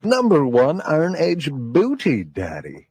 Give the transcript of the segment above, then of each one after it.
Number 1 Iron Age Booty Daddy.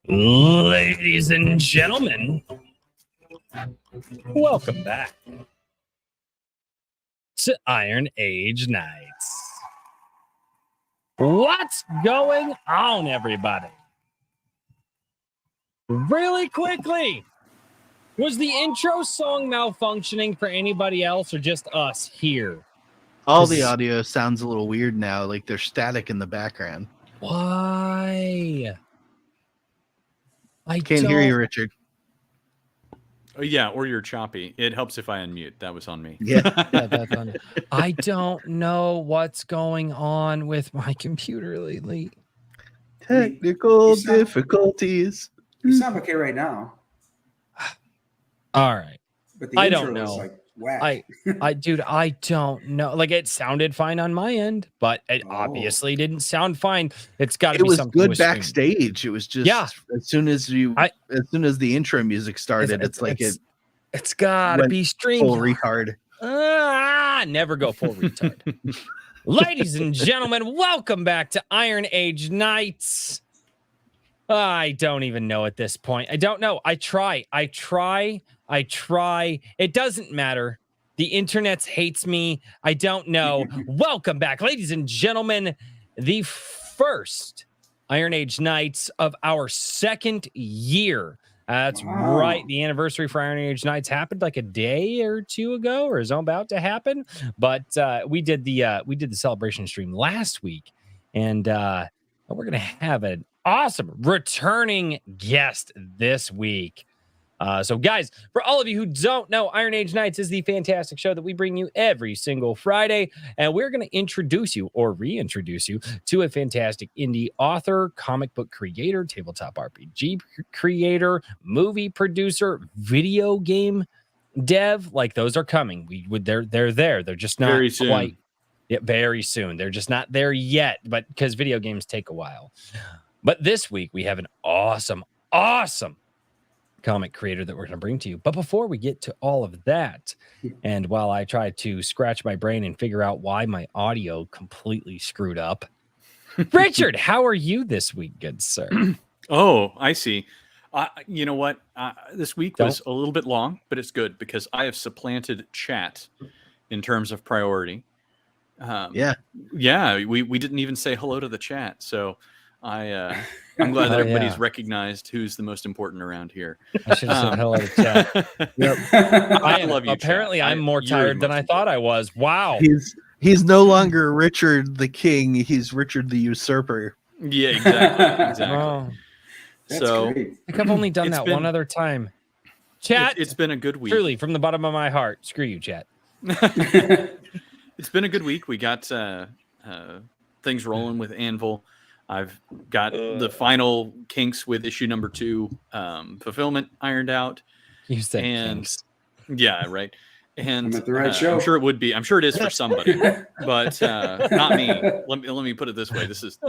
Ladies and gentlemen, welcome back to Iron Age Nights. What's going on, everybody? Really quickly, was the intro song malfunctioning for anybody else or just us here? All the audio sounds a little weird now, like there's static in the background. Why? I Can't hear you, Richard. Oh, yeah, or you're choppy. It helps if I unmute. That was on me. Yeah, that's on me. I don't know what's going on with my computer lately. Technical difficulties. You sound okay right now. All right. But the I intro don't know. was like whack. Dude, I don't know. Like, it sounded fine on my end, but it obviously didn't sound fine. It's got to be something. It was good backstage. It was just as soon as the intro music started, it's got to be streamed full retard. Never go full retard. Ladies and gentlemen, welcome back to Iron Age Nights. I don't even know at this point. I don't know. I try. It doesn't matter. The internet hates me. I don't know. Welcome back, ladies and gentlemen. The first Iron Age Nights of our second year. That's right. The anniversary for Iron Age Nights happened like a day or two ago, or is about to happen. But we did the celebration stream last week, and we're gonna have an awesome returning guest this week. So guys, for all of you who don't know, Iron Age Nights is the fantastic show that we bring you every single Friday, and we're going to introduce you or reintroduce you to a fantastic indie author, comic book creator, tabletop RPG creator, movie producer, video game dev. Like, those are coming. They're there. They're just not very soon. Quite yet. Very soon. They're just not there yet, but because video games take a while. But this week we have an awesome comic creator that we're going to bring to you. But before we get to all of that, and while I try to scratch my brain and figure out why my audio completely screwed up, Richard, how are you this week, good sir? Oh, I see. You know what? This week was a little bit long, but it's good because I have supplanted chat in terms of priority. Yeah, we didn't even say hello to the chat, so I'm glad that everybody's recognized who's the most important around here. I should have said hello to chat. Yep. I love you. Apparently, I'm more tired than I thought I was. Wow. He's no longer Richard the King. He's Richard the Usurper. Yeah, exactly. Oh, so great. I think I've only done that one other time. Chat. It's been a good week. Truly, from the bottom of my heart. Screw you, chat. It's been a good week. We got things rolling with Anvil. I've got the final kinks with issue number 2 fulfillment ironed out. You said kinks. Yeah, right. And I'm at the right show. I'm sure it would be. I'm sure it is for somebody, but not me. Let me put it this way: this is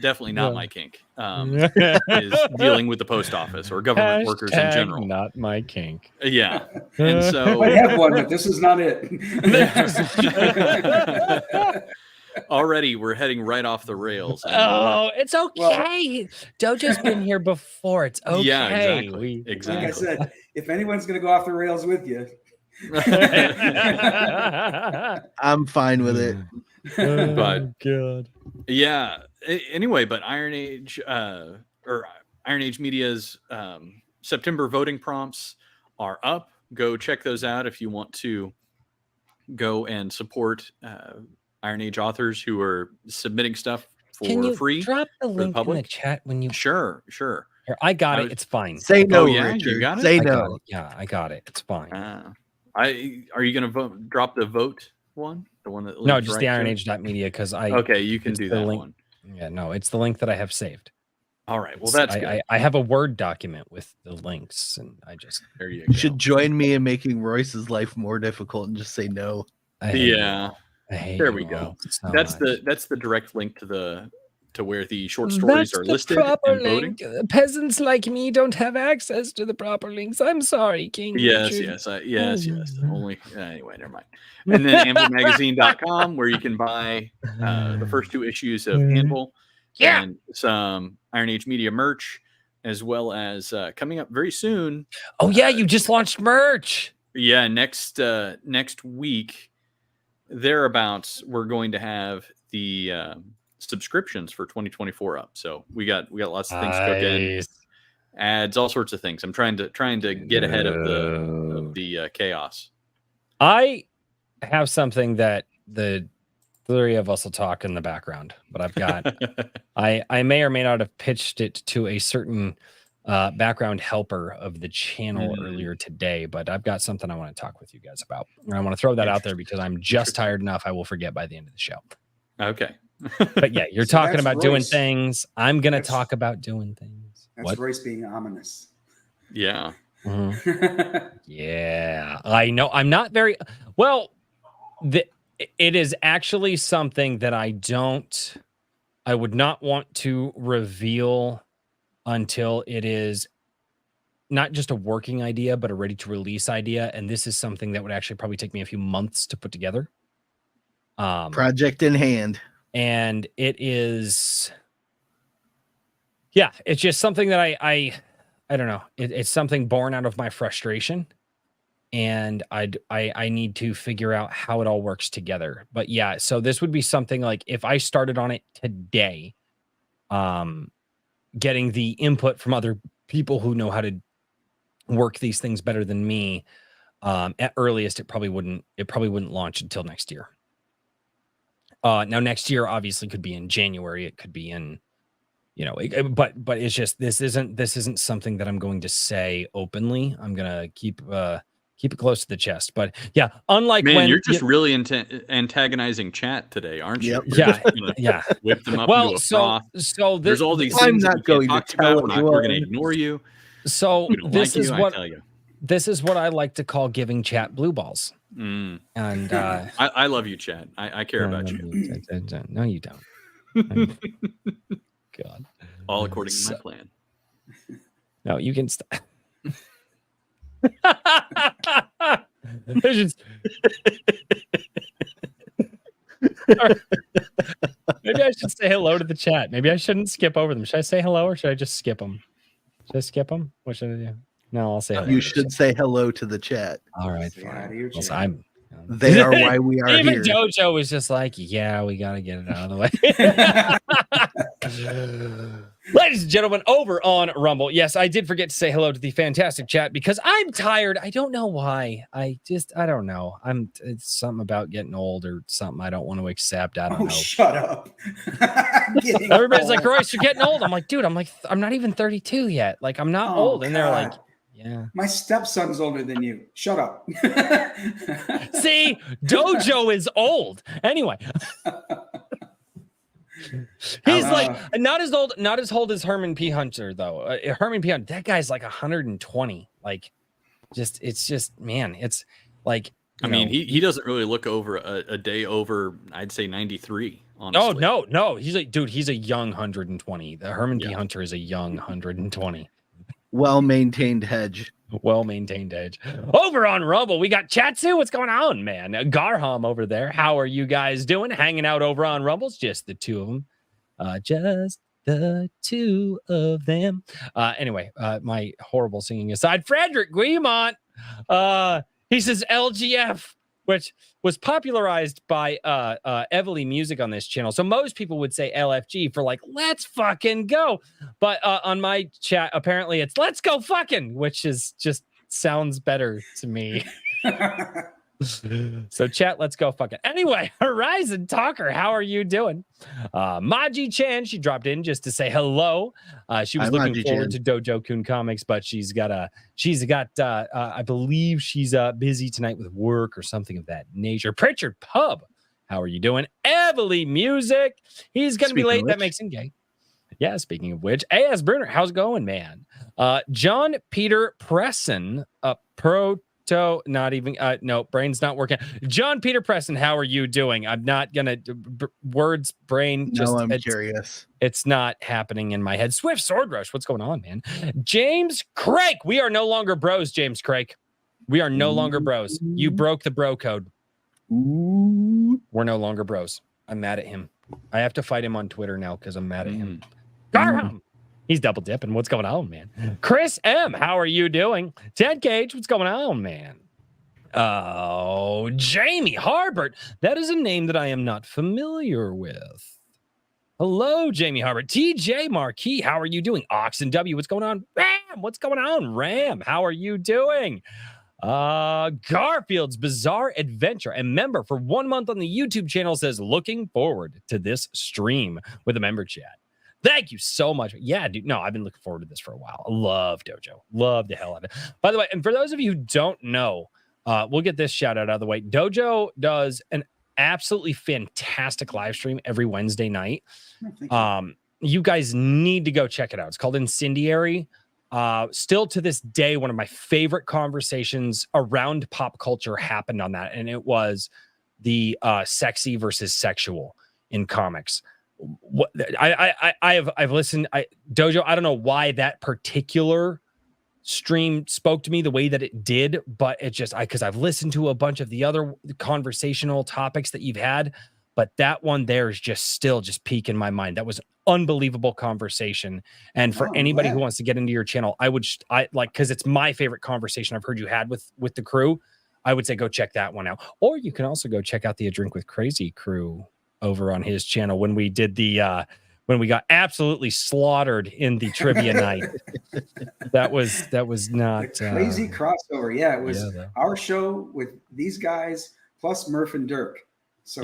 definitely not my kink. Is dealing with the post office or government workers in general. Not my kink. Yeah, and so I have one, but this is not it. already we're heading right off the rails. Oh, it's okay. Dojo's been here before. It's okay. Yeah, exactly. Like I said, if anyone's going to go off the rails with you. I'm fine with it. But God. Yeah. Anyway, but Iron Age Media's September voting prompts are up. Go check those out if you want to go and support Iron Age authors who are submitting stuff for Can you free. Drop the link in the chat when you. Sure. Here, I got it. It's fine. Say no, yeah, Richard. you got it? Say I got no. it. Yeah, I got it. It's fine. Are you going to drop the vote one? The one that No, just the IronAge.media because I. Okay, you can do that link. one. Yeah, no, it's the link that I have saved. All right. Well, that's good. I have a Word document with the links, and I just there you You go. should join me in making Royce's life more difficult and just say no. Yeah. There we go. That's the direct link to where the short stories are listed and voting. Peasants like me don't have access to the proper links. I'm sorry, King. Yes. Only anyway, never mind. And then AnvilMagazine.com, where you can buy the first 2 issues of Anvil and some Iron Age Media merch, as well as coming up very soon. Oh yeah, you just launched merch. Yeah, next week, thereabouts, we're going to have the subscriptions for 2024 up. So we got lots of things cooking, ads, all sorts of things. I'm trying to get ahead of the chaos. I have something that the 3 of us will talk in the background, but I've got I may or may not have pitched it to a certain background helper of the channel earlier today, but I've got something I want to talk with you guys about. And I want to throw that out there because I'm just tired enough I will forget by the end of the show. Okay. But yeah, you're talking about doing things. I'm going to talk about doing things. That's Royce being ominous. Yeah. Yeah, I know. I'm not very well. It is actually something that I would not want to reveal until it is not just a working idea, but a ready to release idea. And this is something that would actually probably take me a few months to put together. Project in hand. And it is, yeah, it's just something that I don't know. It's something born out of my frustration, and I need to figure out how it all works together. But yeah, so this would be something like if I started on it today, getting the input from other people who know how to work these things better than me, at earliest, it probably wouldn't launch until next year. Now next year obviously could be in January. It could be in, but it's just, this isn't something that I'm going to say openly. I'm going to keep it close to the chest. But yeah, unlike when you're just really antagonizing chat today, aren't you? Yep. Yeah. Whip them up. Well, into a so there's all these things that we can't talk about. We're going to ignore you. So this is what I tell you. This is what I like to call giving chat blue balls. And I love you, Chad. I care about you. No, you don't. God. All according to my plan. No, you can stop. Maybe I should say hello to the chat. Maybe I shouldn't skip over them. Should I say hello or should I just skip them? Should I skip them? What should I do? No, I'll say hello. You should say hello to the chat. All right, fine. Well, they are why we are even here. Dojo was just like, yeah, we got to get it out of the way. Ladies and gentlemen, over on Rumble. Yes, I did forget to say hello to the fantastic chat because I'm tired. I don't know why. I don't know. It's something about getting old or something I don't want to accept. I don't know. Shut up. Everybody's like, Royce, you're getting old. I'm like, dude, I'm not even 32 yet. Like, I'm not old. And they're like, yeah. My stepson's older than you. Shut up. See, Dojo is old. Anyway. He's like not as old as Herman P. Hunter though. Herman P. Hunter, that guy's like 120. Like, it's just man, it's like. I mean, he doesn't really look over a day over. I'd say 93. Honestly. Oh no, he's like, dude, he's a young 120. The Herman P. Hunter is a young 120. Well-maintained hedge. Well-maintained edge. Over on Rumble, we got Chatsu. What's going on, man? Garham over there. How are you guys doing? Hanging out over on Rumble. It's just the two of them. Just the two of them. Anyway, my horrible singing aside, Frederick Guimont. He says LGF, which was popularized by Evely Music on this channel. So most people would say LFG for like, let's fucking go. But on my chat, apparently it's let's go fucking, which is just sounds better to me. So chat, let's go fucking. Anyway, Horizon Talker, how are you doing? Maji Chan, she dropped in just to say hello. She was looking forward to Dojo Kun Comics, but she's got I believe she's busy tonight with work or something of that nature. Pritchard Pub, how are you doing? Evely Music, he's gonna be late. That makes him gay. Yeah, speaking of which, AS Bruner, how's it going, man? John Peter Presson, not even no, brain's not working. John Peter Preston, how are you doing? I'm not gonna words, brain. I'm curious. It's not happening in my head. Swift Sword Rush, what's going on, man? James Craig, we are no longer bros. James Craig, we are no longer bros. You broke the bro code. We're no longer bros. I'm mad at him. I have to fight him on Twitter now because I'm mad at him. Garham. He's double dipping. What's going on, man? Chris M, how are you doing? Ted Cage, what's going on, man? Oh, Jamie Harbert. That is a name that I am not familiar with. Hello, Jamie Harbert. TJ Marquis, how are you doing? Oxen W, what's going on? Ram, what's going on? Ram, how are you doing? Garfield's Bizarre Adventure, a member for 1 month on the YouTube channel, says, looking forward to this stream with a member chat. Thank you so much. Yeah, dude. No, I've been looking forward to this for a while. I love Dojo. Love the hell out of it. By the way, and for those of you who don't know, we'll get this shout out of the way. Dojo does an absolutely fantastic live stream every Wednesday night. You guys need to go check it out. It's called Incendiary. Still to this day, one of my favorite conversations around pop culture happened on that. And it was the sexy versus sexual in comics. What I've listened. Dojo, I don't know why that particular stream spoke to me the way that it did, but it just because I've listened to a bunch of the other conversational topics that you've had, but that one there is just still peak in my mind. That was an unbelievable conversation. And for anybody who wants to get into your channel, I like, because it's my favorite conversation I've heard you had with the crew. I would say go check that one out, or you can also go check out the A Drink with Crazy crew over on his channel when we did the when we got absolutely slaughtered in the trivia night. That was not the crazy crossover. Yeah, it was our show with these guys plus Murph and Dirk. So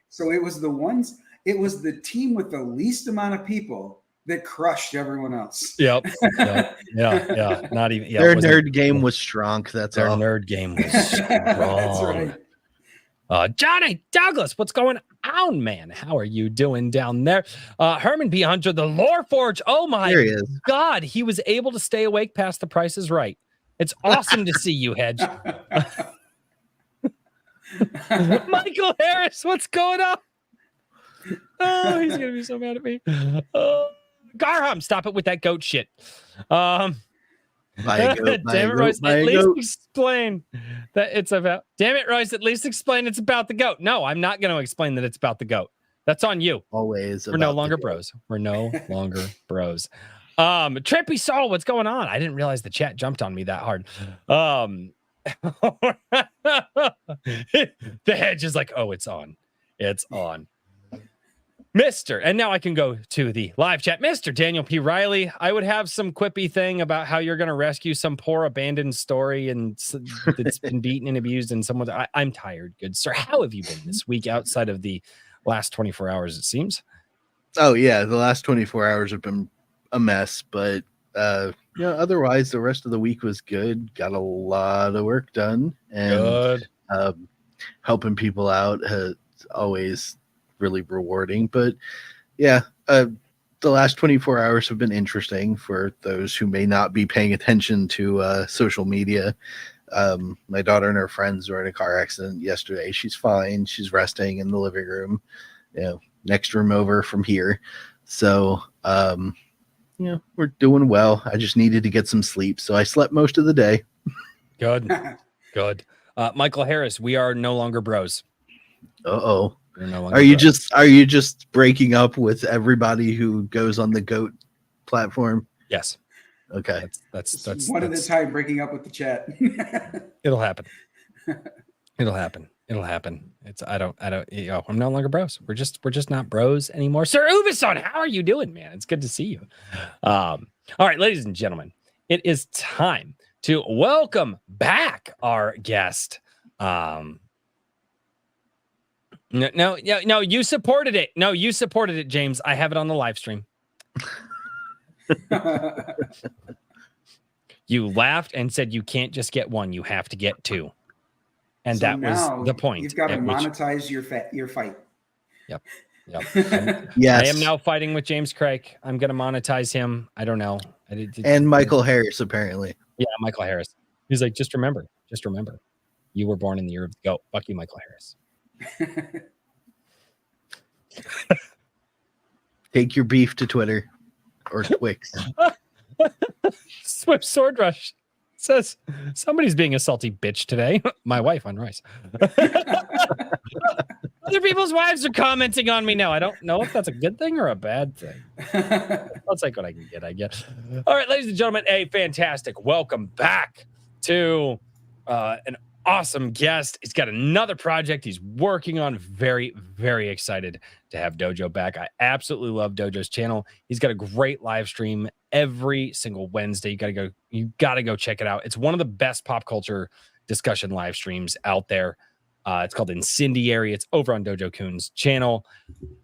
so it was the team with the least amount of people that crushed everyone else. Yep. Yeah. Not even their nerd game was strong. That's their all. nerd game was strong. That's right. Johnny Douglas, what's going on, man? How are you doing down there? Herman P. Hunter, the Lore Forge. Oh my God, he was able to stay awake past The Price is Right. It's awesome to see you, Hedge. Michael Harris, what's going on? Oh, he's gonna be so mad at me. Garham, stop it with that goat shit. Damn it, Royce. At least explain that it's about. Damn it, Royce. At least explain it's about the goat. No, I'm not going to explain that it's about the goat. That's on you. Always. We're no longer bros. We're no longer bros. Trippy Soul, what's going on? I didn't realize the chat jumped on me that hard. The Hedge is like, oh, it's on. It's on. And now I can go to the live chat. Mr. Daniel P. Riley, I would have some quippy thing about how you're going to rescue some poor abandoned story and that's been beaten and abused and someone. I'm tired, good sir. How have you been this week outside of the last 24 hours, it seems? Oh, yeah. The last 24 hours have been a mess, but otherwise the rest of the week was good. Got a lot of work done, and helping people out has always really rewarding. But Yeah. The last 24 hours have been interesting for those who may not be paying attention to social media. My daughter and her friends were in a car accident yesterday. She's fine. She's resting in the living room, next room over from here. So, we're doing well. I just needed to get some sleep. So I slept most of the day. Good. Good. Michael Harris, we are no longer bros. Uh-oh. No are you just breaking up with everybody who goes on the GOAT platform? Yes. Okay. That's one at a time, breaking up with the chat. It'll happen. It'll happen. I'm no longer bros. We're just not bros anymore. Sir Ubisoft, how are you doing, man? It's good to see you. All right, ladies and gentlemen, it is time to welcome back our guest. No, you supported it. No, you supported it, James. I have it on the live stream. You laughed and said you can't just get one, you have to get two. And so that was the point. You've got to monetize your fight. Yep. Yes. I am now fighting with James Craig. I'm going to monetize him. I don't know. And Michael Harris, apparently. Yeah, Michael Harris. He's like, just remember, you were born in the year of the goat. Fuck you, Michael Harris. Take your beef to Twitter or Twix. Swift Sword Rush says somebody's being a salty bitch today. My wife on Rice. Other people's wives are commenting on me now. I don't know if that's a good thing or a bad thing. I'll take what I can get, I guess. All right, ladies and gentlemen, a fantastic welcome back to an awesome guest. He's got another project he's working on. Very, very excited to have Dojo back. I absolutely love Dojo's channel. He's got a great live stream every single Wednesday. You gotta go check it out. It's one of the best pop culture discussion live streams out there. It's called Incendiary. It's over on Dojo Kun's channel.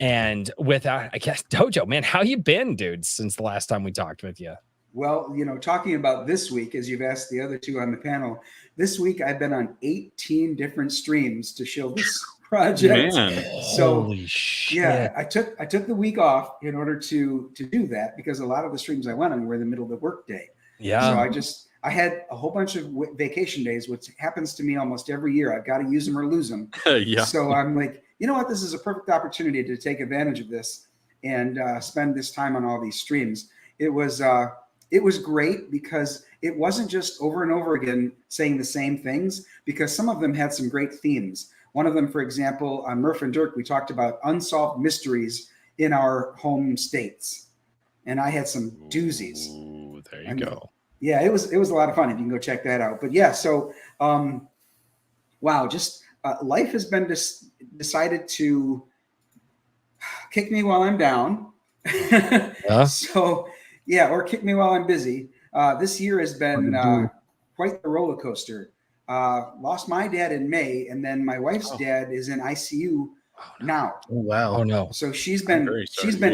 And without, I guess, Dojo, man, how you been, dude, since the last time we talked with you? Well, talking about this week, as you've asked the other two on the panel, this week I've been on 18 different streams to show this project. Man. So, holy shit. Yeah, I took the week off in order to do that because a lot of the streams I went on were in the middle of the workday. Yeah. So I had a whole bunch of vacation days, which happens to me almost every year. I've got to use them or lose them. Yeah. So I'm like, you know what? This is a perfect opportunity to take advantage of this and spend this time on all these streams. It was great because it wasn't just over and over again saying the same things, because some of them had some great themes. One of them, for example, on Murph and Dirk, we talked about unsolved mysteries in our home states. And I had some doozies. Ooh, there you go. Yeah, it was a lot of fun if you can go check that out. But yeah, so wow, just life has been decided to kick me while I'm down. So yeah, or kick me while I'm busy. This year has been quite the roller coaster. Lost my dad in May, and then my wife's dad is in ICU now. Oh wow! Oh no! So she's been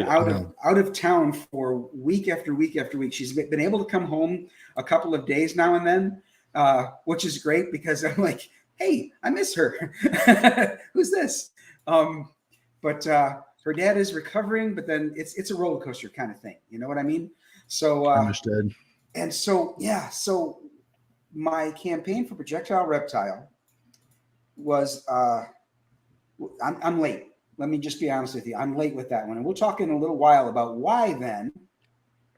out of town for week after week after week. She's been able to come home a couple of days now and then, which is great because I'm like, hey, I miss her. Who's this? But her dad is recovering, but then it's a roller coaster kind of thing. You know what I mean? So understood. And so yeah, so my campaign for Projectile Reptile was I'm late. Let me just be honest with you. I'm late with that one. And we'll talk in a little while about why then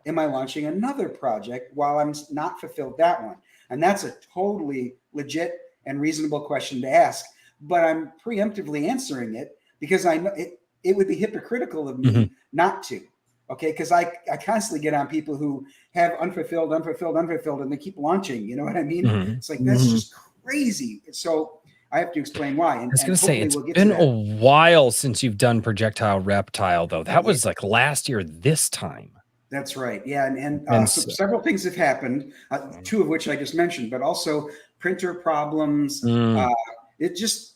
am I launching another project while I'm not fulfilled that one. And that's a totally legit and reasonable question to ask. But I'm preemptively answering it because I know it would be hypocritical of me not to. Okay, because I constantly get on people who have unfulfilled, and they keep launching. You know what I mean? It's like, that's just crazy. So I have to explain why. And, I was going to say, it's been a while since you've done Projectile Reptile, though. That was like last year this time. That's right. Yeah, and so several things have happened, two of which I just mentioned, but also printer problems. It just...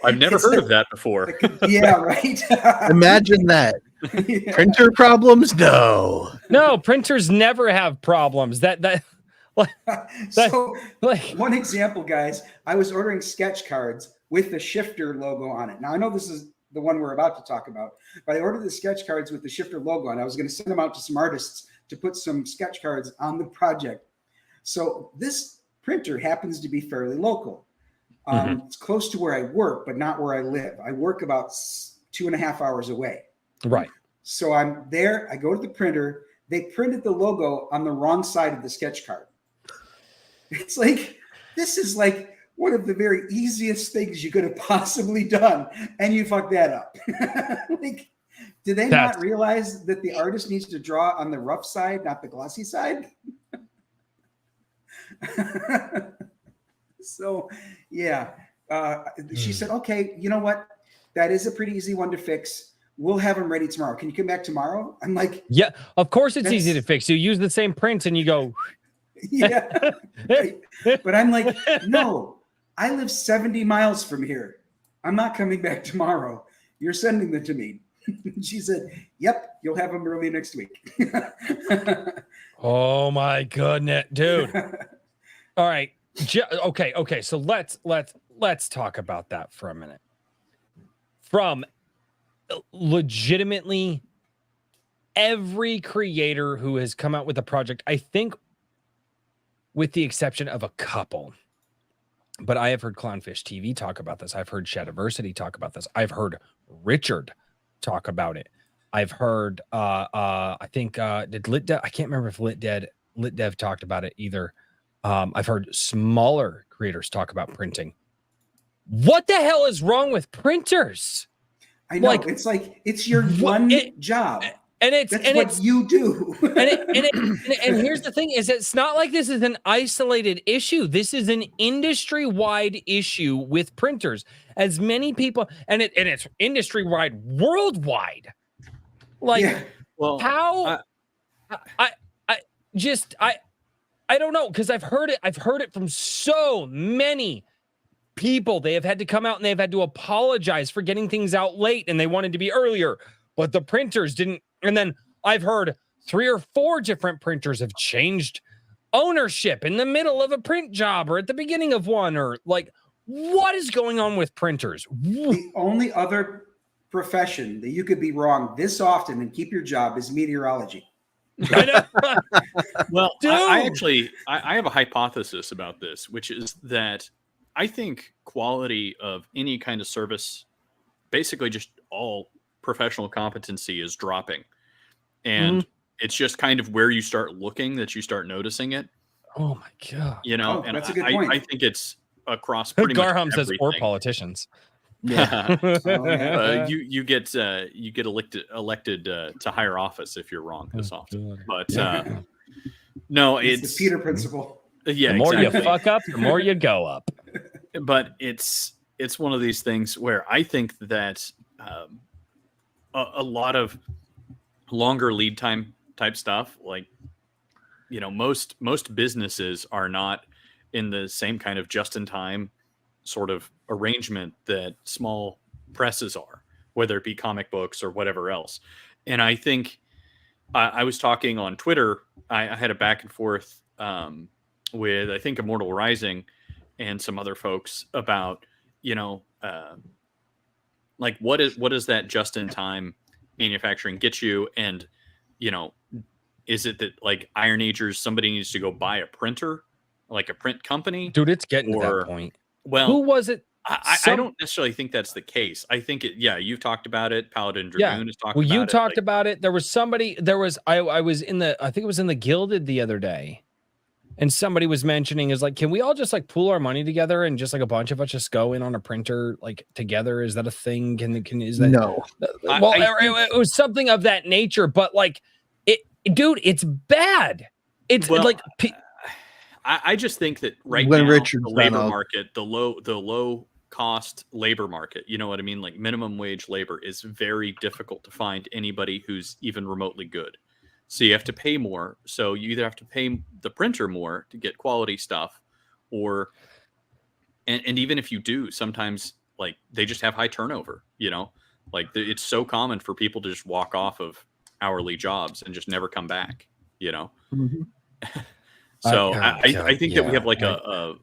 I've never heard of that before. Yeah, right. Imagine that. Yeah. Printer problems? No, printers never have problems. So one example, guys, I was ordering sketch cards with the Shifter logo on it. Now I know this is the one we're about to talk about. But I ordered the sketch cards with the Shifter logo, and I was going to send them out to some artists to put some sketch cards on the project. So this printer happens to be fairly local. It's close to where I work, but not where I live. I work about 2.5 hours away. Right. So I'm there. I go to the printer. They printed the logo on the wrong side of the sketch card. It's like, this is like one of the very easiest things you could have possibly done, and you fucked that up. Like, did they not realize that the artist needs to draw on the rough side, not the glossy side? So, yeah. She said, okay, you know what? That is a pretty easy one to fix. We'll have them ready tomorrow. Can you come back tomorrow? I'm like, yeah, of course it's easy to fix. You use the same prints and you go, yeah. Right. But I'm like, no, I live 70 miles from here. I'm not coming back tomorrow. You're sending them to me. She said, yep, you'll have them early next week. Oh my goodness, dude. All right. Okay. So let's talk about that for a minute. From legitimately every creator who has come out with a project, I think, with the exception of a couple, but I have heard Clownfish TV talk about this. I've heard Shadiversity talk about this. I've heard Richard talk about it. I've heard I think did LitDev, I can't remember if LitDev talked about it either. I've heard smaller creators talk about printing. What the hell is wrong with printers? I know, it's your one job. And it's what you do. and here's the thing: is it's not like this is an isolated issue. This is an industry-wide issue with printers. As many people, and it's industry-wide, worldwide. Like, yeah. Well, how? I don't know, because I've heard it from so many people. They have had to come out and they've had to apologize for getting things out late, and they wanted to be earlier, but the printers didn't. And then I've heard 3 or 4 different printers have changed ownership in the middle of a print job or at the beginning of one, or like, what is going on with printers? The only other profession that you could be wrong this often and keep your job is meteorology. I know. Well, I have a hypothesis about this, which is that I think quality of any kind of service, basically just all professional competency, is dropping. And it's just kind of where you start looking that you start noticing it. Oh my God. You know, and that's a good point. I think it's across pretty Garham much says, everything. or politicians. Yeah. Yeah. You get elected to higher office if you're wrong this often. But no, it's the Peter principle. Yeah, the more exactly. you fuck up, the more you go up. But it's one of these things where I think that a lot of longer lead time type stuff, like, you know, most businesses are not in the same kind of just in time sort of arrangement that small presses are, whether it be comic books or whatever else. And I think I was talking on Twitter. I had a back and forth with, I think, Immortal Rising and some other folks about, you know, like what does that just in time manufacturing get you? And, you know, is it that like Iron Agers, somebody needs to go buy a printer, like a print company? Dude, it's getting to that point. Well, who was it? I don't necessarily think that's the case. I think you've talked about it. Paladin Dragoon has talked about it. Well, you talked about it. There was somebody, I was in the, I think it was in the Gilded the other day. And somebody was mentioning is like, can we all just like pool our money together and just like a bunch of us just go in on a printer like together? Is that a thing? Is that no? Well, it was something of that nature, but like dude, it's bad. It's like I just think that now the labor market, the low cost labor market, you know what I mean? Like minimum wage labor is very difficult to find anybody who's even remotely good. So you have to pay more. So you either have to pay the printer more to get quality stuff, or and even if you do, sometimes like they just have high turnover, you know, like it's so common for people to just walk off of hourly jobs and just never come back, you know? Mm-hmm. So I think that we have like a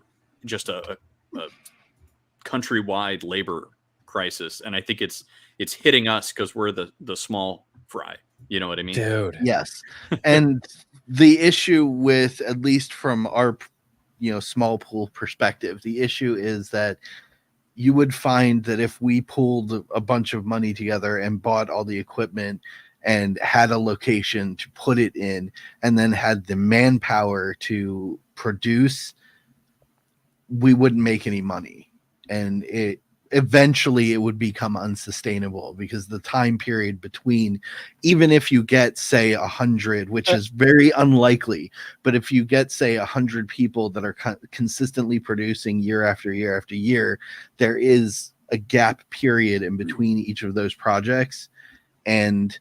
countrywide labor crisis, and I think it's hitting us because we're the small fry. You know what I mean, dude? Yes, and the issue with, at least from our small pool perspective, the issue is that you would find that if we pulled a bunch of money together and bought all the equipment and had a location to put it in, and then had the manpower to produce, we wouldn't make any money. And eventually it would become unsustainable, because the time period between, even if you get, say, 100, which is very unlikely, but if you get, say, 100 people that are consistently producing year after year after year, there is a gap period in between each of those projects. And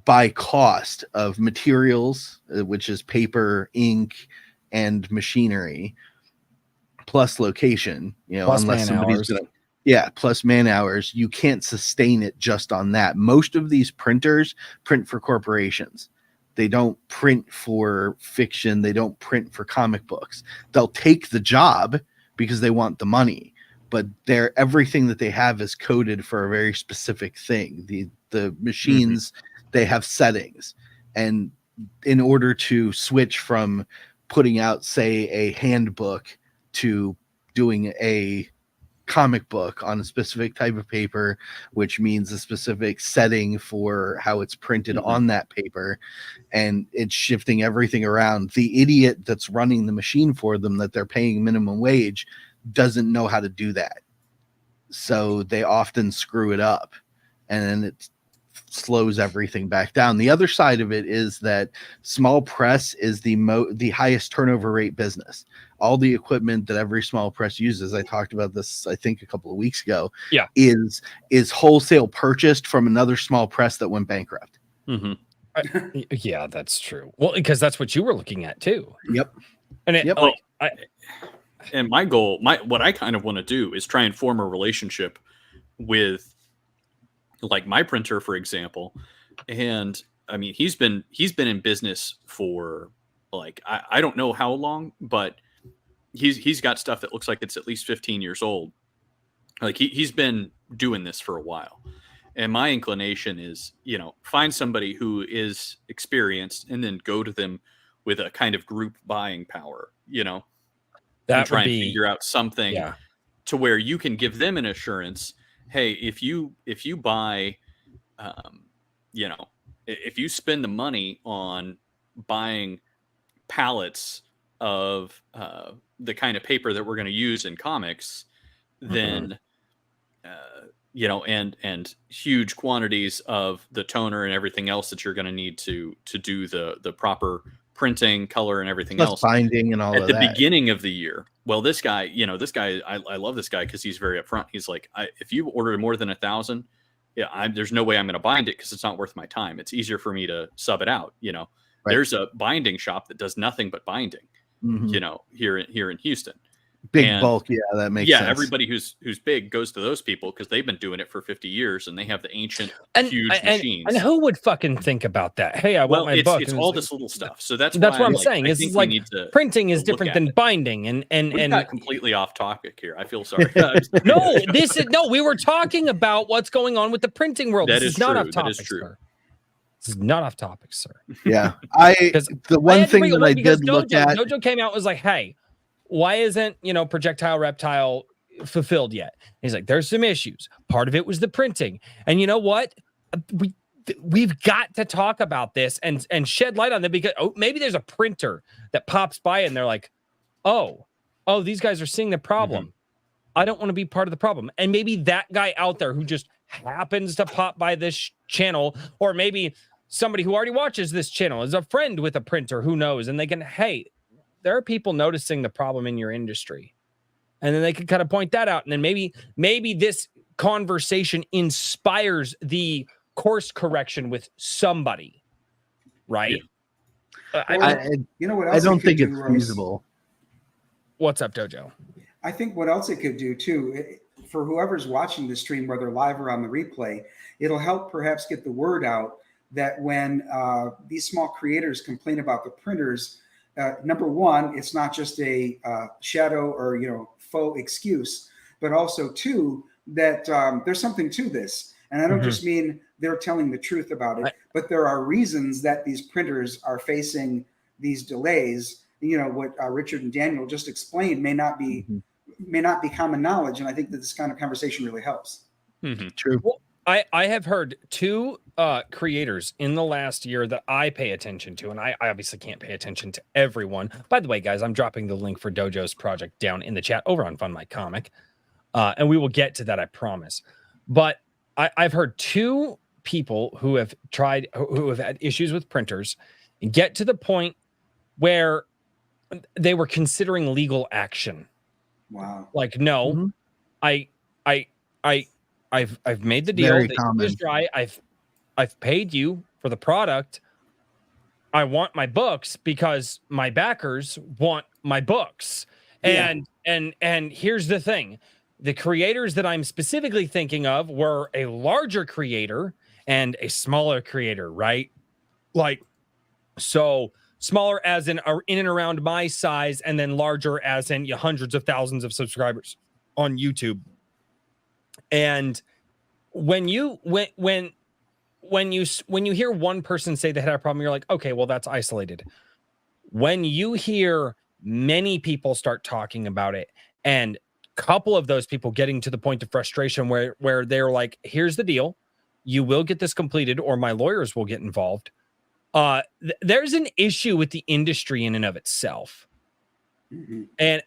by cost of materials, which is paper, ink, and machinery, plus location, Plus unless somebody's man-hours. plus man hours, you can't sustain it just on that. Most of these printers print for corporations. They don't print for fiction. They don't print for comic books. They'll take the job because they want the money, but everything that they have is coded for a very specific thing. The machines, they have settings, and in order to switch from putting out, say, a handbook to doing a comic book on a specific type of paper, which means a specific setting for how it's printed on that paper, and it's shifting everything around. The idiot that's running the machine for them, that they're paying minimum wage, doesn't know how to do that. So they often screw it up, and then it slows everything back down. The other side of it is that small press is the highest turnover rate business. All the equipment that every small press uses, I talked about this, I think, a couple of weeks ago, is wholesale purchased from another small press that went bankrupt. Yeah, that's true. Well, because that's what you were looking at too. Yep. And and my goal, what I kind of want to do is try and form a relationship with, like, my printer, for example. And I mean, he's been in business for, like, I don't know how long, but he's got stuff that looks like it's at least 15 years old. Like, he's been doing this for a while. And my inclination is, find somebody who is experienced and then go to them with a kind of group buying power, that and try would and be figure out something to where you can give them an assurance. Hey, if you buy, if you spend the money on buying pallets of the kind of paper that we're going to use in comics, then and huge quantities of the toner and everything else that you're going to need to do the proper printing, color, and everything else, binding and all at of the that. beginning of the year. Well, this guy, I love this guy because he's very upfront. He's like, if you order more than 1,000, there's no way I'm going to bind it because it's not worth my time. It's easier for me to sub it out. Right. There's a binding shop that does nothing but binding, here in Houston. Big bulk, that makes sense. Everybody who's big goes to those people because they've been doing it for 50 years and they have the ancient huge machines. And who would fucking think about that? Hey, I want my book. It's all this little stuff. So that's what I'm saying. This is like printing is different than binding, and got completely off topic here. I feel sorry. We were talking about what's going on with the printing world. This is not off topic, sir. This is not off topic, sir. Yeah, the one thing that I did look at, Dojo came out and was like, hey, why isn't projectile reptile fulfilled yet? And he's like, there's some issues. Part of it was the printing, and you know what? We've got to talk about this and shed light on them, because maybe there's a printer that pops by and they're like, oh, these guys are seeing the problem. I don't want to be part of the problem. And maybe that guy out there who just happens to pop by this channel, or maybe somebody who already watches this channel is a friend with a printer, who knows, and they can, hey, there are people noticing the problem in your industry, and then they can kind of point that out. And then maybe this conversation inspires the course correction with somebody, right? Yeah. What else I don't think it's feasible. What's up, Dojo? I think what else it could do too, for whoever's watching the stream, whether live or on the replay, it'll help perhaps get the word out that when these small creators complain about the printers, number one, it's not just a shadow or faux excuse, but also two, that there's something to this. And I don't just mean they're telling the truth about it, but there are reasons that these printers are facing these delays. You know, what Richard and Daniel just explained may not be common knowledge. And I think that this kind of conversation really helps. True. Well, I have heard two creators in the last year that I pay attention to, and I obviously can't pay attention to everyone. By the way, guys, I'm dropping the link for Dojo's project down in the chat over on Fund My Comic, and we will get to that, I promise. But I've heard two people who have had issues with printers and get to the point where they were considering legal action. Wow. Like, no, I've made the deal. I've paid you for the product. I want my books because my backers want my books. Yeah. And here's the thing. The creators that I'm specifically thinking of were a larger creator and a smaller creator, right? Like, so smaller as in and around my size, and then larger as in hundreds of thousands of subscribers on YouTube. And when you hear one person say they had a problem, you're like, okay, well, that's isolated. When you hear many people start talking about it, and a couple of those people getting to the point of frustration where they're like, here's the deal, you will get this completed or my lawyers will get involved. There's an issue with the industry in and of itself. And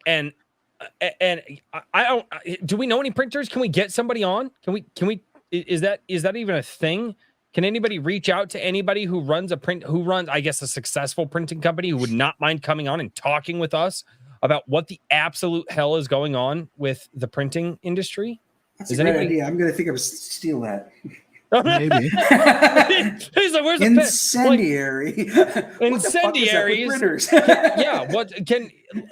I don't, do we know any printers? Can we get somebody on? Can we, is that even a thing? Can anybody reach out to anybody who runs, I guess, a successful printing company who would not mind coming on and talking with us about what the absolute hell is going on with the printing industry? That's a great idea. I'm going to think of steal that. Maybe. He's like, where's the incendiary? Incendiaries.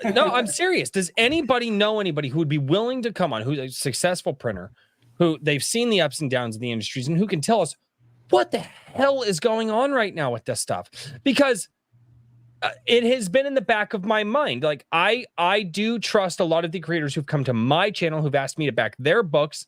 No, I'm serious. Does anybody know anybody who would be willing to come on, who's a successful printer, who they've seen the ups and downs of the industries, and who can tell us what the hell is going on right now with this stuff? Because it has been in the back of my mind. Like, I do trust a lot of the creators who've come to my channel, who've asked me to back their books,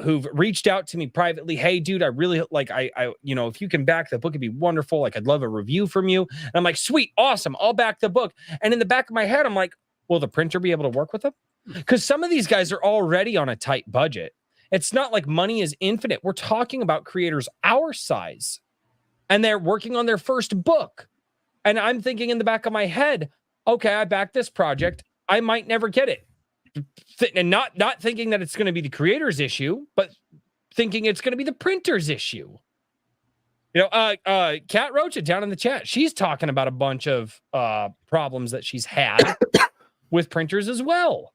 who've reached out to me privately. Hey, dude, I really like, I if you can back the book, it'd be wonderful. Like, I'd love a review from you. And I'm like, sweet, awesome, I'll back the book. And in the back of my head, I'm like, will the printer be able to work with them? Because some of these guys are already on a tight budget. It's not like money is infinite. We're talking about creators our size, and they're working on their first book. And I'm thinking in the back of my head, okay, I backed this project, I might never get it. And not thinking that it's going to be the creator's issue, but thinking it's going to be the printer's issue. Kat Rocha down in the chat, she's talking about a bunch of problems that she's had with printers as well.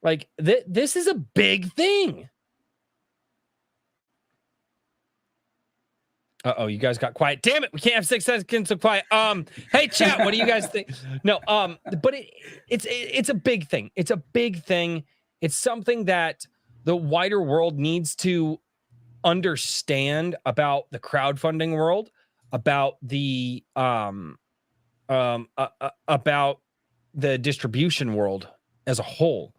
Like, this is a big thing. Uh-oh, you guys got quiet. Damn it, we can't have 6 seconds of quiet. Hey, chat, what do you guys think? No, but it's a big thing. It's a big thing. It's something that the wider world needs to understand about the crowdfunding world, about the about the distribution world as a whole.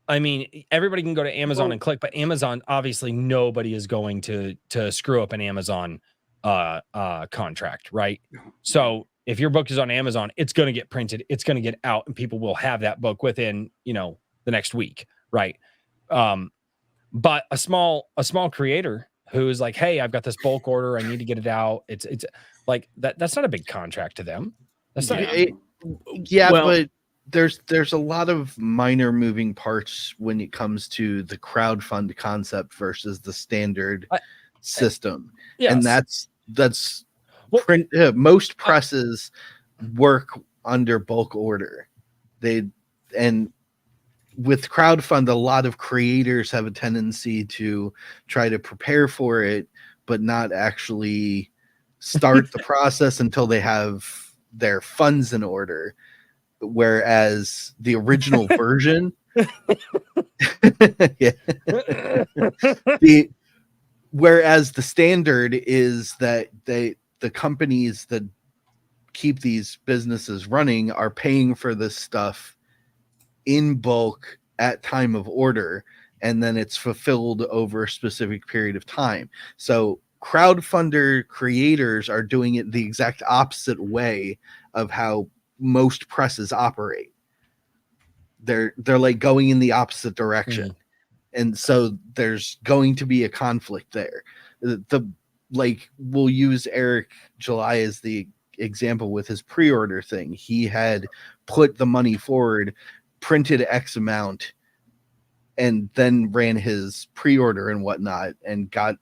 I mean, everybody can go to Amazon and click, but Amazon, obviously nobody is going to screw up an Amazon contract, right? So if your book is on Amazon, it's going to get printed, it's going to get out, and people will have that book within, the next week, right? But a small creator who's like, hey, I've got this bulk order, I need to get it out. It's like that's not a big contract to them. That's not. But there's a lot of minor moving parts when it comes to the crowdfund concept versus the standard system. Yes. And that's most presses work under bulk order. And with crowdfund, a lot of creators have a tendency to try to prepare for it, but not actually start the process until they have their funds in order. Whereas the original version, whereas the standard is that the companies that keep these businesses running are paying for this stuff in bulk at time of order, and then it's fulfilled over a specific period of time. So crowdfunder creators are doing it the exact opposite way of how most presses operate. They're like going in the opposite direction. Mm. And so there's going to be a conflict there. Like, we'll use Eric July as the example with his pre-order thing. He had put the money forward, printed X amount, and then ran his pre-order and whatnot and got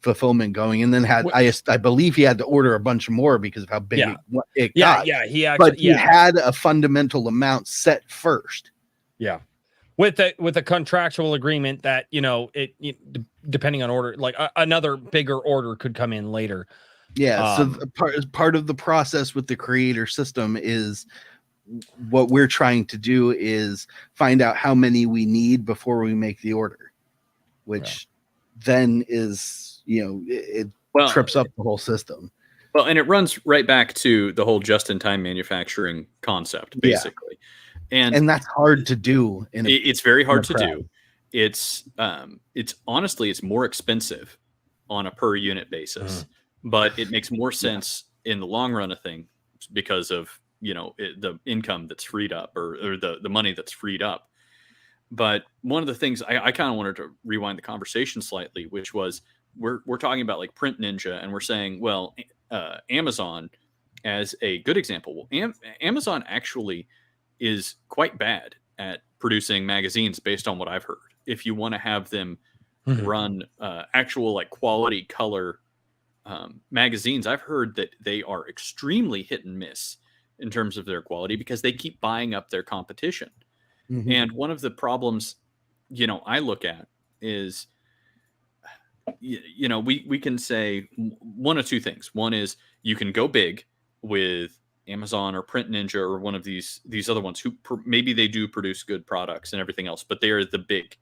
fulfillment going, and then had I believe he had to order a bunch more because of how big it got. He actually, but he had a fundamental amount set first. Yeah. With a contractual agreement that, you know, it depending on order, like another bigger order could come in later. Yeah. So part of the process with the creator system is what we're trying to do is find out how many we need before we make the order, which then is, you know, it trips up the whole system. Well, and it runs right back to the whole just-in-time manufacturing concept, basically. And that's hard to do. It's very hard to do. It's honestly, it's more expensive on a per unit basis, but it makes more sense in the long run of things because of, you know, the income that's freed up or the money that's freed up. But one of the things I kind of wanted to rewind the conversation slightly, which was we're talking about like Print Ninja, and we're saying, well, Amazon as a good example. Well, Amazon actually is quite bad at producing magazines based on what I've heard. If you want to have them run actual like quality color magazines, I've heard that they are extremely hit and miss in terms of their quality because they keep buying up their competition. And one of the problems, you know, I look at is, you know, we can say one of two things. One is you can go big with Amazon or Print Ninja or one of these other ones who maybe they do produce good products and everything else, but they are the big,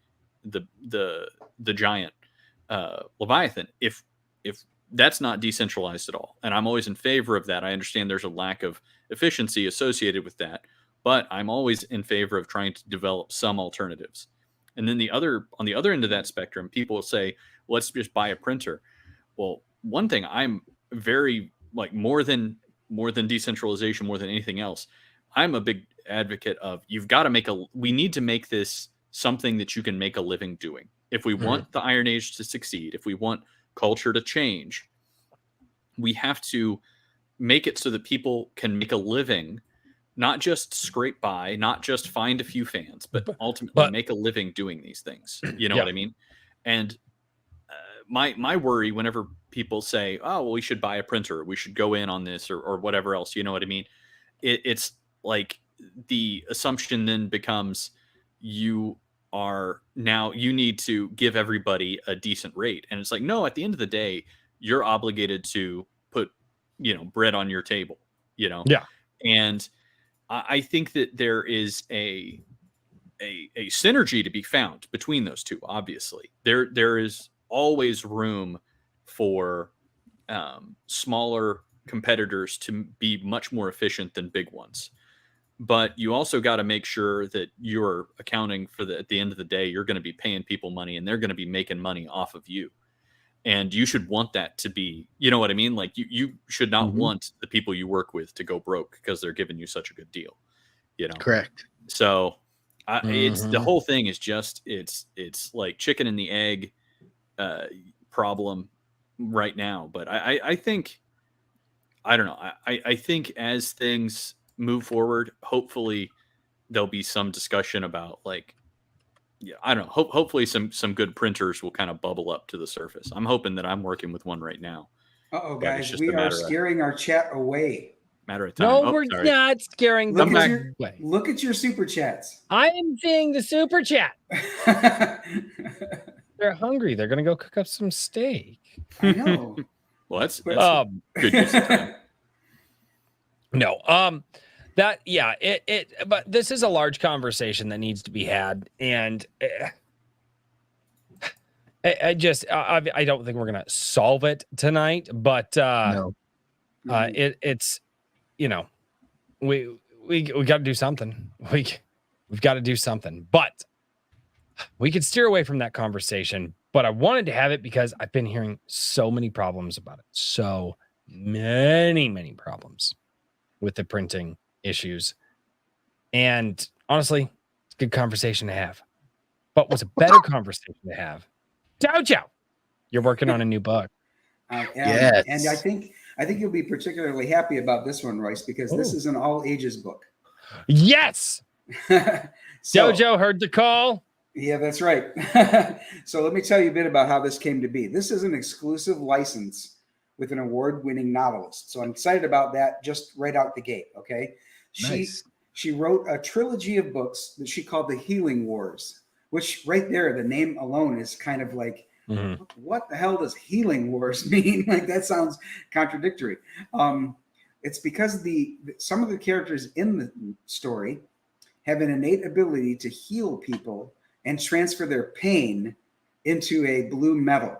the giant Leviathan. If that's not decentralized at all, and I'm always in favor of that. I understand there's a lack of efficiency associated with that, but I'm always in favor of trying to develop some alternatives. And then on the other end of that spectrum, people will say, let's just buy a printer. Well, one thing I'm very like more than decentralization, more than anything else, I'm a big advocate of we need to make this something that you can make a living doing. If we want the Iron Age to succeed, if we want culture to change, we have to make it so that people can make a living, not just scrape by, not just find a few fans, but ultimately make a living doing these things. You know what I mean? And my worry whenever people say, oh, well, we should buy a printer, we should go in on this or whatever else, you know what I mean? It's like the assumption then becomes you need to give everybody a decent rate. And it's like, no, at the end of the day, you're obligated to put, you know, bread on your table, you know? Yeah. And I think that there is a synergy to be found between those two. Obviously, there is always room for smaller competitors to be much more efficient than big ones. But you also got to make sure that you're accounting for at the end of the day, you're going to be paying people money and they're going to be making money off of you. And you should want that to be, you know what I mean? Like you should not want the people you work with to go broke because they're giving you such a good deal, you know? Correct. So it's the whole thing is just, it's like chicken and the egg problem right now. But I think, I don't know. I think as things move forward, hopefully there'll be some discussion about like, yeah, I don't know. Hopefully some good printers will kind of bubble up to the surface. I'm hoping that I'm working with one right now. Uh-oh, guys, we are scaring our chat away. Matter of time. No, we're not scaring them away. Look at your super chats. I am seeing the super chat. They're hungry. They're going to go cook up some steak. I know. Well, that's good use of time. No, but this is a large conversation that needs to be had, and I don't think we're gonna solve it tonight, but no. It's, you know, we got to do something. We've got to do something, but we could steer away from that conversation, but I wanted to have it because I've been hearing so many problems about it. So many problems with the printing issues. And honestly, it's a good conversation to have. But what's a better conversation to have? Dojo, you're working on a new book. Yes. And I think you'll be particularly happy about this one, Royce, because this is an all ages book. Yes. Dojo heard the call. Yeah, that's right. So let me tell you a bit about how this came to be. This is an exclusive license with an award-winning novelist. So I'm excited about that just right out the gate, okay? Nice. She wrote a trilogy of books that she called the Healing Wars, which right there, the name alone is kind of like, what the hell does Healing Wars mean? Like, that sounds contradictory. It's because some of the characters in the story have an innate ability to heal people and transfer their pain into a blue metal.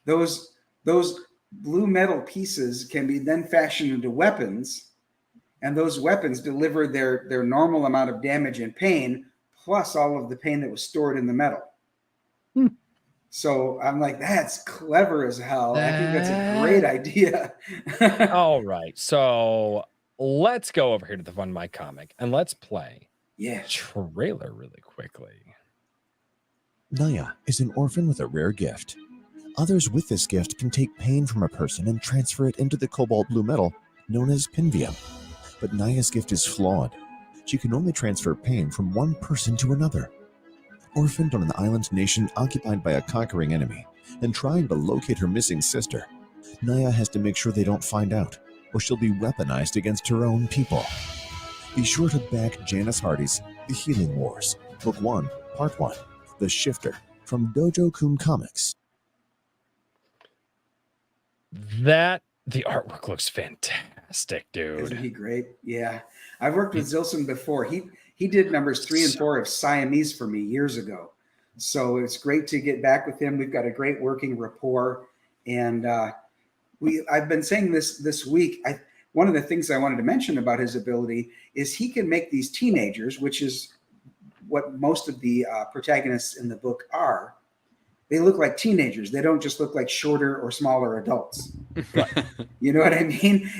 Those blue metal pieces can be then fashioned into weapons, and those weapons deliver their normal amount of damage and pain, plus all of the pain that was stored in the metal. So I'm like, that's clever as hell. I think that's a great idea. All right. So let's go over here to the Fun My Comic and let's play trailer really quickly. Naya is an orphan with a rare gift. Others with this gift can take pain from a person and transfer it into the cobalt blue metal known as pinvium. But Naya's gift is flawed. She can only transfer pain from one person to another. Orphaned on an island nation occupied by a conquering enemy and trying to locate her missing sister, Naya has to make sure they don't find out, or she'll be weaponized against her own people. Be sure to back Janice Hardy's The Healing Wars, Book 1, Part 1, The Shifter, from Dojo Kun Comics. The artwork looks fantastic, dude. Isn't he great? Yeah. I've worked with Zilson before. He did numbers 3 and 4 of Siamese for me years ago. So it's great to get back with him. We've got a great working rapport. And I've been saying this week, one of the things I wanted to mention about his ability is he can make these teenagers, which is what most of the protagonists in the book are. They look like teenagers. They don't just look like shorter or smaller adults. You know what I mean?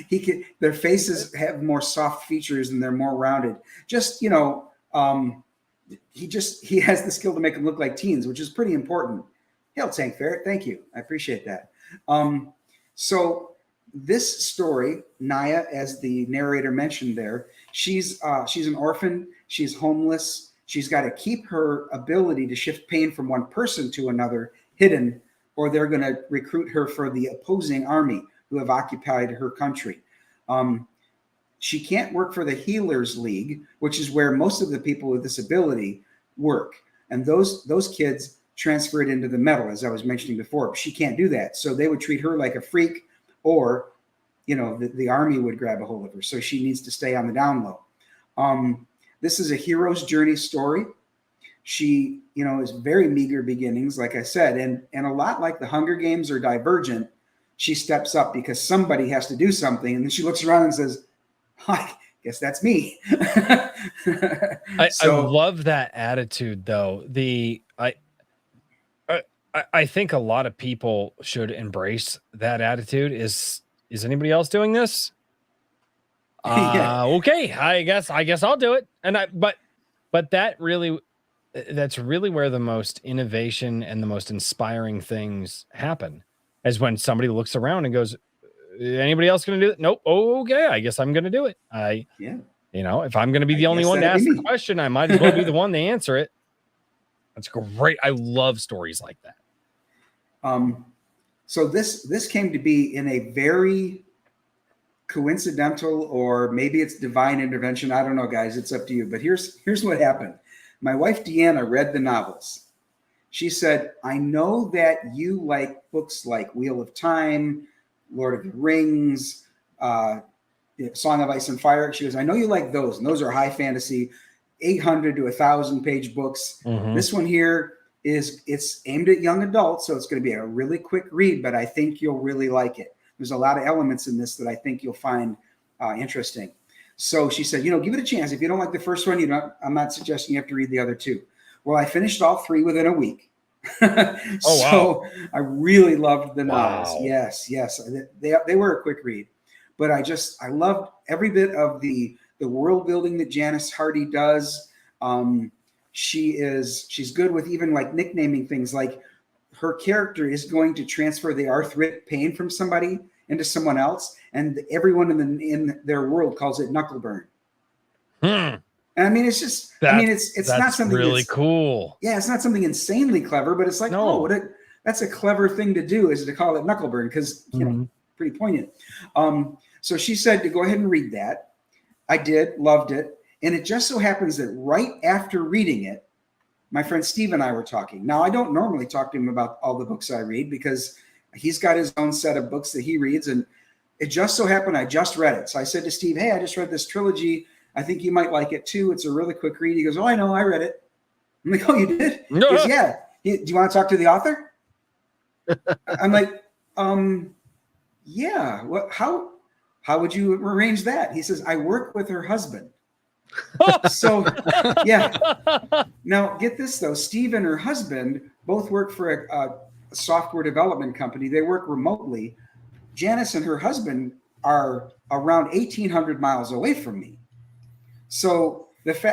Their faces have more soft features and they're more rounded. Just, he has the skill to make them look like teens, which is pretty important. Hail Tank Ferret, thank you. I appreciate that. So this story, Naya, as the narrator mentioned there, she's an orphan. She's homeless. She's got to keep her ability to shift pain from one person to another hidden, or they're going to recruit her for the opposing army who have occupied her country. She can't work for the Healers League, which is where most of the people with this ability work. And those kids transfer it into the metal, as I was mentioning before. She can't do that. So they would treat her like a freak, or, the army would grab a hold of her. So she needs to stay on the down low. This is a hero's journey story. She, is very meager beginnings, like I said, and a lot like the Hunger Games or Divergent, she steps up because somebody has to do something. And then she looks around and says, I guess that's me. I love that attitude, though. I think a lot of people should embrace that attitude. Is anybody else doing this? Okay, I guess I'll do it. But that's really where the most innovation and the most inspiring things happen, is when somebody looks around and goes, anybody else going to do it? Nope. Oh, okay, I guess I'm going to do it. If I'm going to be the only one to ask the question, I might as well be the one to answer it. That's great. I love stories like that. So this came to be in a very coincidental, or maybe it's divine intervention. I don't know, guys. It's up to you. But here's what happened. My wife, Deanna, read the novels. She said, I know that you like books like Wheel of Time, Lord of the Rings, Song of Ice and Fire. She goes, I know you like those. And those are high fantasy, 800 to 1,000 page books. Mm-hmm. This one here it's aimed at young adults. So it's going to be a really quick read, but I think you'll really like it. There's a lot of elements in this that I think you'll find interesting. So she said, give it a chance. If you don't like the first one, I'm not suggesting you have to read the other two. Well, I finished all 3 within a week. Wow. I really loved the novels. Wow. Yes. They were a quick read, but I loved every bit of the world building that Janice Hardy does. She's good with even like nicknaming things, like her character is going to transfer the arthritic pain from somebody into someone else, and everyone in their world calls it knuckle burn. And I mean, it's just, it's not something really cool. Yeah, it's not something insanely clever, but it's like, that's a clever thing to do, is to call it knuckle burn, because you know, pretty poignant. So she said to go ahead and read that. I did, loved it, and it just so happens that right after reading it, my friend Steve and I were talking. Now, I don't normally talk to him about all the books I read because he's got his own set of books that he reads, and it just so happened I just read it. So I said to Steve, "Hey, I just read this trilogy. I think you might like it too. It's a really quick read." He goes, "Oh, I know, I read it." I'm like, "Oh, you did?" He goes, "Yeah. Do you want to talk to the author?" I'm like, yeah. What? How would you arrange that? He says, "I work with her husband." So, yeah. Now, get this though. Steve and her husband both work for a software development company. They work remotely. Janice and her husband are around 1,800 miles away from me. So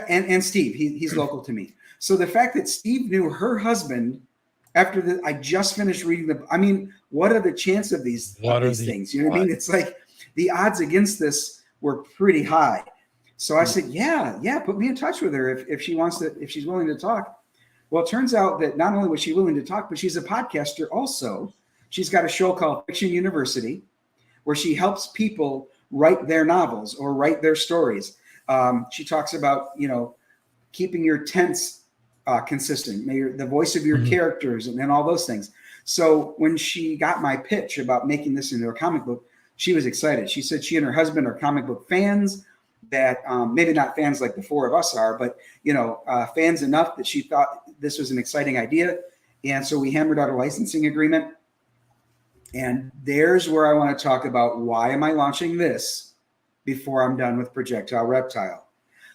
and Steve, he's local to me. So the fact that Steve knew her husband after I just finished reading I mean, what are the chances of these things? You know what I mean? It's like the odds against this were pretty high. So I said, yeah, put me in touch with her if she wants to, if she's willing to talk. Well, it turns out that not only was she willing to talk, but she's a podcaster also. She's got a show called Fiction University, where she helps people write their novels or write their stories. She talks about, keeping your tense consistent, the voice of your characters, and all those things. So when she got my pitch about making this into a comic book, she was excited. She said she and her husband are comic book fans, that maybe not fans like the 4 of us are, but fans enough that she thought this was an exciting idea. And so we hammered out a licensing agreement. And there's where I want to talk about why am I launching this before I'm done with Projectile Reptile.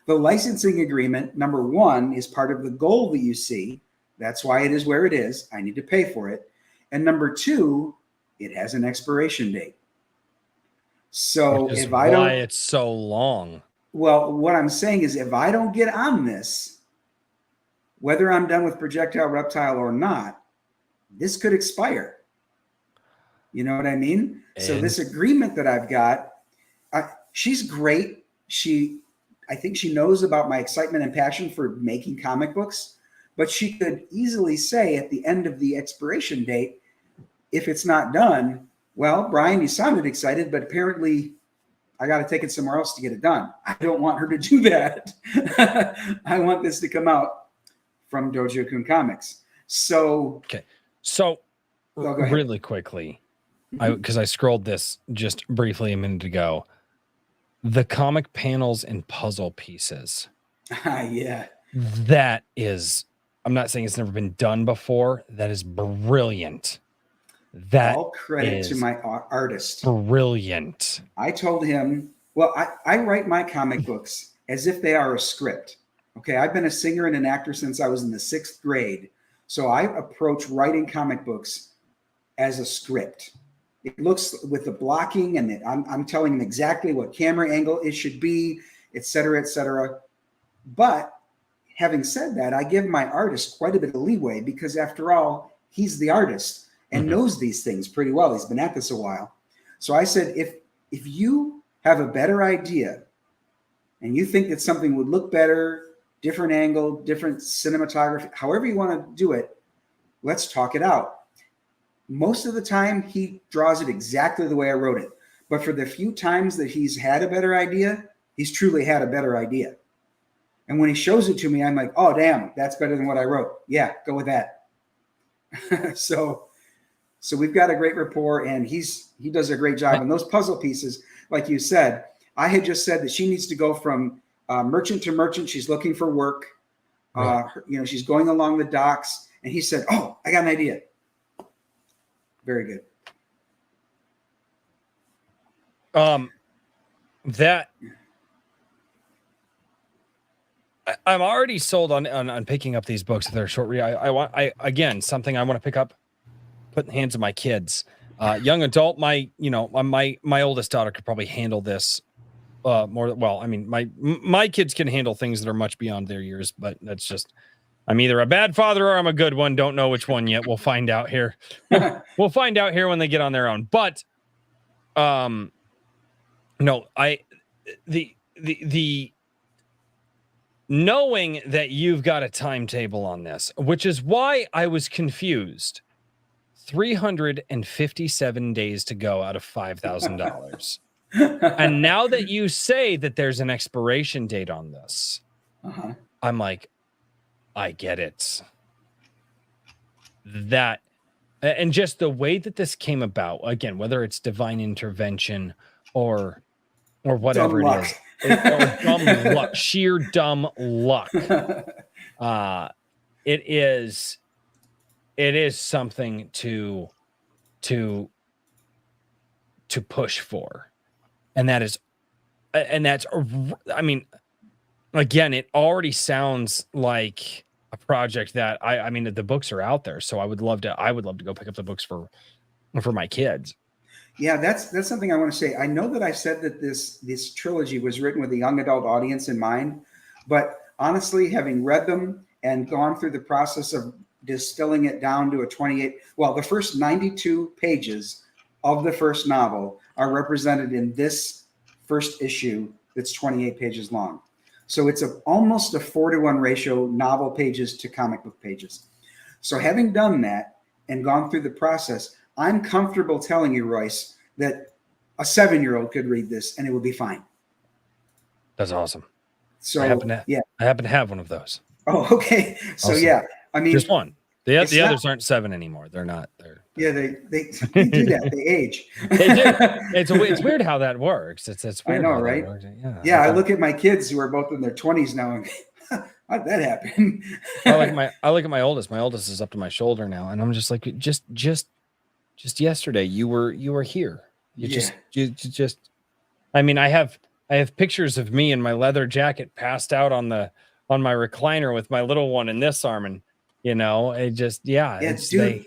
The licensing agreement, number 1, is part of the goal that you see. That's why it is where it is. I need to pay for it. And number 2, it has an expiration date. So if I don't, why it's so long. Well, what I'm saying is, if I don't get on this, whether I'm done with Projectile Reptile or not, this could expire. You know what I mean? So this agreement that I've got, she's great. I think she knows about my excitement and passion for making comic books, but she could easily say at the end of the expiration date, if it's not done, well, Brian, you sounded excited, but apparently I got to take it somewhere else to get it done. I don't want her to do that. I want this to come out from Dojo Kun Comics. So, okay. So really quickly, because I scrolled this just briefly a minute ago, the comic panels and puzzle pieces. Yeah. That is, I'm not saying it's never been done before. That is brilliant. That all credit to my artist. Brilliant. I told him, well, I write my comic books as if they are a script. Okay. I've been a singer and an actor since I was in the 6th grade. So I approach writing comic books as a script. It looks with the blocking, and I'm telling them exactly what camera angle it should be, et cetera, et cetera. But having said that, I give my artist quite a bit of leeway, because after all, he's the artist and knows these things pretty well. He's been at this a while. So I said, if you have a better idea and you think that something would look better, different angle, different cinematography, however you want to do it, let's talk it out. Most of the time, he draws it exactly the way I wrote it. But for the few times that he's had a better idea, he's truly had a better idea. And when he shows it to me, I'm like, oh, damn, that's better than what I wrote. Yeah, go with that. So we've got a great rapport, and he does a great job. And those puzzle pieces, like you said, I had just said that she needs to go from merchant to merchant. She's looking for work. Right. She's going along the docks. And he said, oh, I got an idea. Very good. I'm already sold on picking up these books. They're short read. I again, something I want to pick up, put in the hands of my kids. Young adult, my oldest daughter could probably handle this more. Well, I mean, my kids can handle things that are much beyond their years, but that's just, I'm either a bad father or I'm a good one. Don't know which one yet. We'll find out here. We'll find out here when they get on their own. But no, the knowing that you've got a timetable on this, which is why I was confused. 357 days to go out of $5,000. And now that you say that there's an expiration date on this, I'm like, I get it. That, and just the way that this came about, again, whether it's divine intervention or whatever it is, or dumb luck, sheer dumb luck. It is something to push for. And that's, I mean, again, it already sounds like a project that I mean, the books are out there, so I would love to go pick up the books for my kids. Yeah, that's something I want to say. I know that I said that this trilogy was written with a young adult audience in mind, but honestly, having read them and gone through the process of distilling it down to the first 92 pages of the first novel are represented in this first issue that's 28 pages long. So it's almost a 4-to-1 ratio, novel pages to comic book pages. So having done that and gone through the process, I'm comfortable telling you, Royce, that a 7-year-old could read this and it would be fine. That's awesome. So I happen to have one of those. Oh, okay. So awesome. Yeah, I mean, just one. The others aren't 7 anymore. They're not. Yeah, they do that. They age. They do. It's weird how that works. It's weird. I know, right? Yeah. I look at my kids who are both in their 20s now, and how'd that happen? I look at my oldest. My oldest is up to my shoulder now, and I'm just like, just yesterday you were here. You just. I mean, I have pictures of me in my leather jacket passed out on my recliner with my little one in this arm, and it just dude.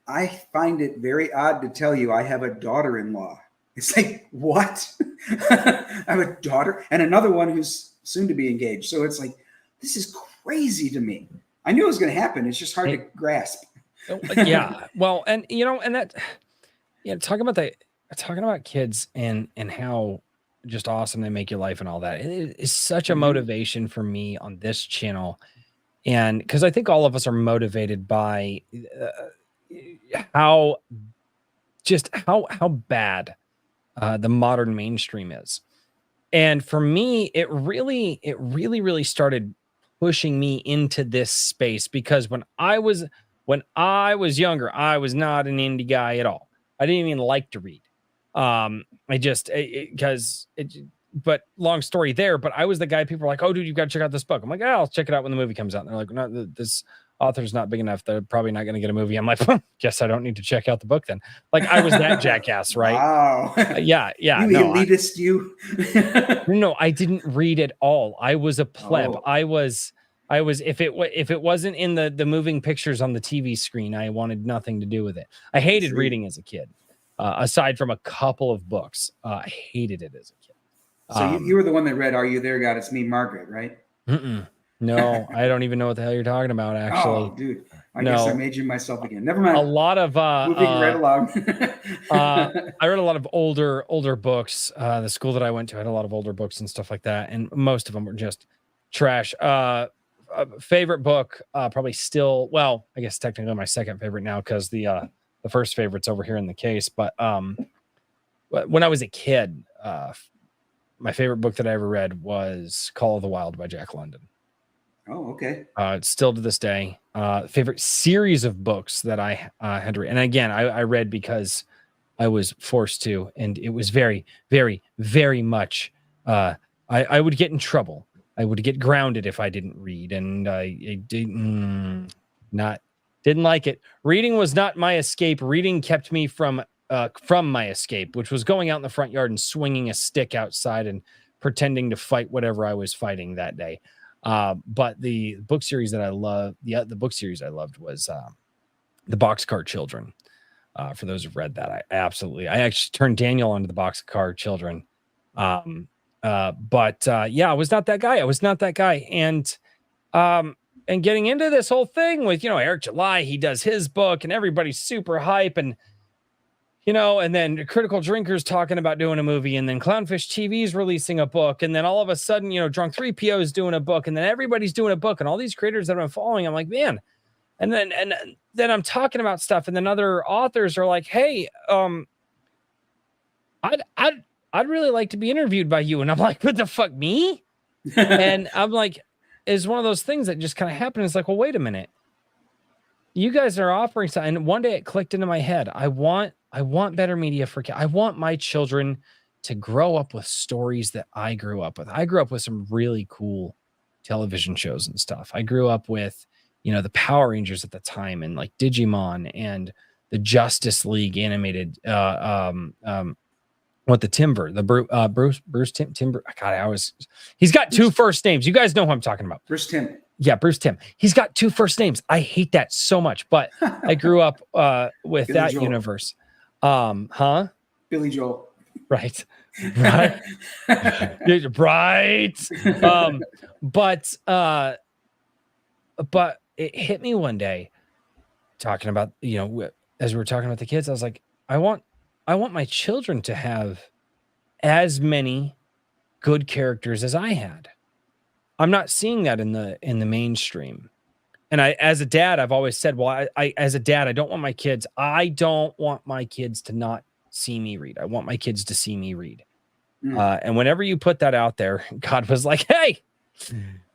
I find it very odd to tell you I have a daughter-in-law. It's like, what? I have a daughter and another one who's soon to be engaged. So it's like, this is crazy to me. I knew it was going to happen. It's just hard to grasp. Yeah. Well, and and that, talking about kids and how just awesome they make your life and all that. It is such a motivation for me on this channel. And because I think all of us are motivated by how bad the modern mainstream is. And for me, it really started pushing me into this space, because when I was younger, I was not an indie guy at all. I didn't even like to read. But long story there, but I was the guy people were like, oh, dude, you've got to check out this book. I'm like, I'll check it out when the movie comes out. And they're like, no, this author's not big enough. They're probably not going to get a movie. I'm like, guess I don't need to check out the book then. Like, I was that jackass, right? Wow. Yeah. You elitist, you. No, I didn't read at all. I was a pleb. Oh. I was, if it wasn't in the moving pictures on the TV screen, I wanted nothing to do with it. I hated reading as a kid. Aside from a couple of books, I hated it as a kid. So you were the one that read "Are You There, God? It's Me, Margaret," right? No, I don't even know what the hell you're talking about. Actually, oh, dude, I guess I made you myself again. Never mind. A lot of moving right along. I read a lot of older books. The school that I went to had a lot of older books and stuff like that, and most of them were just trash. Favorite book, probably still. Well, I guess technically my second favorite now, because the first favorite's over here in the case. But when I was a kid, my favorite book that I ever read was Call of the Wild by Jack London. Oh, okay. It's still to this day. Favorite series of books that I had to read. And again, I read because I was forced to, and it was very, very, very much, I would get in trouble. I would get grounded if I didn't read, and I didn't like it. Reading was not my escape. Reading kept me from my escape, which was going out in the front yard and swinging a stick outside and pretending to fight whatever I was fighting that day. But the book series that I love, the book series I loved was the Boxcar Children. For those who've read that, I actually turned Daniel onto the Boxcar Children. But I was not that guy. And getting into this whole thing with, Eric July, he does his book and everybody's super hype, and and then Critical Drinkers talking about doing a movie, and then Clownfish TV is releasing a book, and then all of a sudden, Drunk 3PO is doing a book, and then everybody's doing a book, and all these creators that I'm following, I'm like, man. And then I'm talking about stuff, and then other authors are like, hey, I'd really like to be interviewed by you. And I'm like, what the fuck, me? And I'm like, it's one of those things that just kind of happened. It's like, well, wait a minute. You guys are offering something. And one day it clicked into my head. I want better media for kids. I want my children to grow up with stories that I grew up with. I grew up with some really cool television shows and stuff. I grew up with, the Power Rangers at the time, and like Digimon and the Justice League animated, Bruce Timber. God, he's got two first names. You guys know who I'm talking about. Bruce Tim. Yeah, Bruce Tim. He's got two first names. I hate that so much, but I grew up with Billy that Joel. universe. Billy Joel. Right. Right. Right. But it hit me one day talking about, as we were talking about the kids, I was like, I want my children to have as many good characters as I had. I'm not seeing that in the mainstream. And as a dad, I've always said, well, as a dad, I don't want my kids to not see me read. I want my kids to see me read. And whenever you put that out there, God was like, hey,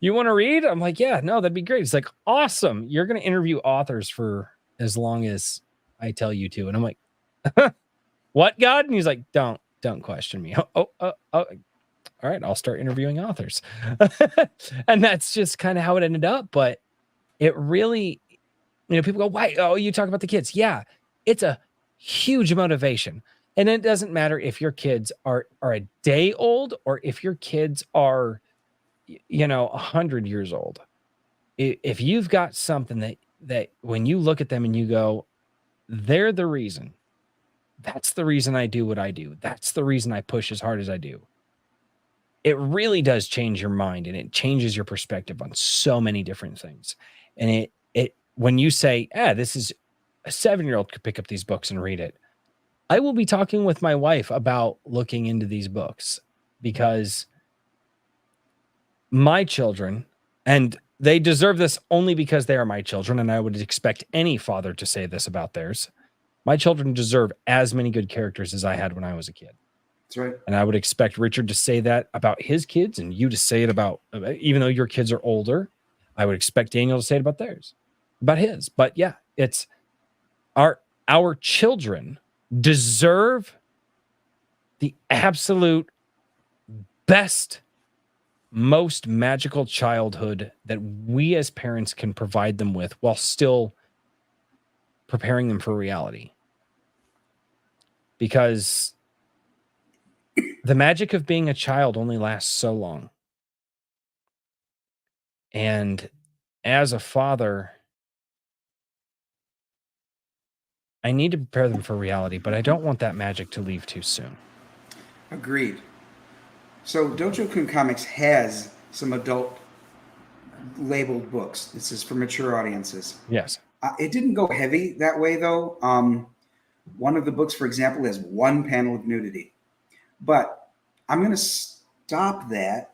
you want to read? I'm like, yeah, no, that'd be great. It's like, awesome. You're going to interview authors for as long as I tell you to. And I'm like, what, God? And he's like, don't question me. Oh, all right, I'll start interviewing authors. And that's just kind of how it ended up. But it really, people go, why? Oh, you talk about the kids. Yeah, it's a huge motivation. And it doesn't matter if your kids are a day old or if your kids are, 100 years old. If you've got something that when you look at them and you go, they're the reason. That's the reason I do what I do. That's the reason I push as hard as I do. It really does change your mind, and it changes your perspective on so many different things. And it when you say, this is a 7-year-old could pick up these books and read it. I will be talking with my wife about looking into these books, because my children, and they deserve this only because they are my children, and I would expect any father to say this about theirs. My children deserve as many good characters as I had when I was a kid. That's right. And I would expect Richard to say that about his kids, and you to say it about, even though your kids are older, I would expect Daniel to say it about theirs, about his. But yeah, it's our children deserve the absolute best, most magical childhood that we as parents can provide them with, while still preparing them for reality. Because the magic of being a child only lasts so long. And as a father, I need to prepare them for reality, but I don't want that magic to leave too soon. Agreed. So Dojo Kun Comics has some adult labeled books. This is for mature audiences. Yes. It didn't go heavy that way, though. One of the books, for example, has one panel of nudity. But I'm going to stop that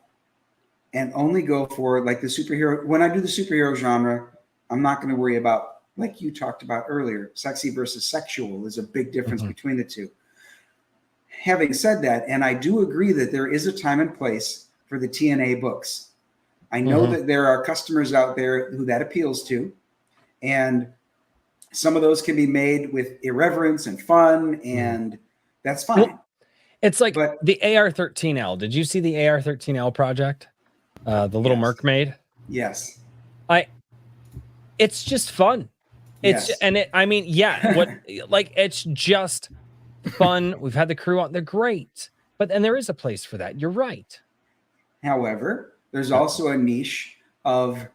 and only go for like the superhero. When I do the superhero genre, I'm not going to worry about, like you talked about earlier, sexy versus sexual is a big difference between the two. Having said that, and I do agree that there is a time and place for the TNA books. I know that there are customers out there who that appeals to, and some of those can be made with irreverence and fun, and that's fine. Well, it's like the AR-13L. Did you see the AR-13L project? The Little Mermaid? Yes. It's just fun. It's it's just fun. We've had the crew on. They're great. And there is a place for that. You're right. However, there's also a niche of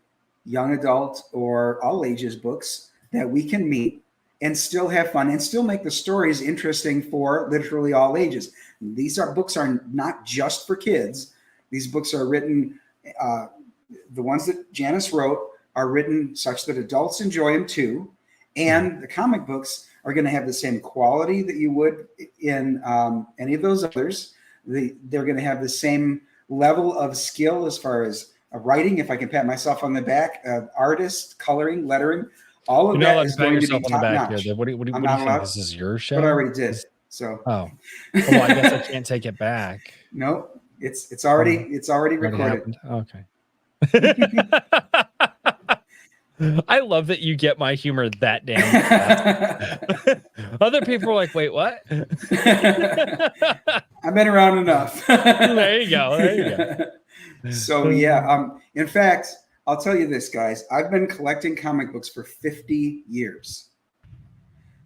young adult or all ages books that we can meet and still have fun and still make the stories interesting for literally all ages. These books are not just for kids. These books are written, the ones that Janice wrote are written such that adults enjoy them too. And the comic books are going to have the same quality that you would in any of those others. They're going to have the same level of skill as far as writing, if I can pat myself on the back, artist, coloring, lettering, all of that is going to be top notch. What do you think? This is your show? But I already did. So well, I guess I can't take it back. No, it's already recorded. Okay. I love that you get my humor that damn fast. Other people are like, wait, what? I've been around enough. There you go. So yeah, in fact, I'll tell you this, guys. I've been collecting comic books for 50 years.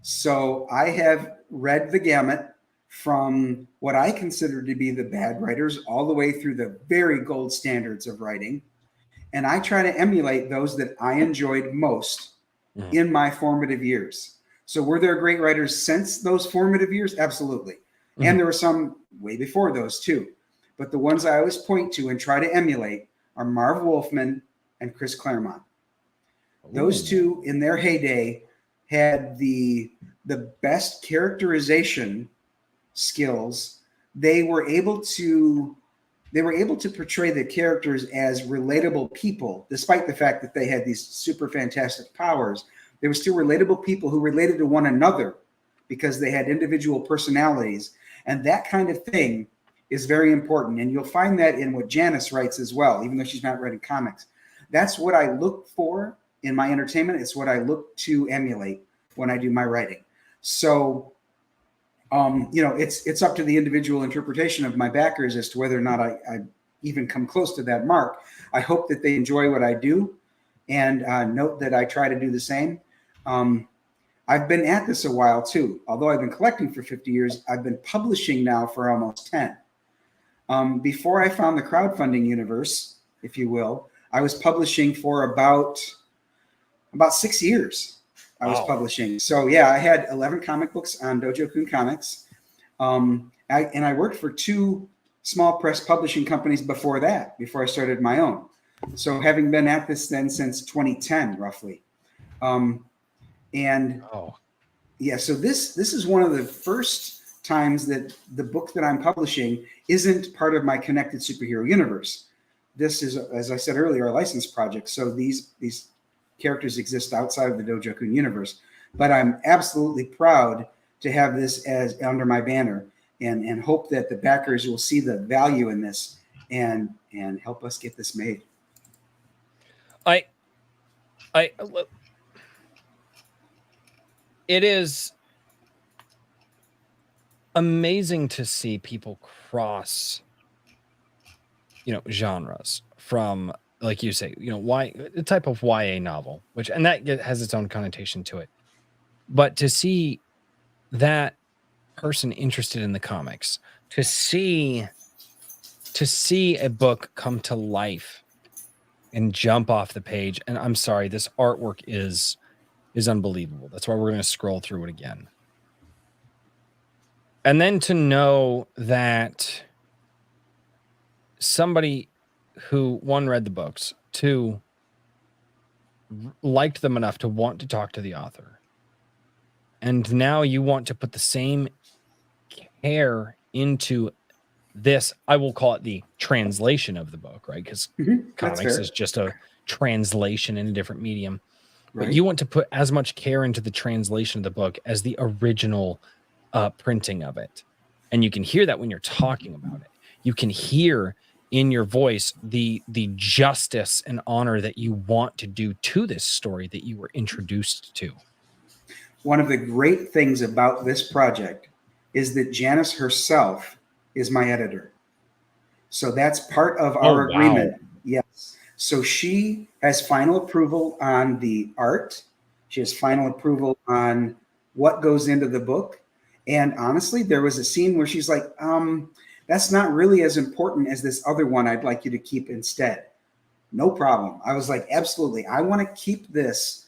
So I have read the gamut from what I consider to be the bad writers all the way through the very gold standards of writing. And I try to emulate those that I enjoyed most in my formative years. So were there great writers since those formative years? Absolutely. And there were some way before those too. But the ones I always point to and try to emulate are Marv Wolfman and Chris Claremont. Those two in their heyday had the best characterization skills. They were able to portray the characters as relatable people, despite the fact that they had these super fantastic powers. They were still relatable people who related to one another because they had individual personalities. And that kind of thing is very important. And you'll find that in what Janice writes as well, even though she's not writing comics. That's what I look for in my entertainment. It's what I look to emulate when I do my writing. So, it's up to the individual interpretation of my backers as to whether or not I even come close to that mark. I hope that they enjoy what I do, and note that I try to do the same. I've been at this a while too. Although I've been collecting for 50 years, I've been publishing now for almost 10. Before I found the crowdfunding universe, if you will, I was publishing for about 6 years. I was publishing. So yeah, I had 11 comic books on Dojo Kun Comics. And I worked for 2 small press publishing companies before I started my own. So having been at this then since 2010, roughly. So this is one of the first times that the book that I'm publishing isn't part of my connected superhero universe. This is, as I said earlier, a licensed project. So these characters exist outside of the Dojo Kun universe, but I'm absolutely proud to have this as under my banner and hope that the backers will see the value in this and help us get this made. It is amazing to see people cross, genres from, like you say, the type of YA novel, and that has its own connotation to it. But to see that person interested in the comics, to see a book come to life and jump off the page. And I'm sorry, this artwork is unbelievable. That's why we're going to scroll through it again. And then to know that somebody who, 1, read the books, 2, liked them enough to want to talk to the author, and now you want to put the same care into this, I will call it the translation of the book, right? Because comics is just a translation in a different medium. Right. But you want to put as much care into the translation of the book as the original printing of it. And you can hear that when you're talking about it. You can hear in your voice the justice and honor that you want to do to this story that you were introduced to. One of the great things about this project is that Janice herself is my editor. So that's part of our agreement. Yes. So she has final approval on the art. She has final approval on what goes into the book. And honestly, there was a scene where she's like, that's not really as important as this other one I'd like you to keep instead. No problem. I was like, absolutely. I want to keep this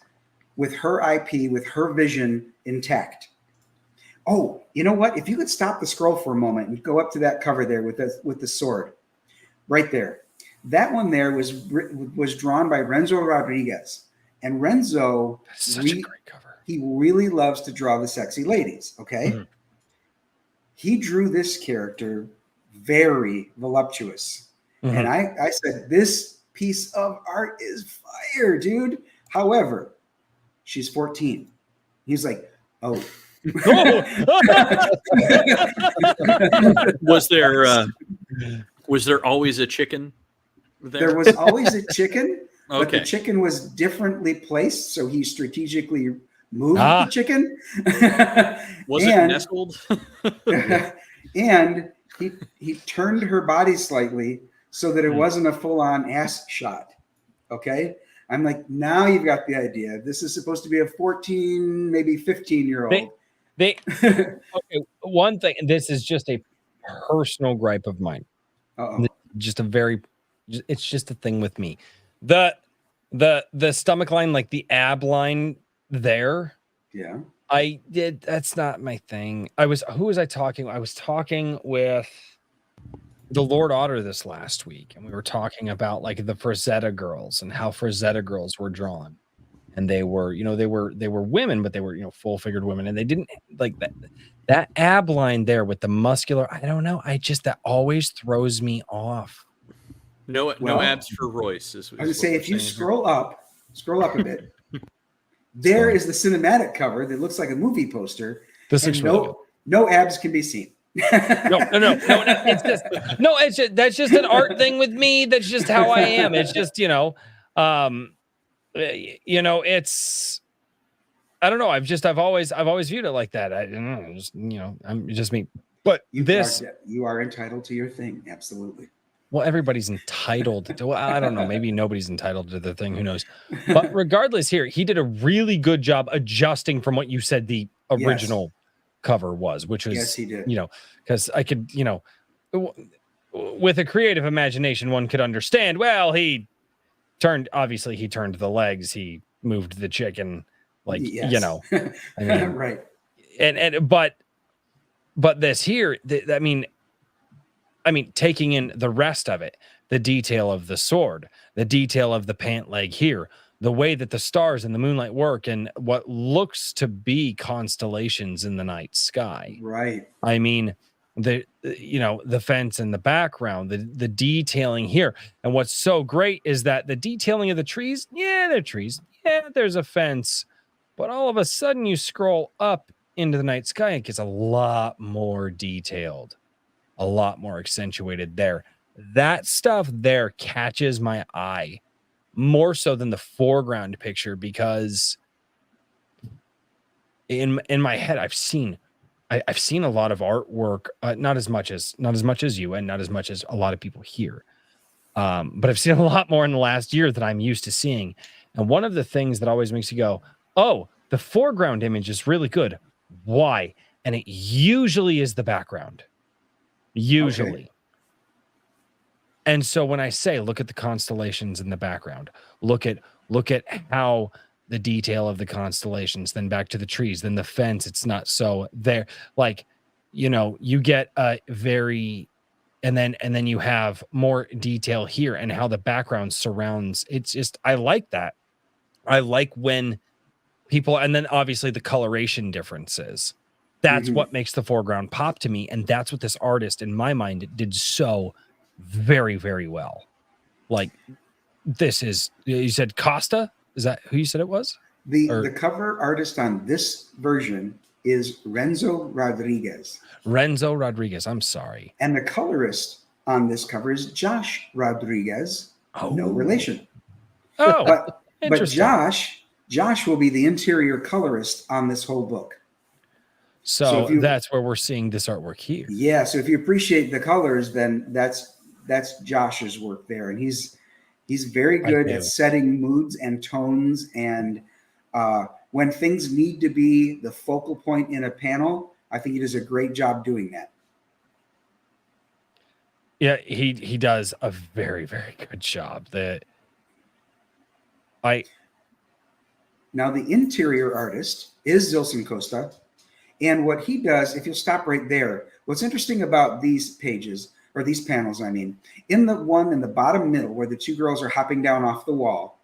with her IP, with her vision intact. Oh, you know what? If you could stop the scroll for a moment and go up to that cover there with the sword, right there. That one there was drawn by Renzo Rodriguez, and Renzo, that's such a great cover. He really loves to draw the sexy ladies. Okay, mm-hmm. He drew this character very voluptuous, mm-hmm. and I said, this piece of art is fire, dude. However, she's 14. He's like, oh. Was there always a chicken there? There was always a chicken, but okay. The chicken was differently placed, so he strategically moved the chicken. Was it nestled? And he turned her body slightly so that it wasn't a full-on ass shot. Okay? I'm like, now you've got the idea. This is supposed to be a 14, maybe 15-year-old. Okay, one thing, this is just a personal gripe of mine. It's just a thing with me. The stomach line, like the ab line there. Yeah. That's not my thing. Who was I talking? I was talking with the Lord Otter this last week, and we were talking about like the Frazetta girls and how Frazetta girls were drawn. And they were women, but they were, full-figured women, and they didn't like that ab line there with the muscular. I don't know. That always throws me off. No abs for Royce. I would say if you scroll up a bit, there is the cinematic cover that looks like a movie poster. This looks really good. No abs can be seen. No. It's just that's just an art thing with me. That's just how I am. It's just it's, I don't know. I've always viewed it like that. I don't know. I'm just me. But you are entitled to your thing. Absolutely. Well, everybody's entitled to. Well, I don't know. Maybe nobody's entitled to the thing. Who knows? But regardless, here he did a really good job adjusting from what you said the original cover was, which was yes, he did. Because I could, with a creative imagination, one could understand. Well, he turned the legs, he moved the chicken, like I mean, right. And but this here, I mean, taking in the rest of it, the detail of the sword, the detail of the pant leg here, the way that the stars and the moonlight work, and what looks to be constellations in the night sky. Right. I mean, the fence in the background, the detailing here. And what's so great is that the detailing of the trees, they're trees. Yeah, there's a fence. But all of a sudden you scroll up into the night sky, it gets a lot more detailed, a lot more accentuated there. That stuff there catches my eye more so than the foreground picture, because in my head I've seen a lot of artwork, not as much as you, and not as much as a lot of people here. But I've seen a lot more in the last year than I'm used to seeing. And one of the things that always makes you go, oh, the foreground image is really good. Why? And it usually is the background. Usually. Okay. And so when I say, look at the constellations in the background, look at how the detail of the constellations, then back to the trees, then the fence, it's not so there. Like, you get a very, and then you have more detail here and how the background surrounds. It's just, I like that. I like when people, and then obviously the coloration differences. That's what makes the foreground pop to me. And that's what this artist, in my mind, did so very, very well. Like, this is, you said Costa? Is that who you said it was? The cover artist on this version is Renzo Rodriguez. I'm sorry. And the colorist on this cover is Josh Rodriguez. Oh. No relation. Oh, but Josh will be the interior colorist on this whole book. So that's where we're seeing this artwork here. Yeah. So if you appreciate the colors, then that's Josh's work there. And he's very good at setting moods and tones. And when things need to be the focal point in a panel, I think he does a great job doing that. Yeah, he does a very, very good job. Now, the interior artist is Zilson Costa. And what he does, if you'll stop right there, what's interesting about these pages, or these panels, I mean, in the one in the bottom middle where the two girls are hopping down off the wall,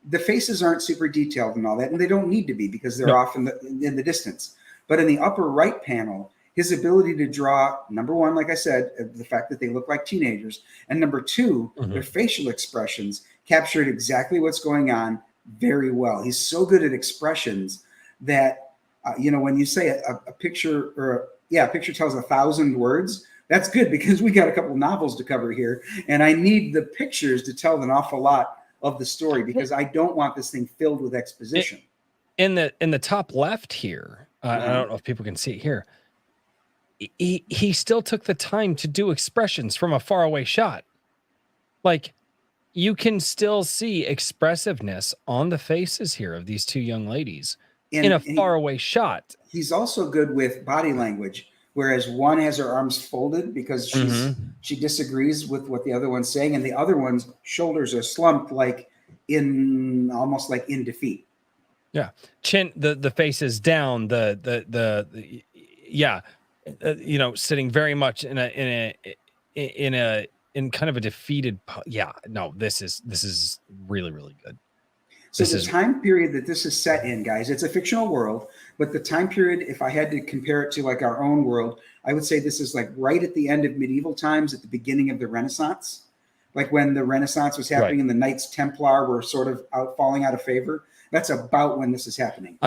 the faces aren't super detailed and all that, and they don't need to be because they're off in the distance. But in the upper right panel, his ability to draw, number one, like I said, the fact that they look like teenagers, and number two, their facial expressions captured exactly what's going on very well. He's so good at expressions that, when you say a picture a picture tells 1,000 words, that's good because we got a couple novels to cover here, and I need the pictures to tell an awful lot of the story because I don't want this thing filled with exposition. In the top left here, I don't know if people can see it here. He still took the time to do expressions from a faraway shot. Like, you can still see expressiveness on the faces here of these two young ladies in a faraway shot. He's also good with body language, whereas one has her arms folded because she disagrees with what the other one's saying, and the other one's shoulders are slumped almost like in defeat. Yeah, chin, the face is down. Sitting very much in kind of a defeated. This is really, really good. So the time period that this is set in, guys, it's a fictional world, but the time period, if I had to compare it to like our own world, I would say this is like right at the end of medieval times, at the beginning of the Renaissance, like when the Renaissance was happening and the Knights Templar were sort of falling out of favor. That's about when this is happening.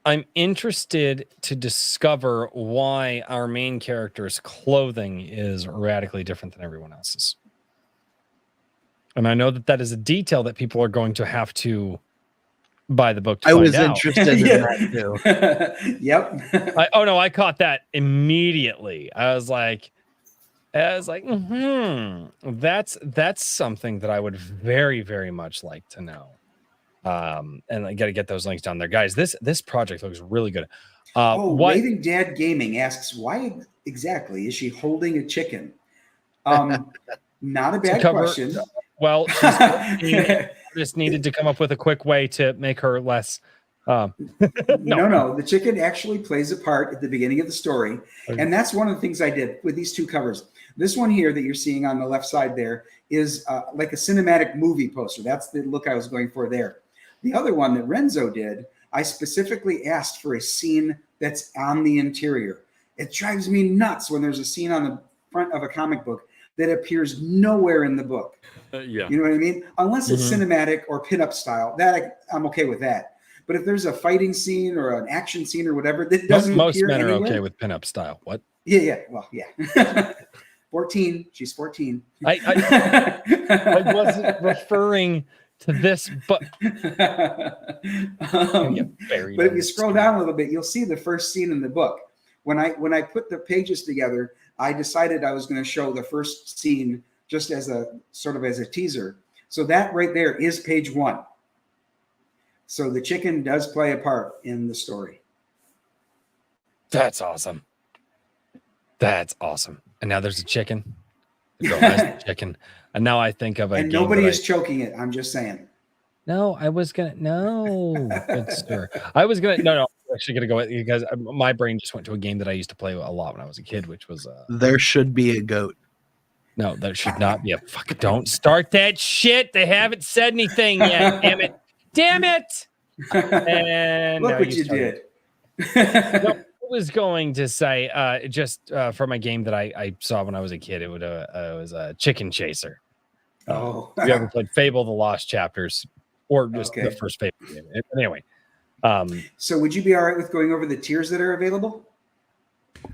I'm interested to discover why our main character's clothing is radically different than everyone else's. And I know that is a detail that people are going to have to buy the book to find out. I was interested in that too. Yep. I caught that immediately. I was like, that's something that I would very, very much like to know. And I got to get those links down there, guys. This project looks really good. Raving Dad Gaming asks, why exactly is she holding a chicken? Not a bad question. Well, just needed to come up with a quick way to make her less. No. The chicken actually plays a part at the beginning of the story, and that's one of the things I did with these two covers. This one here that you're seeing on the left side there is like a cinematic movie poster. That's the look I was going for there. The other one that Renzo did, I specifically asked for a scene that's on the interior. It drives me nuts when there's a scene on the front of a comic book that appears nowhere in the book. You know what I mean? Unless it's cinematic or pinup style, I'm okay with that. But if there's a fighting scene or an action scene or whatever that doesn't most appear men are anywhere, okay with pinup style. What? Yeah. Well, yeah. 14. She's 14. I wasn't referring to this, but but if you scroll down a little bit, you'll see the first scene in the book. When I put the pages together, I decided I was going to show the first scene just as a sort of as a teaser. So that right there is page 1. So the chicken does play a part in the story. That's awesome. And now there's a chicken. The girl has the chicken. And now I think of a and game nobody is choking it. I'm just saying. No, I was gonna. No, good sir. I was gonna. No. I'm actually gonna go because my brain just went to a game that I used to play a lot when I was a kid, which was. There should be a goat. No, there should not be a fuck. Don't start that shit. They haven't said anything yet. Damn it! And look what you did. No, I was going to say just from a game that I saw when I was a kid. It was a Chicken Chaser. You ever played Fable: The Lost Chapters, or just the first Fable game? Anyway. So would you be all right with going over the tiers that are available?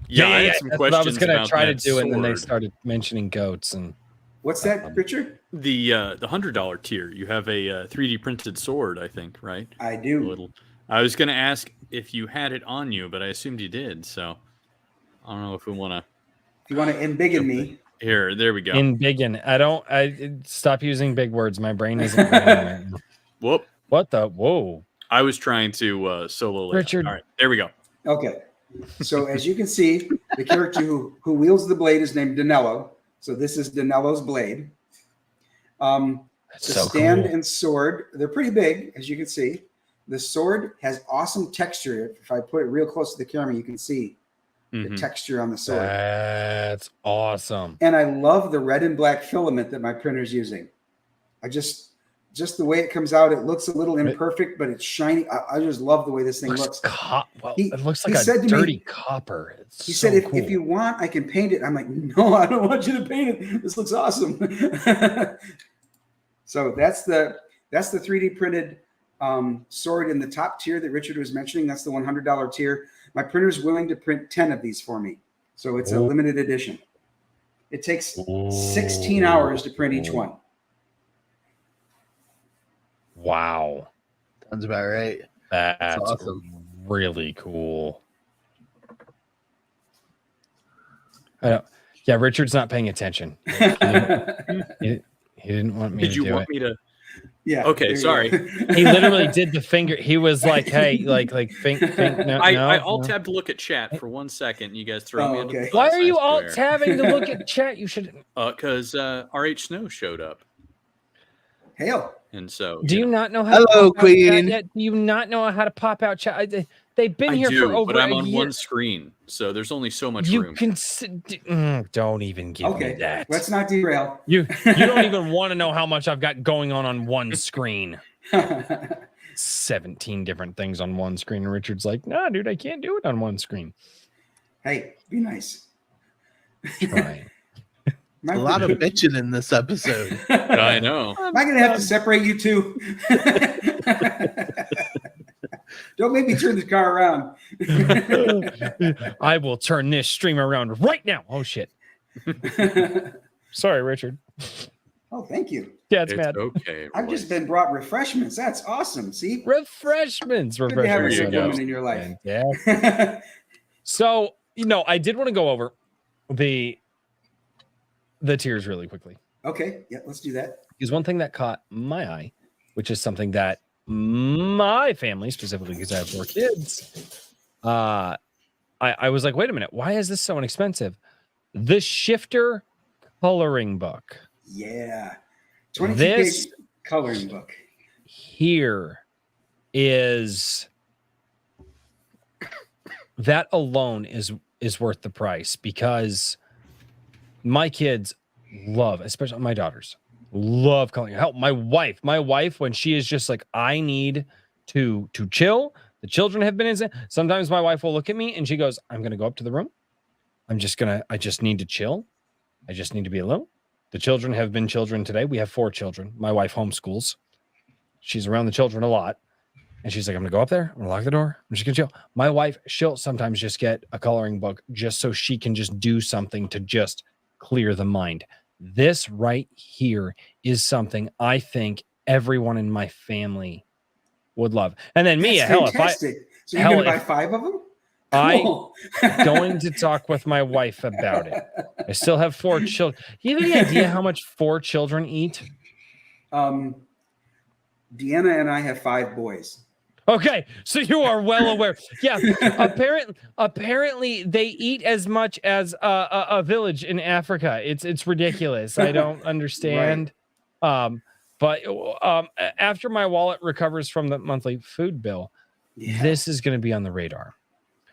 Yeah. I had some questions. I was going to try to do it, and then they started mentioning goats and. What's that, Richard? The $100 tier. You have a 3D printed sword, I think, right? I do. I was going to ask if you had it on you, but I assumed you did. So I don't know if we want to. If you want to embiggen me. Here, there we go. Embiggen. I stop using big words. My brain isn't. Whoop. What the? Whoa. I was trying to solo. Richard. All right, there we go. Okay. So as you can see, the character who wields the blade is named Danello. So this is Danello's blade. The stand and sword, they're pretty big, as you can see. The sword has awesome texture. If I put it real close to the camera, you can see the texture on the sword. That's awesome. And I love the red and black filament that my printer's using. I just the way it comes out, it looks a little imperfect, but it's shiny. I just love the way this thing looks. It looks like a dirty copper. He said, if you want, I can paint it. I'm like, no, I don't want you to paint it. This looks awesome. So that's the 3D printed sword in the top tier that Richard was mentioning. That's the $100 tier. My printer is willing to print 10 of these for me. So it's a limited edition. It takes 16 hours to print each one. Wow. Sounds about right. That's awesome. Really cool. Yeah, Richard's not paying attention. He didn't want me to do it. Did you want me to? Yeah. Okay, sorry. He literally did the finger. He was like, "Hey, like, think." No, I alt-tabbed to look at chat for 1 second. You guys throw me under the bus. Why are you alt-tabbing to look at chat? You should. Because RH Snow showed up. Hail. And so, do you not know how? Hello, to pop Queen. Out chat yet? Do you not know how to pop out chat? They've been here for over but I'm a on year. one screen, so there's only so much You room. can don't even give me that. Let's not derail. You don't even want to know how much I've got going on one screen. 17 different things on one screen, and Richard's like, "Nah, dude, I can't do it on one screen." Hey, be nice. Trying. A lot of bitching in this episode. I know. Am I going to have to separate you two? Don't make me turn the car around. I will turn this stream around right now. Oh, shit. Sorry, Richard. Oh, thank you. Yeah, it's mad. Okay. I've just been brought refreshments. That's awesome. See? Refreshments. Good to have a good woman in your life. Yeah. So, I did want to go over the tiers really quickly. Okay. Yeah, let's do that. Because one thing that caught my eye, which is something that my family, specifically because I have 4 kids, I was like, wait a minute, why is this so inexpensive? The Shifter coloring book. Yeah. 22-page coloring book. Here is that alone is worth the price, because my kids love, especially my daughters, love coloring. Help, my wife, when she is just like, I need to chill. The children have been in. Sometimes my wife will look at me and she goes, I'm going to go up to the room. I just need to chill. I just need to be alone. The children have been children today. We have 4 children. My wife homeschools. She's around the children a lot. And she's like, I'm going to go up there. I'm going to lock the door. I'm just going to chill. My wife, she'll sometimes just get a coloring book just so she can just do something to just clear the mind. This right here is something I think everyone in my family would love. And then Mia, fantastic. So you're going to buy 5 of them? Cool. I'm going to talk with my wife about it. I still have 4 children. You have any idea how much 4 children eat? Deanna and I have 5 boys. Okay, so you are well aware. Yeah, apparently they eat as much as a village in Africa. It's ridiculous. I don't understand. Right. But after my wallet recovers from the monthly food bill, this is going to be on the radar.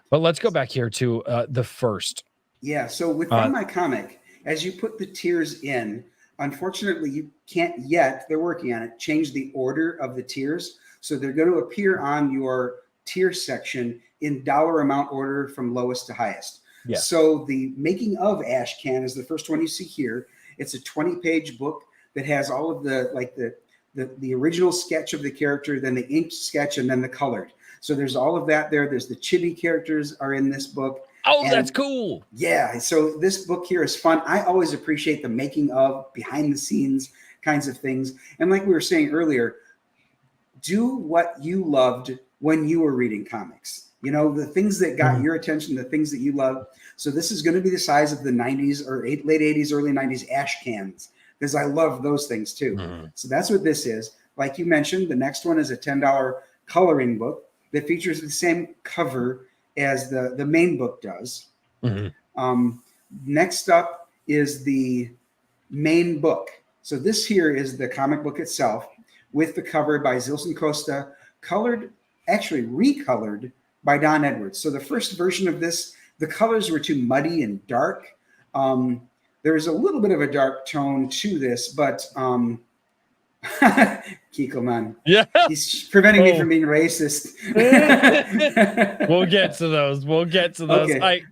But let's go back here to the first. Yeah, so within my comic, as you put the tiers in, unfortunately, you can't yet, they're working on it, change the order of the tiers. So they're going to appear on your tier section in dollar amount order from lowest to highest. Yeah. So the making of Ashcan is the first one you see here. It's a 20-page book that has all of the original sketch of the character, then the inked sketch, and then the colored. So there's all of that there. There's the chibi characters are in this book. Oh, that's cool. Yeah. So this book here is fun. I always appreciate the making of, behind the scenes kinds of things. And like we were saying earlier, do what you loved when you were reading comics. The things that got your attention, the things that you love. So this is going to be the size of the 90s or late 80s, early 90s Ashcans, because I love those things too. Mm-hmm. So that's what this is. Like you mentioned, the next one is a $10 coloring book that features the same cover as the main book does. Mm-hmm. Next up is the main book. So this here is the comic book itself with the cover by Zilson Costa, recolored by Don Edwards. So the first version of this, the colors were too muddy and dark. There's a little bit of a dark tone to this, but Kiko, man. Yeah. He's preventing me from being racist. We'll get to those. Okay.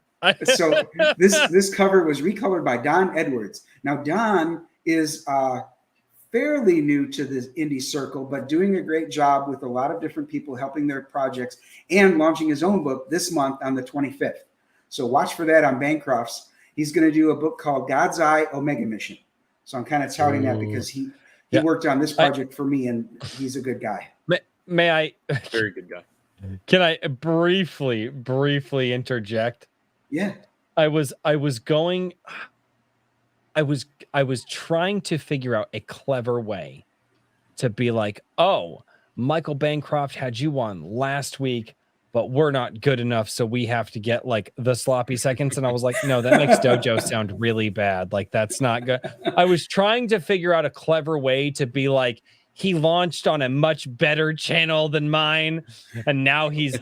So this cover was recolored by Don Edwards. Now, Don is fairly new to the indie circle, but doing a great job with a lot of different people helping their projects and launching his own book this month on the 25th. So watch for that on Bancroft's. He's going to do a book called God's Eye Omega Mission. So I'm kind of touting that because he worked on this project for me, and he's a good guy. May I? Very good guy. Can I briefly interject? Yeah. I was trying to figure out a clever way to be like, oh, Michael Bancroft had you on last week, but we're not good enough, so we have to get like the sloppy seconds. And I was like, no, that makes Dojo sound really bad. Like, that's not good. I was trying to figure out a clever way to be like, he launched on a much better channel than mine, and now he's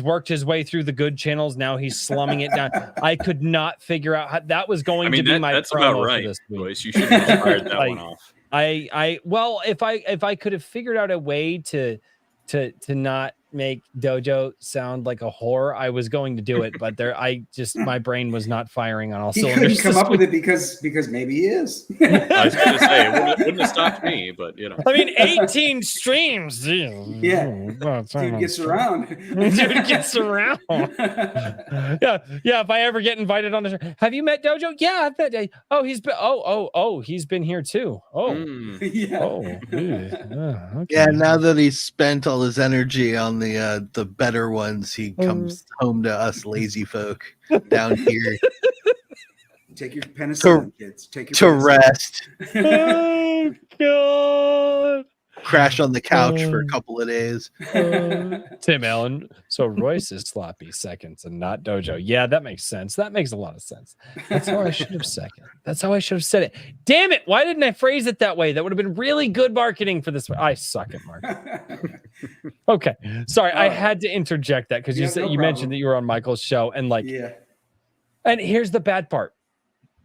worked his way through the good channels. Now he's slumming it down. I could not figure out how that was going to be that's promo about right, for this week. Boys. You should have fired that one off. Well, if I could have figured out a way to not make Dojo sound like a whore, I was going to do it, but my brain was not firing on all cylinders. He couldn't come up with it because maybe he is. I was going to say it wouldn't have stopped me, but I mean, 18 streams. Yeah, dude gets around. Dude gets around. Yeah. If I ever get invited on the show, have you met Dojo? Yeah, I've met. Oh, he's been here too. Yeah. Okay. Yeah. Now that he's spent all his energy on the better ones, he comes home to us lazy folk down here. Take your penicillin, kids. Take your to rest. Oh God! Crash on the couch for a couple of days. Tim Allen. So Royce is sloppy seconds and not Dojo. Yeah, that makes sense. That makes a lot of sense. That's how I should have said it. That's how I should have said it. Damn it! Why didn't I phrase it that way? That would have been really good marketing for this. I suck at marketing. Okay, sorry. I had to interject that because you mentioned that you were on Michael's show and like. Yeah. And here's the bad part.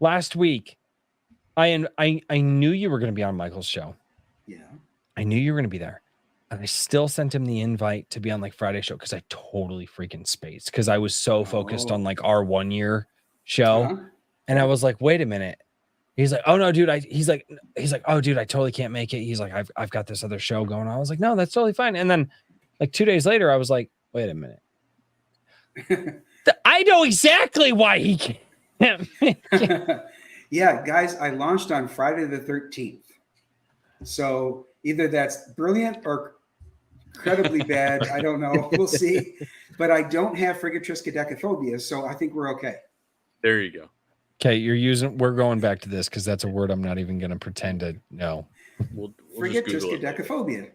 Last week, I knew you were going to be on Michael's show. Yeah. I knew you were going to be there. And I still sent him the invite to be on like Friday's show because I totally freaking spaced because I was so focused on like our 1 year show. Uh-huh. And I was like, wait a minute. He's like, oh no, dude. He's like, oh dude, I totally can't make it. He's like, I've got this other show going on. I was like, no, that's totally fine. And then like 2 days later, I was like, wait a minute. I know exactly why he can't. Yeah, guys, I launched on Friday the 13th. So either that's brilliant or incredibly bad. I don't know. We'll see. But I don't have frigatriskaidekaphobia, so I think we're okay. There you go. Okay, we're going back to this because that's a word I'm not even going to pretend to know. We'll frigatriskaidekaphobia.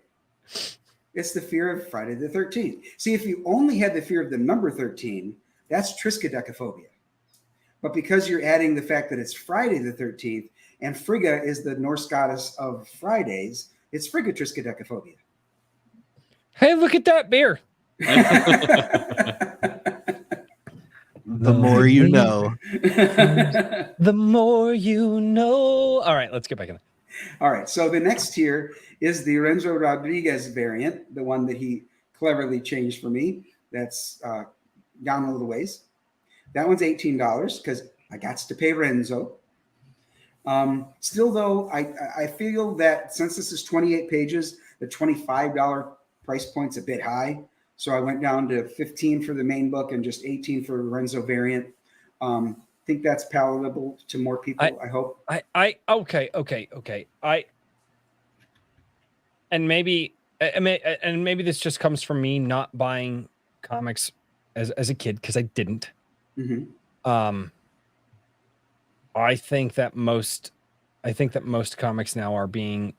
It's the fear of Friday the 13th. See, if you only had the fear of the number 13, that's triskaidekaphobia. But because you're adding the fact that it's Friday the 13th, and Frigga is the Norse goddess of Fridays, it's frigatriskaidekaphobia. Hey, look at that beer. The more you know. The more you know. All right, let's get back in. All right, so the next tier is the Renzo Rodriguez variant, the one that he cleverly changed for me. That's gone a little ways. That one's $18 because I got to pay Renzo. Still, though, I feel that since this is 28 pages, the $25 price point's a bit high. So I went down to $15 for the main book and just $18 for the Renzo variant. I think that's palatable to more people, I hope. Okay. And maybe this just comes from me not buying comics as a kid because I didn't. Mm-hmm. I think that most comics now are being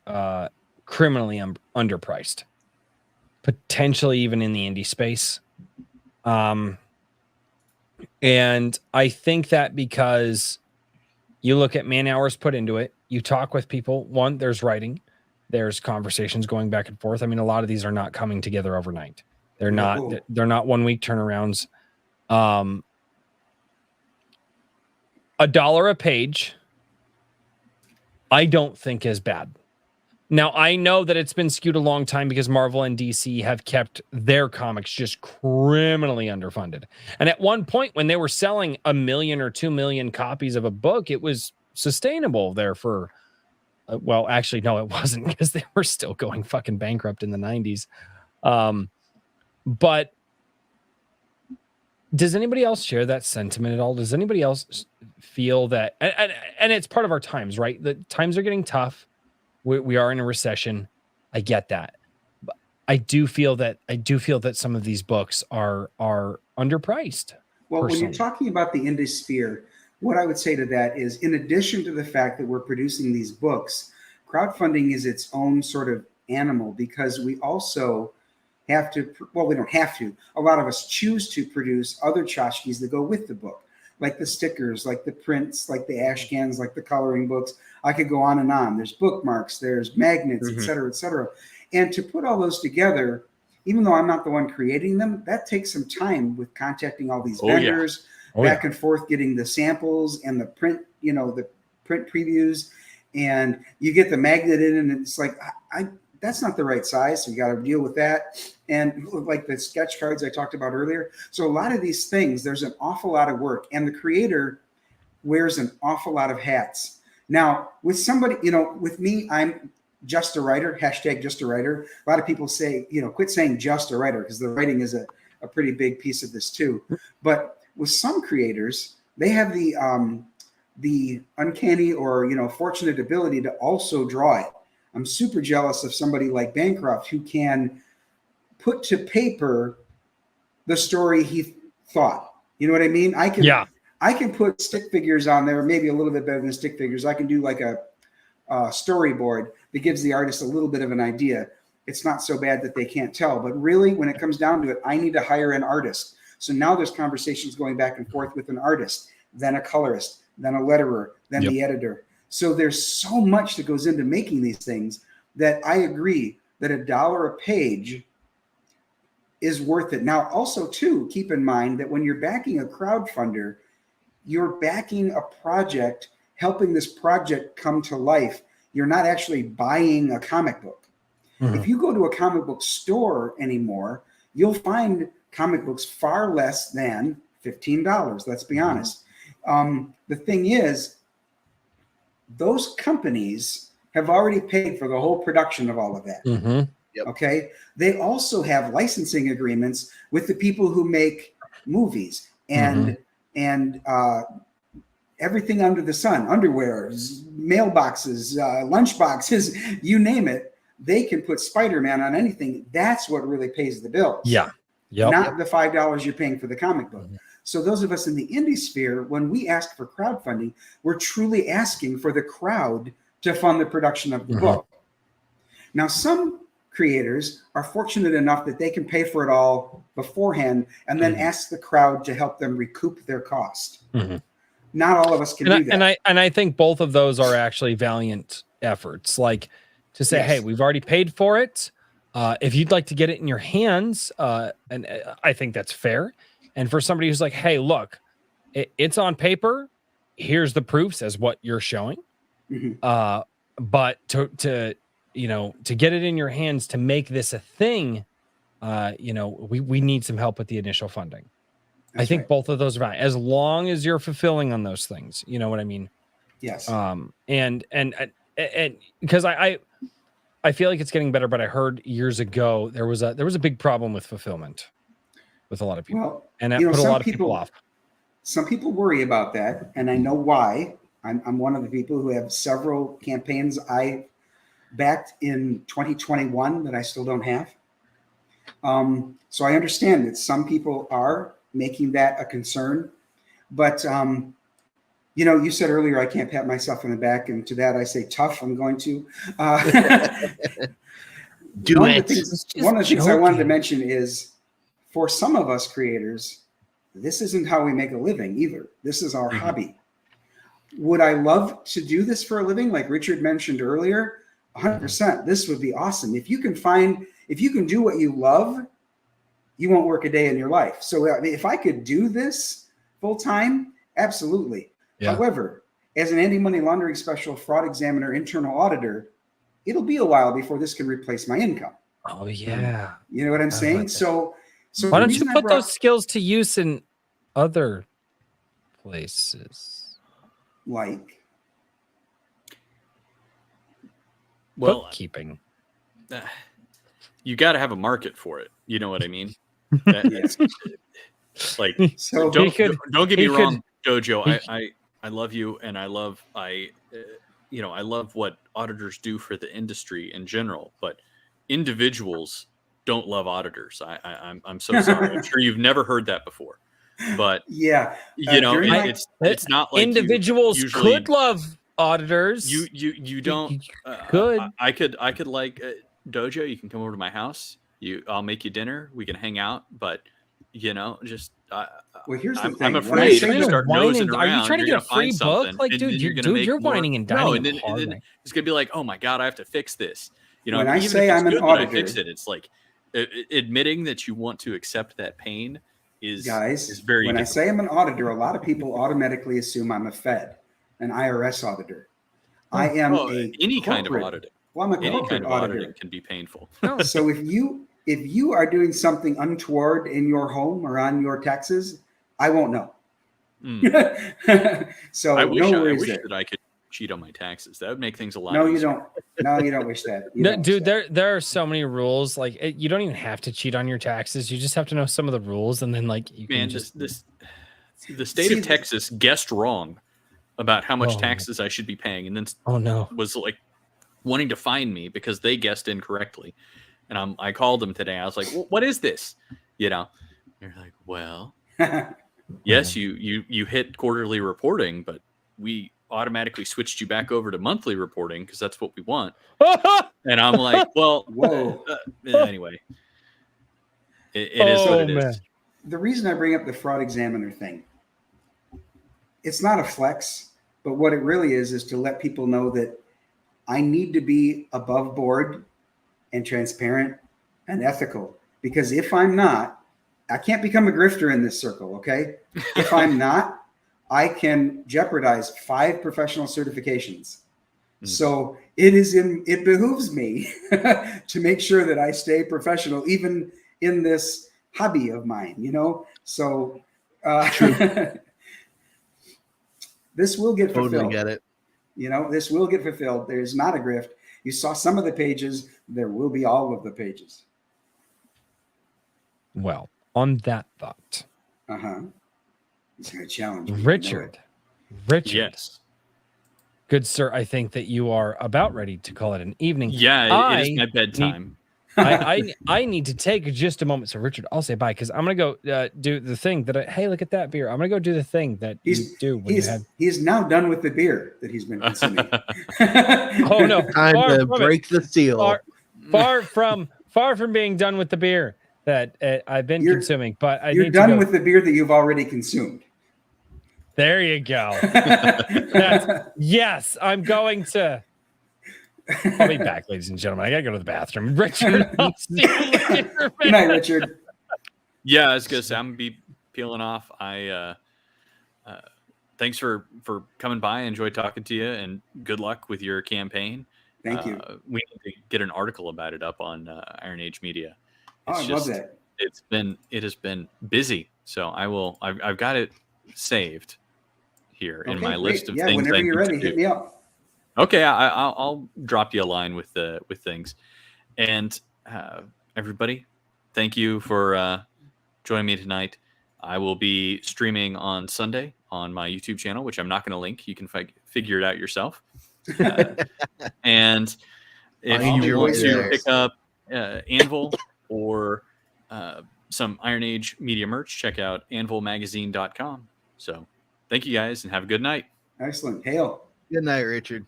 criminally underpriced, potentially even in the indie space. And I think that because You look at man hours put into it. You talk with people. One, there's writing. There's conversations going back and forth. I mean, a lot of these are not coming together overnight. They're not 1 week turnarounds. $1 a page, I don't think is bad. Now, I know that it's been skewed a long time because Marvel and DC have kept their comics just criminally underfunded. And at one point when they were selling 1 million or 2 million copies of a book, it was sustainable there for, well, actually, no, it wasn't, because they were still going fucking bankrupt in the 90s. But does anybody else share that sentiment at all? Does anybody else feel that, and it's part of our times, right? The times are getting tough. We are in a recession. I get that. But I do feel that some of these books are underpriced. Well, personally. when you're talking about the indie sphere, what I would say to that is, in addition to the fact that we're producing these books, crowdfunding is its own sort of animal, because we also have to, well, we don't have to. A lot of us choose to produce other tchotchkes that go with the book, like the stickers, like the prints, like the ash cans, like the coloring books. I could go on and on. There's bookmarks, there's magnets, et cetera, et cetera. And to put all those together, even though I'm not the one creating them, that takes some time with contacting all these vendors, back and forth, getting the samples and the print, the print previews. And you get the magnet in, and it's like, that's not the right size. So you got to deal with that. And like the sketch cards I talked about earlier. So a lot of these things, there's an awful lot of work, and the creator wears an awful lot of hats. Now, with somebody, with me, I'm just a writer, hashtag just a writer. A lot of people say, quit saying just a writer, because the writing is a pretty big piece of this too. But with some creators, they have the uncanny or, fortunate ability to also draw it. I'm super jealous of somebody like Bancroft, who can put to paper the story he thought. You know what I mean? I can put stick figures on there, maybe a little bit better than stick figures. I can do like a storyboard that gives the artist a little bit of an idea. It's not so bad that they can't tell. But really, when it comes down to it, I need to hire an artist. So now there's conversations going back and forth with an artist, then a colorist, then a letterer, then the editor. So there's so much that goes into making these things that I agree that $1 a page is worth it. Now, also, too, keep in mind that when you're backing a crowdfunder, you're backing a project, helping this project come to life. You're not actually buying a comic book. If you go to a comic book store anymore, you'll find comic books far less than $15. Let's be honest. The thing is, those companies have already paid for the whole production of all of that. Okay. They also have licensing agreements with the people who make movies and everything under the sun, underwear, mailboxes, lunchboxes, you name it. They can put Spider-Man on anything. That's what really pays the bills. Not the $5 you're paying for the comic book. So those of us in the indie sphere, when we ask for crowdfunding, we're truly asking for the crowd to fund the production of the book. Now, some creators are fortunate enough that they can pay for it all beforehand and then ask the crowd to help them recoup their cost. Not all of us can do that. And I think both of those are actually valiant efforts. Like to say, hey, we've already paid for it. If you'd like to get it in your hands, and I think that's fair. And for somebody who's like, hey, look, it's on paper. Here's the proofs as what you're showing. But to get it in your hands, to make this a thing, we need some help with the initial funding. I think both of those are fine, as long as you're fulfilling on those things. You know what I mean? Yes. And because I feel like it's getting better, but I heard years ago there was a big problem with fulfillment with a lot of people, and that put a lot of people off. Some people worry about that, and I know why. I'm one of the people who have several campaigns I backed in 2021 that I still don't have. So I understand that some people are making that a concern, but you said earlier I can't pat myself on the back, and to that I say tough. I'm going to. One of the things I wanted to mention is, for some of us creators, this isn't how we make a living either. This is our hobby. Would I love to do this for a living? Like Richard mentioned earlier, 100%. This would be awesome. If you can do what you love, you won't work a day in your life. So I mean, if I could do this full time, absolutely. Yeah. However, as an anti-money laundering special, fraud examiner, internal auditor, it'll be a while before this can replace my income. Oh yeah. You know what I'm saying? So why don't you put those skills to use in other places? Like bookkeeping. You got to have a market for it. You know what I mean? Like, so don't get me wrong, Dojo. I love you, and I love what auditors do for the industry in general. But individuals don't love auditors. I'm so sorry. I'm sure you've never heard that before. But yeah, it's not like individuals could love auditors. You don't. Could I could like Dojo. You can come over to my house. I'll make you dinner. We can hang out. But just well, here's the thing. I'm afraid to start nosing around. Are you trying to get a free book? Like, dude, you're whining and dining. No, and then it's gonna be like, oh my god, I have to fix this. When I say I'm an auditor, I fix it. It's like admitting that you want to accept that pain is very. When difficult. I say I'm an auditor, a lot of people automatically assume I'm a Fed, an IRS auditor. I am any kind of auditing. Well, I'm a any kind of auditor. Auditing can be painful. So if you are doing something untoward in your home or on your taxes, I won't know. So I wish worries that I could cheat on my taxes. That would make things a lot easier. You don't. No, you don't wish that. Dude, there are so many rules. Like, you don't even have to cheat on your taxes. You just have to know some of the rules, and then the state of Texas guessed wrong about how much taxes I should be paying, and then was like wanting to fine me because they guessed incorrectly. And I called them today. I was like, "What is this?" They're like, "Well, yes, you hit quarterly reporting, but we automatically switched you back over to monthly reporting because that's what we want." And I'm like, "Well, whoa." Anyway, it is what it is. The reason I bring up the fraud examiner thing, it's not a flex, but what it really is to let people know that I need to be above board and transparent and ethical, because if I'm not, I can't become a grifter in this circle. Okay. If I'm not, I can jeopardize 5 professional certifications. So it behooves me to make sure that I stay professional, even in this hobby of mine, so this will get fulfilled. Totally get it. This will get fulfilled. There's not a grift. You saw some of the pages. There will be all of the pages. Well, on that thought. It's going to challenge me. Richard. Yes. Good sir, I think that you are about ready to call it an evening. Yeah, it is my bedtime. I need to take just a moment. So, Richard, I'll say bye because I'm going to go do the thing that hey, look at that beer. I'm going to go do the thing that you do when you have. He's now done with the beer that he's been consuming. Oh, no. Time to break the seal. Far from being done with the beer that I've been consuming. But you're done with the beer that you've already consumed. There you go. Yes, I'm going to. I'll be back, ladies and gentlemen. I gotta go to the bathroom. Richard, I'll see you later. Good night, Richard. Yeah, I was gonna say I'm gonna be peeling off. Thanks for coming by. I enjoyed talking to you, and good luck with your campaign. Thank you. We need to get an article about it up on Iron Age Media. I love that. It has been busy, so I've got it saved here in my list of things. Whenever you're ready, hit me up. Okay, I'll drop you a line with things. And everybody, thank you for joining me tonight. I will be streaming on Sunday on my YouTube channel, which I'm not going to link. You can figure it out yourself. And if you want to pick up Anvil or some Iron Age media merch, check out anvilmagazine.com. So thank you guys and have a good night. Excellent. Hail. Good night, Richard.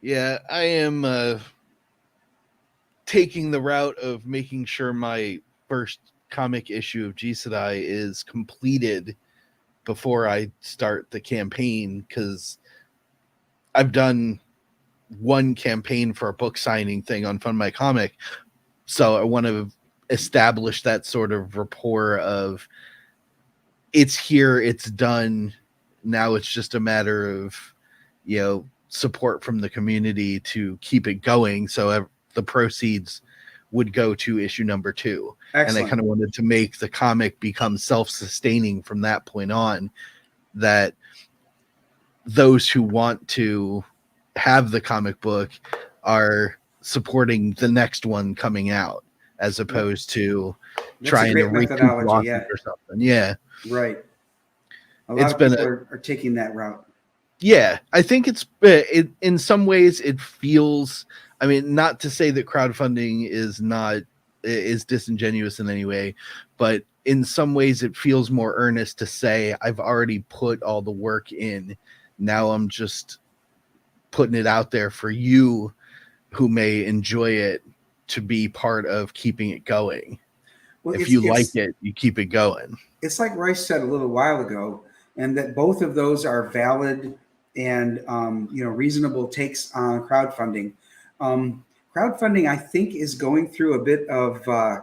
Yeah, I am taking the route of making sure my first comic issue of G Sedai is completed before I start the campaign, because I've done one campaign for a book signing thing on Fund My Comic. So I want to establish that sort of rapport of it's here, it's done. Now it's just a matter of, support from the community to keep it going. So the proceeds would go to issue number 2. Excellent. And I kind of wanted to make the comic become self-sustaining from that point on, that those who want to have the comic book are supporting the next one coming out, as opposed to trying to recoup losses or something. Yeah. Right. A lot of people are taking that route. Yeah, I think it in some ways it feels, I mean, not to say that crowdfunding is disingenuous in any way, but in some ways it feels more earnest to say I've already put all the work in. Now I'm just putting it out there for you who may enjoy it to be part of keeping it going. Well, if you like it, you keep it going. It's like Rice said a little while ago, and that both of those are valid and reasonable takes on crowdfunding. Crowdfunding, I think, is going through a bit of I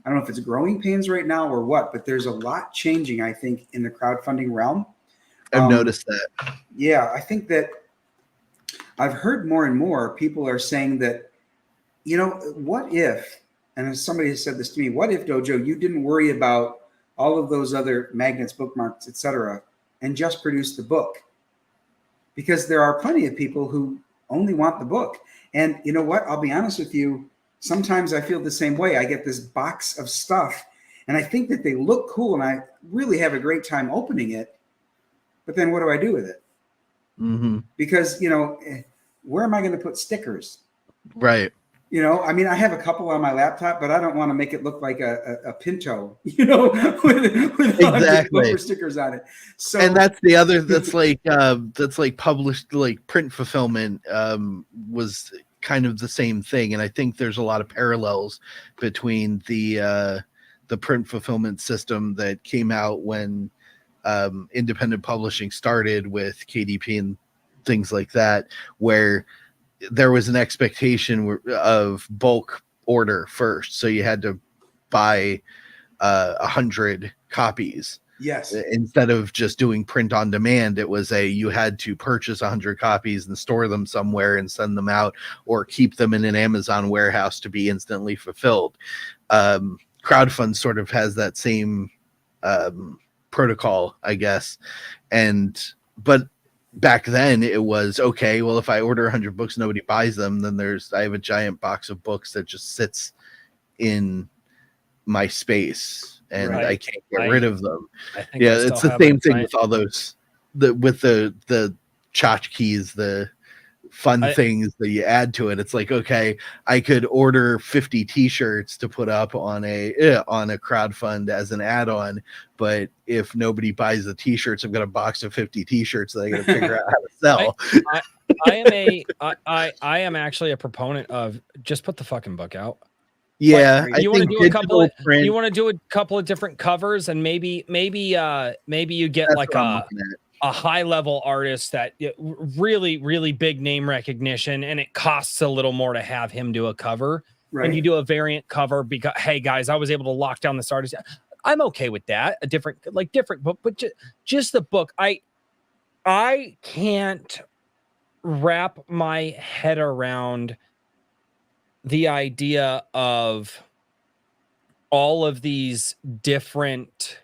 don't know if it's growing pains right now or what, but there's a lot changing, I think, in the crowdfunding realm. I've noticed that. Yeah, I think that I've heard more and more people are saying that, what if, and as somebody has said this to me, what if, Dojo, you didn't worry about all of those other magnets, bookmarks, etc., and just produce the book? Because there are plenty of people who only want the book. And you know what? I'll be honest with you. Sometimes I feel the same way. I get this box of stuff and I think that they look cool and I really have a great time opening it. But then what do I do with it? Mm-hmm. Because, where am I going to put stickers? Right. I mean, I have a couple on my laptop, but I don't want to make it look like a Pinto, with exactly stickers on it. So, and that's the other, that's like published, like print fulfillment was kind of the same thing. And I think there's a lot of parallels between the print fulfillment system that came out when independent publishing started with KDP and things like that, where there was an expectation of bulk order first. So you had to buy 100 copies. Yes. Instead of just doing print on demand, it was you had to purchase 100 copies and store them somewhere and send them out, or keep them in an Amazon warehouse to be instantly fulfilled. Crowdfund sort of has that same protocol, I guess. But back then it was okay, well, if I order 100 books, nobody buys them, then I have a giant box of books that just sits in my space and right. I can't get rid of them. Yeah, it's the same thing with all those, with the tchotchkes, the fun things that you add to it. It's like, okay, I could order 50 t-shirts to put up on a crowdfund as an add-on, but if nobody buys the t-shirts, I've got a box of 50 t-shirts that I got to figure out how to sell. I am actually a proponent of just put the fucking book out. Yeah, you want to do a couple of print, you want to do a couple of different covers, and maybe you get like a high level artist that really, really big name recognition, and it costs a little more to have him do a cover. Right. And you do a variant cover because, hey guys, I was able to lock down this artist. I'm okay with that. A different book, but just the book. I can't wrap my head around the idea of all of these different.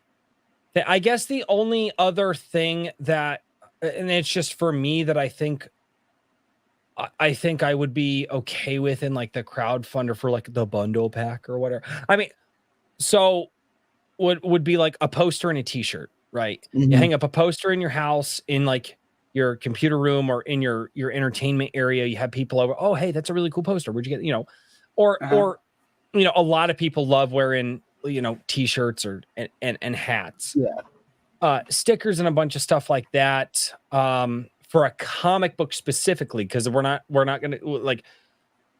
I guess the only other thing that, and it's just for me, that I think I would be okay with in like the crowdfunder for like the bundle pack or whatever. I mean, so would be like a poster and a t-shirt, right? Mm-hmm. You hang up a poster in your house, in like your computer room or in your entertainment area. You have people over. Oh, hey, that's a really cool poster. Where'd you get, or a lot of people love wearing, t-shirts or and hats. Yeah. Stickers and a bunch of stuff like that. For a comic book specifically, because we're not going to like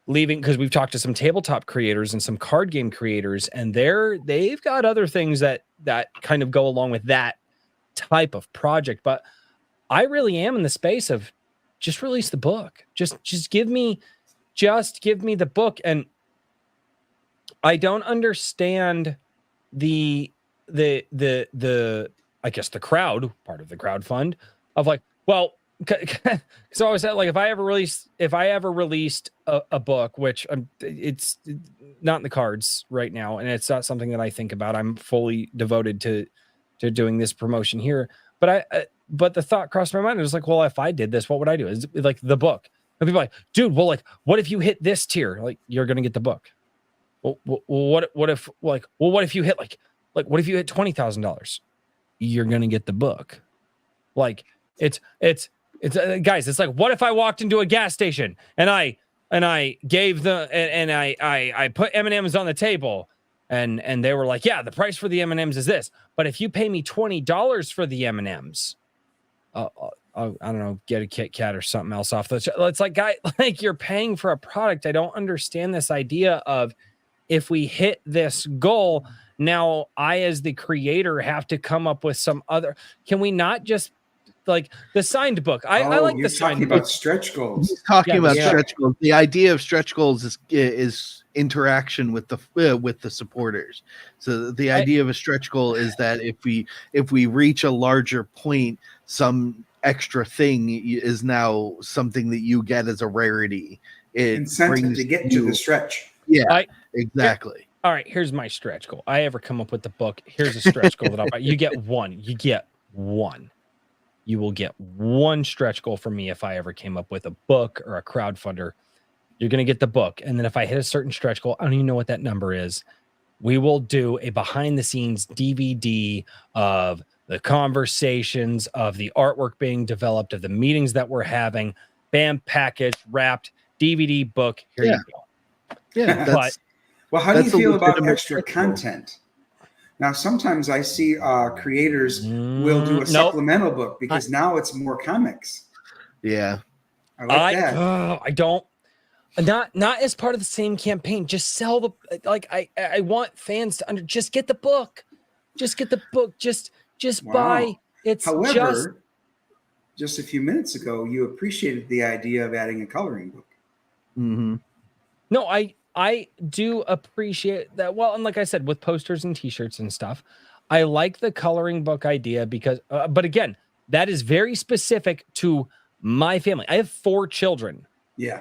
leaving, because we've talked to some tabletop creators and some card game creators, and they've got other things that kind of go along with that type of project, but I really am in the space of just release the book. Just give me the book. And I don't understand the I guess the crowd, part of the crowdfund, of like, well, so I was at, like, if I ever released a book, which it's not in the cards right now, and it's not something that I think about. I'm fully devoted to doing this promotion here. But the thought crossed my mind. It was like, well, if I did this, what would I do? Is like the book. And people are like, dude, well, like, what if you hit this tier? Like, you're gonna get the book. Well, what if you hit like what if you hit $20,000? You're gonna get the book. Like, it's guys, it's like, what if I walked into a gas station and I gave I put M&Ms on the table and they were like, yeah, the price for the M&Ms is this, but if you pay me $20 for the M&Ms, I don't know, get a Kit Kat or something else off the. It's like, guy, like, you're paying for a product. I don't understand this idea of, if we hit this goal, now I, as the creator, have to come up with some other. Can we not just, like, the signed book? I like the signed book. About stretch goals. He's talking about stretch goals. The idea of stretch goals is interaction with the supporters. So the idea of a stretch goal is that if we reach a larger point, some extra thing is now something that you get as a rarity. It incentive to get to the stretch. Yeah, exactly. All right, here's my stretch goal. I ever come up with the book. Here's a stretch goal that I'll buy. You get one. You get one. You will get one stretch goal from me if I ever came up with a book or a crowdfunder. You're going to get the book. And then if I hit a certain stretch goal, I don't even know what that number is. We will do a behind the scenes DVD of the conversations, of the artwork being developed, of the meetings that we're having. Bam, package, wrapped, DVD, book. Here you go. Yeah. Well, how do you feel about extra content? Now, sometimes I see creators will do a supplemental book because now it's more comics. Yeah. I like that. I don't. Not as part of the same campaign. Just sell the, like, I want fans to just get the book. Just get the book. Just buy. It's However, just a few minutes ago, you appreciated the idea of adding a coloring book. Mm-hmm. No, I do appreciate that. Well, and like I said, with posters and t-shirts and stuff, I like the coloring book idea because, but again, that is very specific to my family. I have 4 children. Yeah.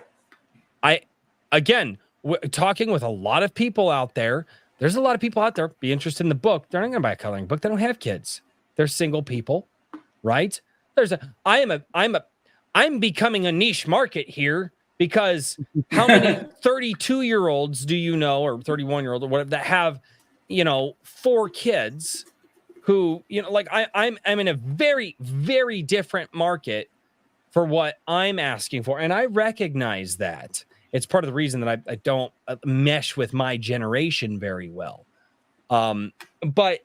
Talking with a lot of people out there, there's a lot of people out there be interested in the book. They're not going to buy a coloring book. They don't have kids. They're single people, right? I'm becoming a niche market here. Because how many 32-year-olds do you know, or 31-year-old or whatever, that have, 4 kids who, like, I'm in a very, very different market for what I'm asking for. And I recognize that. It's part of the reason that I don't mesh with my generation very well. But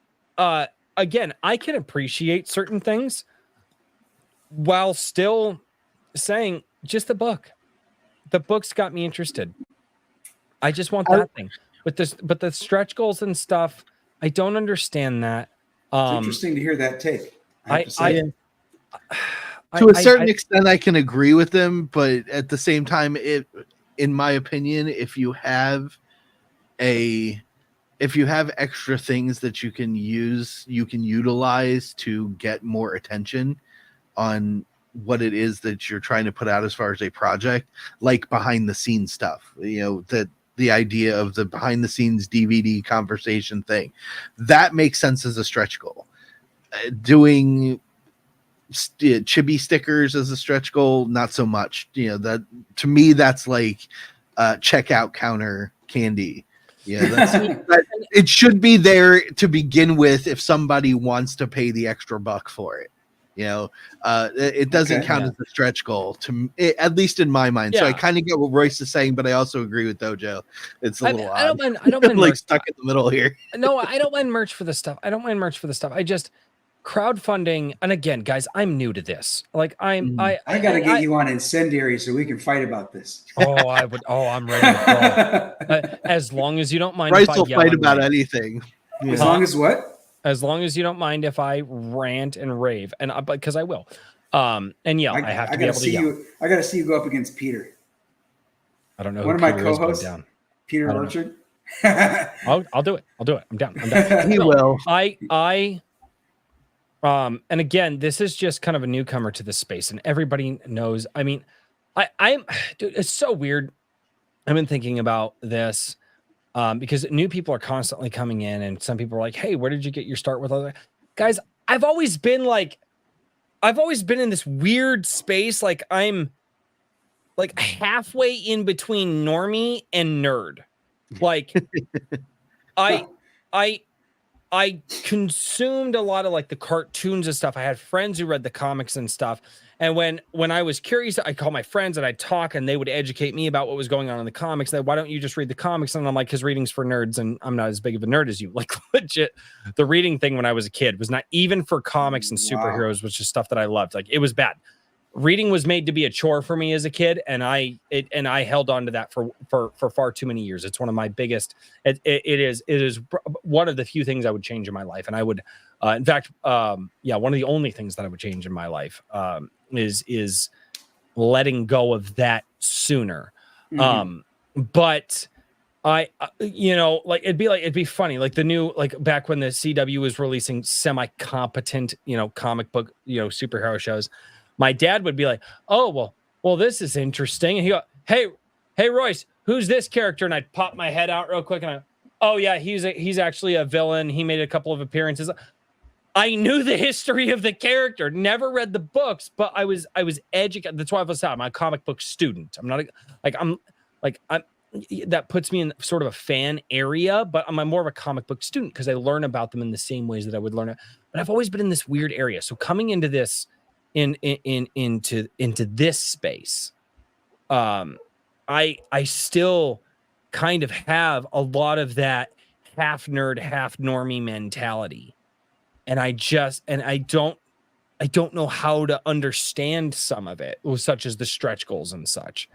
again, I can appreciate certain things while still saying just the book. The book's got me interested. I just want that thing. But the stretch goals and stuff, I don't understand that. It's interesting to hear that take. To a certain extent, I can agree with them, but at the same time, in my opinion, if you have extra things that you can utilize to get more attention on what it is that you're trying to put out as far as a project, like behind the scenes stuff, that the idea of the behind the scenes DVD conversation thing, that makes sense as a stretch goal. Doing chibi stickers as a stretch goal, not so much. That to me, that's like checkout counter candy. It should be there to begin with if somebody wants to pay the extra buck for it. It doesn't count as a stretch goal at least in my mind. So I kind of get what Royce is saying, but I also agree with Dojo. It's a little odd. I don't mind like stuck in the middle here. No, I don't mind merch for the stuff. I just crowdfunding. And again, guys, I'm new to this. Like I got to get you on Incendiary so we can fight about this. I'm ready to go. As long as you don't mind. Bryce will fight about anything. As long as what? as long as you don't mind if I rant and rave, and because I will, and yell. I have to be able to yell. I got to see you go up against Peter. I don't know. One of my co-hosts, Peter Orchard. I'll do it. I'm down. He will. And again, this is just kind of a newcomer to this space, and everybody knows. I mean, dude, it's so weird. I've been thinking about this because new people are constantly coming in, and some people are like, "Hey, where did you get your start with other guys?" I've always been in this weird space. Like I'm like halfway in between normie and nerd. Like I consumed a lot of like the cartoons and stuff. I had friends who read the comics and stuff. And when I was curious, I called my friends and I'd talk and they would educate me about what was going on in the comics. Like, why don't you just read the comics? And I'm like, because reading's for nerds and I'm not as big of a nerd as you. Like legit, the reading thing when I was a kid was not even for comics and superheroes, which is stuff that I loved. Like it was bad. Reading was made to be a chore for me as a kid, and I held on to that for far too many years. It's one of my biggest. It is one of the few things I would change in my life, and I would, in fact, one of the only things that I would change in my life is letting go of that sooner. But I, like it'd be funny, like the new, like back when the CW was releasing semi-competent, comic book, superhero shows. My dad would be like, "Oh, well, this is interesting." And he go, "Hey, Royce, who's this character?" And I'd pop my head out real quick and "Oh yeah, he's actually a villain. He made a couple of appearances." I knew the history of the character, never read the books, but I was educated. That's why I was saying I'm a comic book student. I'm not I'm that puts me in sort of a fan area, but I'm more of a comic book student because I learn about them in the same ways that I would learn it. But I've always been in this weird area. So coming into this into this space, I still kind of have a lot of that half nerd, half normie mentality, and I don't know how to understand some of it, such as the stretch goals and such.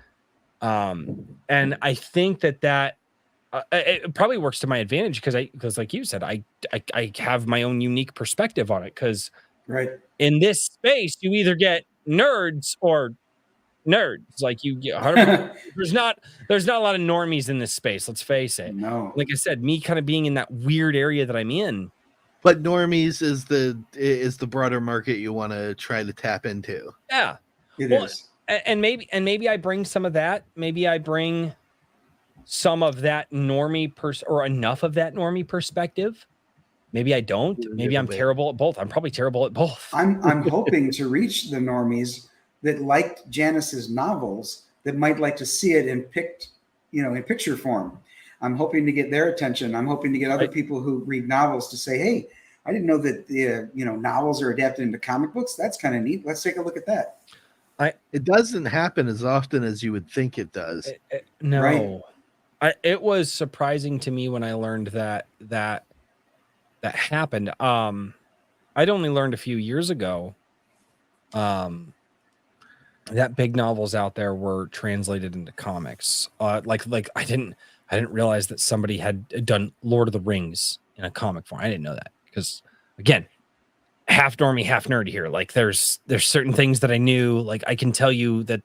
And I think that it probably works to my advantage because like you said, I have my own unique perspective on it because. Right. In this space, you either get nerds or nerds. Like you get there's not a lot of normies in this space. Let's face it. No. Like I said, me kind of being in that weird area that I'm in. But normies is the broader market you want to try to tap into. Yeah, it is. And maybe I bring some of that. Maybe I bring some of that normie or enough of that normie perspective. Maybe I don't. Maybe I'm terrible at both. I'm probably terrible at both. I'm hoping to reach the normies that liked Janice's novels that might like to see it in picture form. I'm hoping to get their attention. I'm hoping to get other people who read novels to say, "Hey, I didn't know that the novels are adapted into comic books. That's kind of neat. Let's take a look at that." It doesn't happen as often as you would think it does. No, right? It was surprising to me when I learned that happened. I'd only learned a few years ago that big novels out there were translated into comics. Like I didn't realize that somebody had done Lord of the Rings in a comic form. I didn't know that because again, half normie, half nerdy here. Like there's certain things that I knew. Like I can tell you that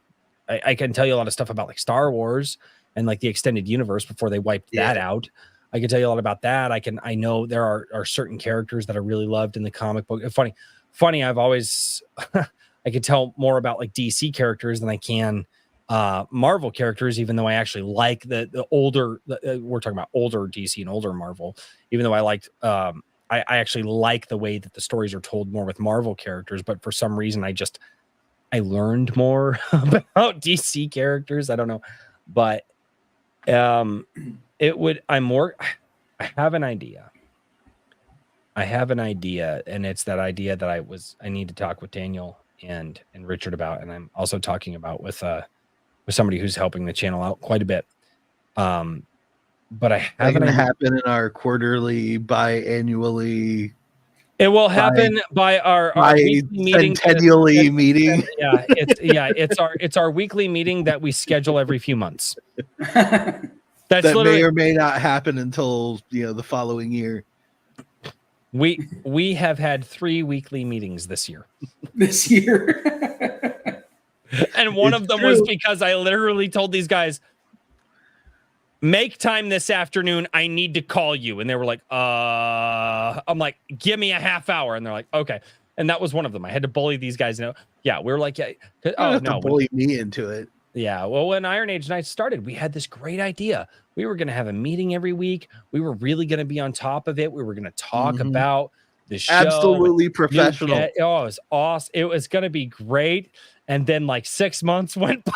I can tell you a lot of stuff about like Star Wars and like the extended universe before they wiped that out. I can tell you a lot about that. I know there are certain characters that I really loved in the comic book. Funny. I've always, I could tell more about like DC characters than I can Marvel characters, even though I actually like the older, we're talking about older DC and older Marvel, even though I liked, I actually like the way that the stories are told more with Marvel characters, but for some reason I learned more about DC characters. I don't know, but I have an idea. And it's that idea that I need to talk with Daniel and Richard about, and I'm also talking about with somebody who's helping the channel out quite a bit. But I haven't happen in our quarterly, biannually. It will happen by our weekly meeting. Centennially meeting. It's our weekly meeting that we schedule every few months. That may or may not happen until the following year. We have had 3 weekly meetings this year. This year. And one It's of them true. was because I literally told these guys, make time this afternoon. I need to call you. And they were like, I'm like, give me a half hour. And they're like, okay. And that was one of them. I had to bully these guys. Yeah, we were like, yeah. Oh, no. Bully me into it. Yeah. Well, when Iron Age Nights started, we had this great idea. We were going to have a meeting every week. We were really going to be on top of it. We were going to talk about the show. Absolutely professional. Oh, it was awesome. It was going to be great. And then like 6 months went by.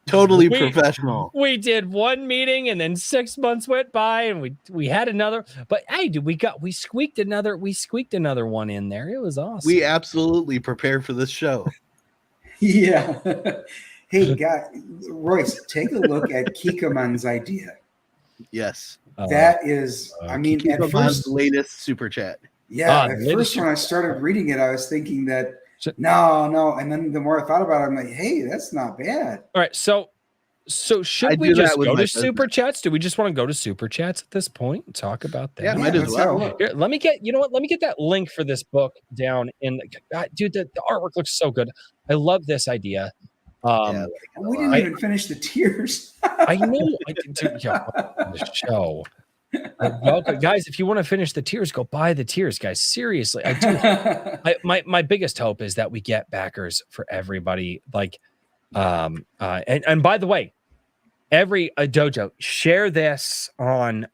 Totally professional. We did one meeting and then 6 months went by and we had another. But hey, dude, we squeaked another one in there. It was awesome. We absolutely prepared for this show. Yeah. Hey, Royce, take a look at Kikaman's idea. Yes. That is, I mean, at Kikaman's first, latest super chat. Yeah, at first when I started reading it, I was thinking that no, and then the more I thought about it, I'm like, hey, that's not bad. All right, so should we just go to super chats? Do we just want to go to super chats at this point and talk about that? Yeah, might as well. Here, let me get that link for this book down in dude, the artwork looks so good. I love this idea. We didn't even finish the tiers. I know. The show. Welcome, guys. If you want to finish the tiers, go buy the tiers, guys. Seriously, I do. My biggest hope is that we get backers for everybody. Like, and by the way, every dojo, share this on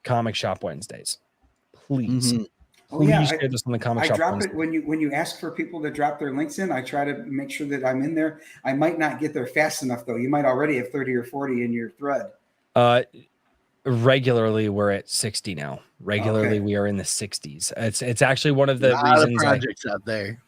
Comic Shop Wednesdays, please. Mm-hmm. Please share this on the Comic Shop. I drop it when you ask for people to drop their links in. I try to make sure that I'm in there. I might not get there fast enough though. You might already have 30 or 40 in your thread. Regularly we're at 60 now. Regularly we are in the 60s. It's actually one of the reasons projects out there.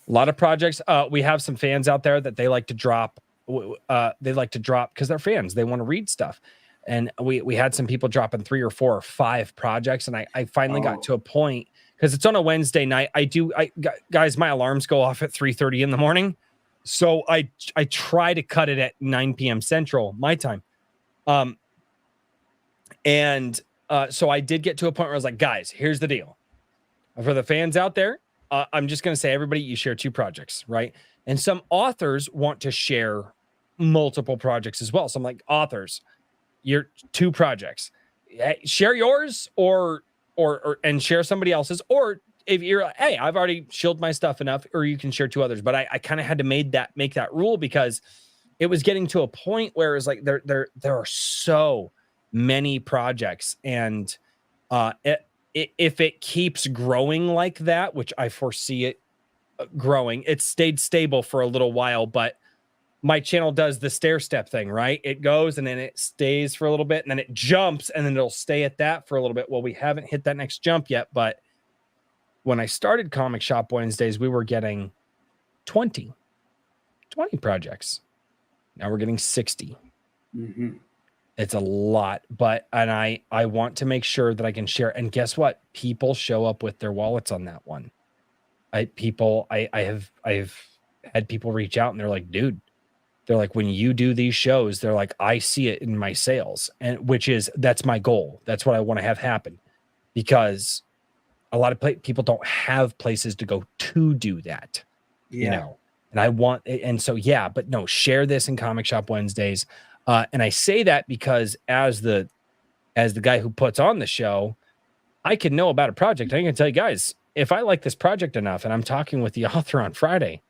A lot of projects. We have some fans out there that they like to drop. They like to drop because they're fans. They want to read stuff. And we had some people dropping 3 or 4 or 5 projects. And I finally got to a point because it's on a Wednesday night. Guys, my alarms go off at 3:30 in the morning. So I try to cut it at 9 p.m. Central, my time. So I did get to a point where I was like, guys, here's the deal. For the fans out there, I'm just going to say, everybody, you share 2 projects, right? And some authors want to share multiple projects as well. So I'm like, authors, your 2 projects, share yours or share somebody else's. Or if you're like, hey, I've already shielded my stuff enough, or you can share 2 others. But I kind of had to make that rule because it was getting to a point where it's like there are so many projects, and if it keeps growing like that, which I foresee it growing, it stayed stable for a little while, but my channel does the stair step thing, right? It goes and then it stays for a little bit and then it jumps and then it'll stay at that for a little bit. Well, we haven't hit that next jump yet, but when I started Comic Shop Wednesdays, we were getting 20 projects. Now we're getting 60. Mm-hmm. It's a lot, and I want to make sure that I can share. And guess what? People show up with their wallets on that one. I have had people reach out and they're like, dude, they're like, when you do these shows, they're like, I see it in my sales, and that's my goal. That's what I want to have happen, because a lot of people don't have places to go to do that, you know. And I want, and so but no, share this in Comic Shop Wednesdays. And I say that because as the guy who puts on the show, I can know about a project. I can tell you guys, if I like this project enough and I'm talking with the author on Friday,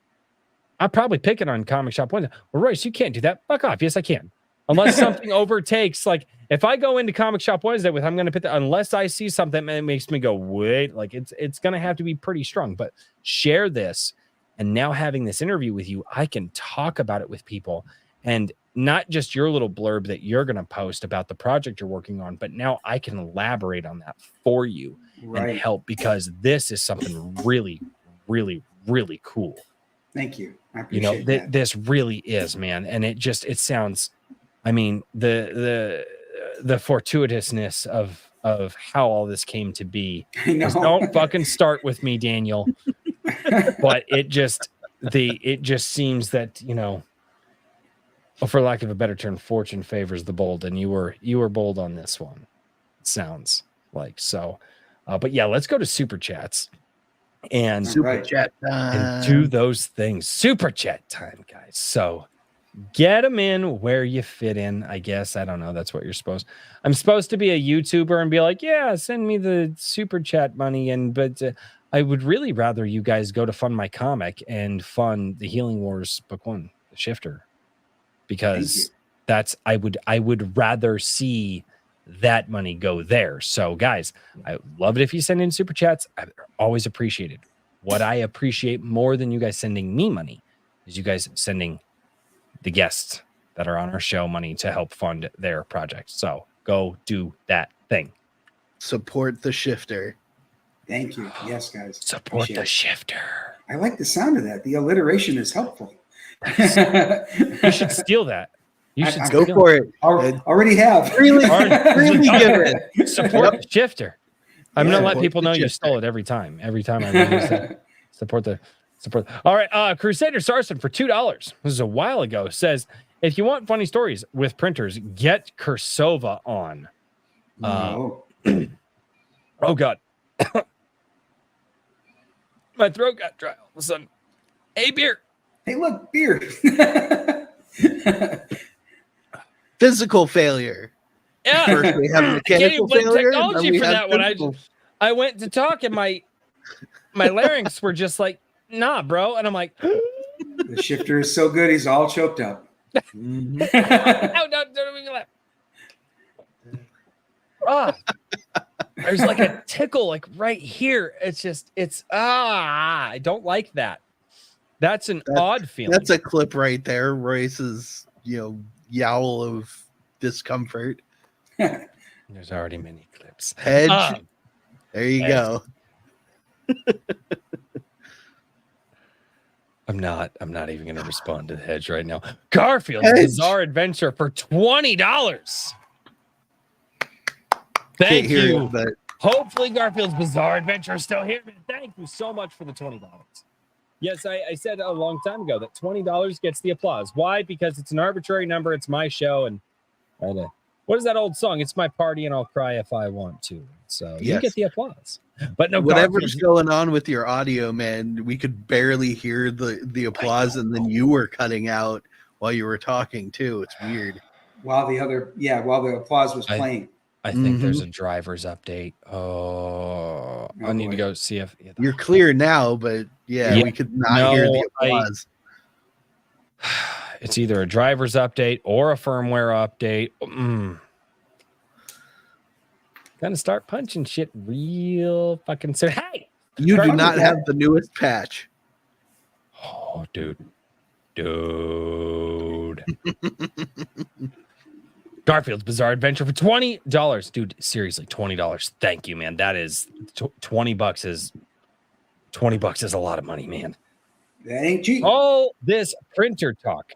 I'll probably pick it on Comic Shop Wednesday. Well, Royce, you can't do that. Fuck off. Yes, I can. Unless something overtakes, like if I go into Comic Shop Wednesday with, I'm going to put that, unless I see something that makes me go, wait, like it's going to have to be pretty strong. But share this. And now having this interview with you, I can talk about it with people, and not just your little blurb that you're going to post about the project you're working on, but now I can elaborate on that for you and help, because this is something really, really, really cool. Thank you. I appreciate that. This really is, man. And it sounds, I mean, the fortuitousness of how all this came to be. I know. Don't fucking start with me, Daniel. But it just seems that, you know, for lack of a better term, fortune favors the bold, and you were bold on this one. It sounds like so. But yeah, let's go to super chats and chat time. and do those things. Super chat time, guys. So get them in where you fit in, I guess. I don't know. That's what I'm supposed to be a YouTuber and be like, yeah, send me the super chat money. But I would really rather you guys go to fund my comic and fund the Healing Wars book 1, The Shifter, because I would rather see that money go there. So guys, I love it if you send in super chats. I always appreciate it. What I appreciate more than you guys sending me money is you guys sending the guests that are on our show money to help fund their project. So go do that thing. Support the shifter. Thank you. Yes, guys. Support the shifter. I like the sound of that. The alliteration is helpful. You should steal that. You should go for it. Already have. Really give it. Support the shifter. I'm gonna let people know you stole it every time. Every time I use that. Support. All right. Crusader Sarson for $2. This is a while ago. Says, if you want funny stories with printers, get Cursova on. No. Oh God. My throat got dry all of a sudden. Hey, beer. Hey, look, beer. Physical failure. Yeah. First we have mechanical failure. Technology for that one. I went to talk and my larynx were just like, nah, bro. And I'm like, the shifter is so good, he's all choked up. No, don't even laugh. There's like a tickle, like right here. I don't like that. That's an odd feeling. That's a clip right there. Royce's, yowl of discomfort. There's already many clips. Hedge. There you go. I'm not even going to respond to the hedge right now. Garfield's Bizarre Adventure for $20. Thank you. Hopefully Garfield's Bizarre Adventure is still here. Man, thank you so much for the $20. Yes, I said a long time ago that $20 gets the applause. Why? Because it's an arbitrary number. It's my show. And what is that old song? It's my party and I'll cry if I want to. So you get the applause. But no, whatever's going on with your audio, man, we could barely hear the applause, and then you were cutting out while you were talking too. It's weird. While the applause was playing. I think there's a driver's update. I need to go see if you're clear now, but we could not hear the applause. It's either a driver's update or a firmware update. Gonna start punching shit real fucking soon. Hey, you do not have the newest patch. Oh, dude. Garfield's Bizarre Adventure for $20. Dude, seriously, $20. Thank you, man. That is $20 is a lot of money, man. That ain't cheap. All this printer talk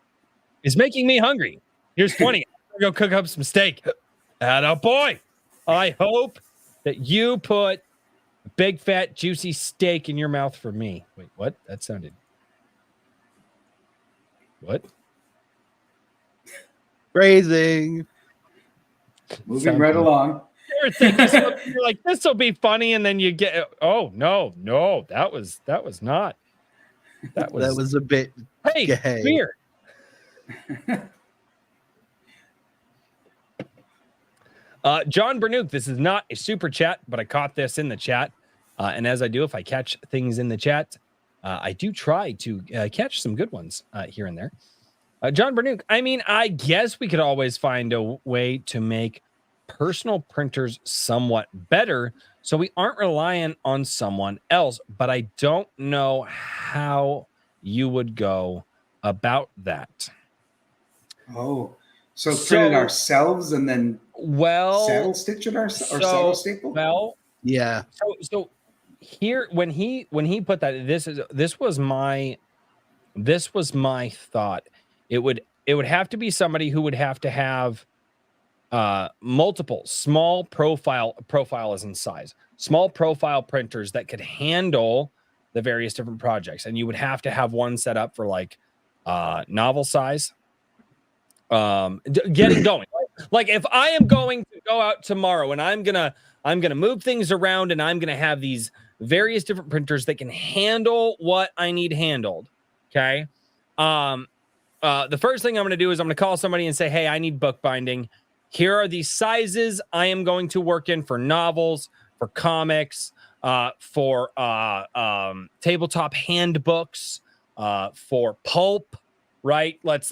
is making me hungry. Here's 20. I'm gonna go cook up some steak. Attaboy. I hope that you put a big, fat, juicy steak in your mouth for me. Wait, what? That sounded... What? Phrasing. Moving right along. You're like, this will be funny, and then you get... Oh, no. That was not... That was a bit... Hey, gay. Beer. John Bernuke, this is not a super chat, but I caught this in the chat. And as I do, if I catch things in the chat, I do try to catch some good ones here and there. John Bernuke, I guess we could always find a way to make personal printers somewhat better so we aren't reliant on someone else, but I don't know how you would go about that. Oh, so print it ourselves and then saddle stitch it ourselves, or saddle staple? Well, yeah. So here, when he put that, this was my thought. It would have to be somebody who would have to have multiple small profile as in size, small profile printers that could handle the various different projects, and you would have to have one set up for like novel size. Getting going. Like if I am going to go out tomorrow and I'm gonna move things around and I'm gonna have these various different printers that can handle what I need handled. Okay. The first thing I'm gonna do is I'm gonna call somebody and say, hey, I need bookbinding. Here are these sizes I am going to work in for novels, for comics, for tabletop handbooks, for pulp, right? Let's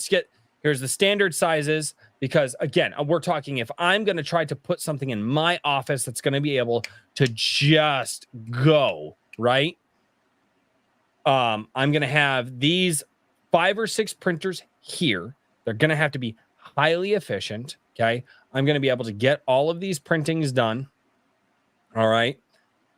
get, here's the standard sizes, because again, we're talking, if I'm going to try to put something in my office that's going to be able to just go, right? I'm going to have these 5 or 6 printers here. They're going to have to be highly efficient. Okay. I'm going to be able to get all of these printings done. All right.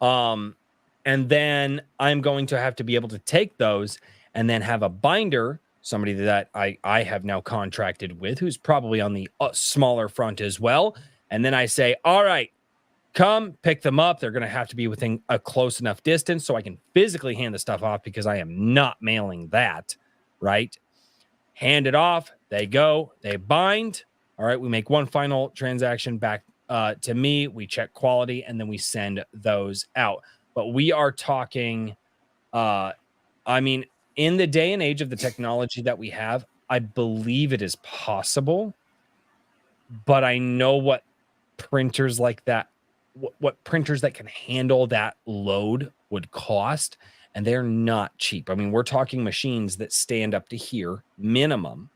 And then I'm going to have to be able to take those and then have a binder, somebody that I have now contracted with, who's probably on the smaller front as well. And then I say, all right, come pick them up. They're going to have to be within a close enough distance so I can physically hand the stuff off, because I am not mailing that, right? Hand it off. They go, they bind. All right. We make one final transaction back to me. We check quality and then we send those out. But we are talking, I mean, in the day and age of the technology that we have, I believe it is possible. But I know what printers like that, what printers that can handle that load would cost. And they're not cheap. I mean, we're talking machines that stand up to here minimum.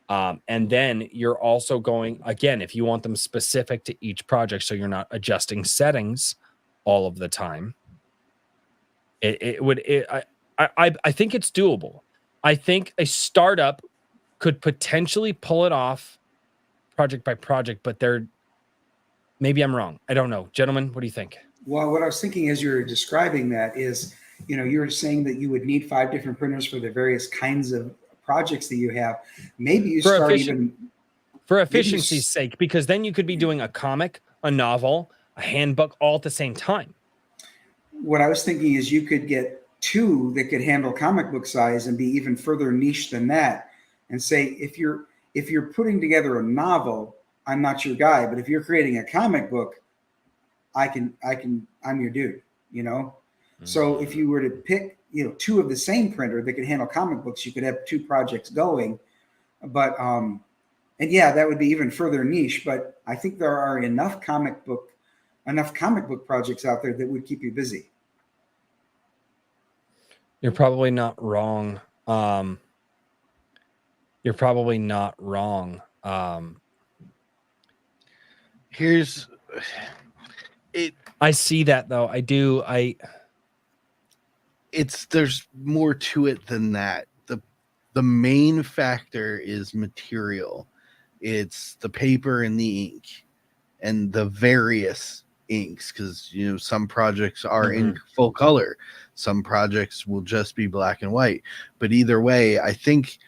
And then you're also going, again, if you want them specific to each project, so you're not adjusting settings all of the time, I think it's doable. I think a startup could potentially pull it off project by project, but maybe I'm wrong. I don't know. Gentlemen, what do you think? Well, what I was thinking as you're describing that is, you were saying that you would need 5 different printers for the various kinds of projects that you have. Maybe you start even for efficiency's sake, because then you could be doing a comic, a novel, a handbook all at the same time. What I was thinking is you could get 2 that could handle comic book size and be even further niche than that, and say, if you're putting together a novel, I'm not your guy, but if you're creating a comic book, I'm your dude, So if you were to pick, 2 of the same printer that could handle comic books, you could have 2 projects going. But and yeah, that would be even further niche. But I think there are enough comic book projects out there that would keep you busy. You're probably not wrong. You're probably not wrong. Here's it. I see that though. I do. There's more to it than that. The main factor is material. It's the paper and the ink and the various inks, because some projects are in full color, some projects will just be black and white. But either way, I think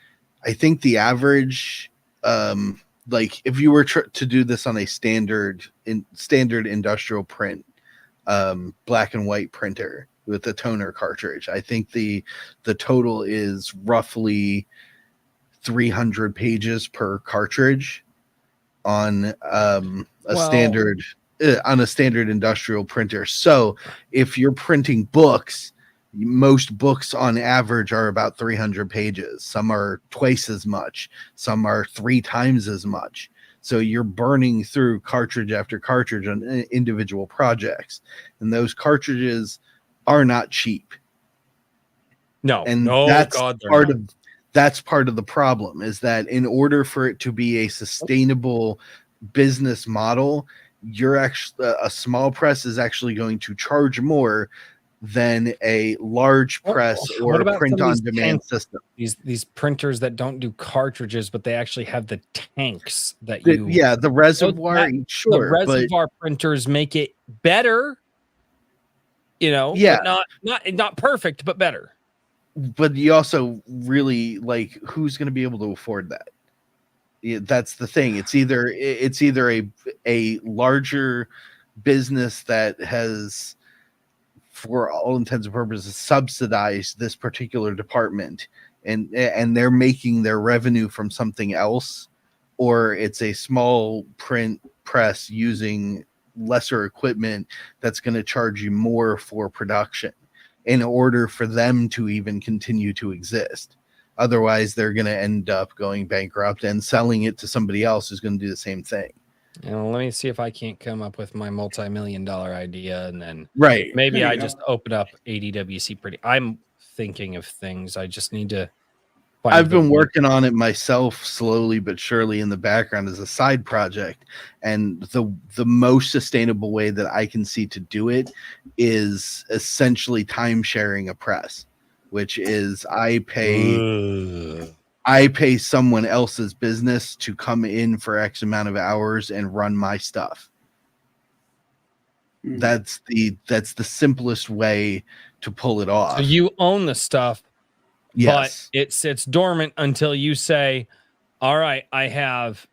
the average, like if you were to do this on a standard industrial print, black and white printer with a toner cartridge, I think the total is roughly 300 pages per cartridge on a standard industrial printer. So if you're printing books, most books on average are about 300 pages. Some are twice as much, some are 3 times as much. So you're burning through cartridge after cartridge on individual projects, and those cartridges are not cheap. No, and that's part of the problem, is that in order for it to be a sustainable business model, a small press is actually going to charge more than a large press or a print-on-demand system. These printers that don't do cartridges, but they actually have the tanks that the reservoir. The reservoir printers make it better. But not perfect, but better. But you also really, like, who's going to be able to afford that? That's the thing. It's either a larger business that has, for all intents and purposes, subsidized this particular department, and they're making their revenue from something else, or it's a small print press using lesser equipment that's going to charge you more for production in order for them to even continue to exist. Otherwise, they're going to end up going bankrupt and selling it to somebody else who's going to do the same thing. Let me see if I can't come up with my multi-million-dollar idea, and then Right. maybe I just open up ADWC pretty. I'm thinking of things. I just need to find. I've been working on it myself slowly but surely in the background as a side project. And the most sustainable way that I can see to do it is essentially time sharing a press, which is I pay someone else's business to come in for X amount of hours and run my stuff. That's the simplest way to pull it off. So you own the stuff, yes, but it sits dormant until you say, all right, I have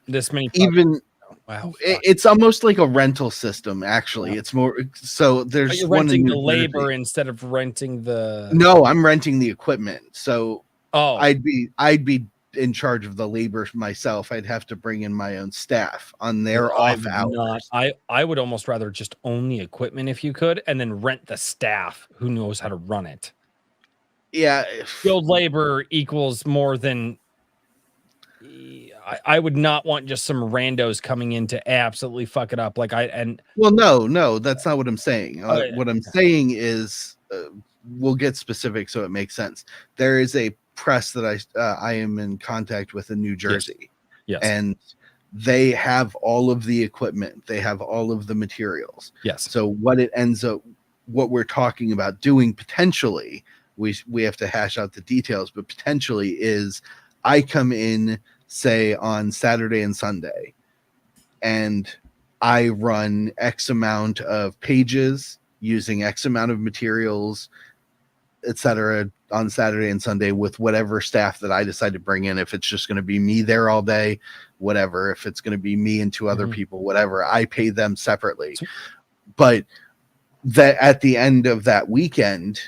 this many. Even wow, it's almost like a rental system. Actually, it's more so. There's but you're renting the labor instead of renting the. No, I'm renting the equipment. So oh, I'd be in charge of the labor myself. I'd have to bring in my own staff on their off hours. I would almost rather just own the equipment if you could, and then rent the staff who knows how to run it. Yeah, skilled labor equals more than. I would not want just some randos coming in to absolutely fuck it up. No, that's not what I'm saying. What I'm saying is, we'll get specific so it makes sense. There is a press that I am in contact with in New Jersey. Yes. And they have all of the equipment. They have all of the materials. Yes. So what we're talking about doing potentially, we have to hash out the details, but potentially is I come in, say, on Saturday and Sunday, and I run X amount of pages using X amount of materials, etc., on Saturday and Sunday with whatever staff that I decide to bring in. If it's just going to be me there all day, whatever. If it's going to be me and two other people, whatever, I pay them separately. But that at the end of that weekend,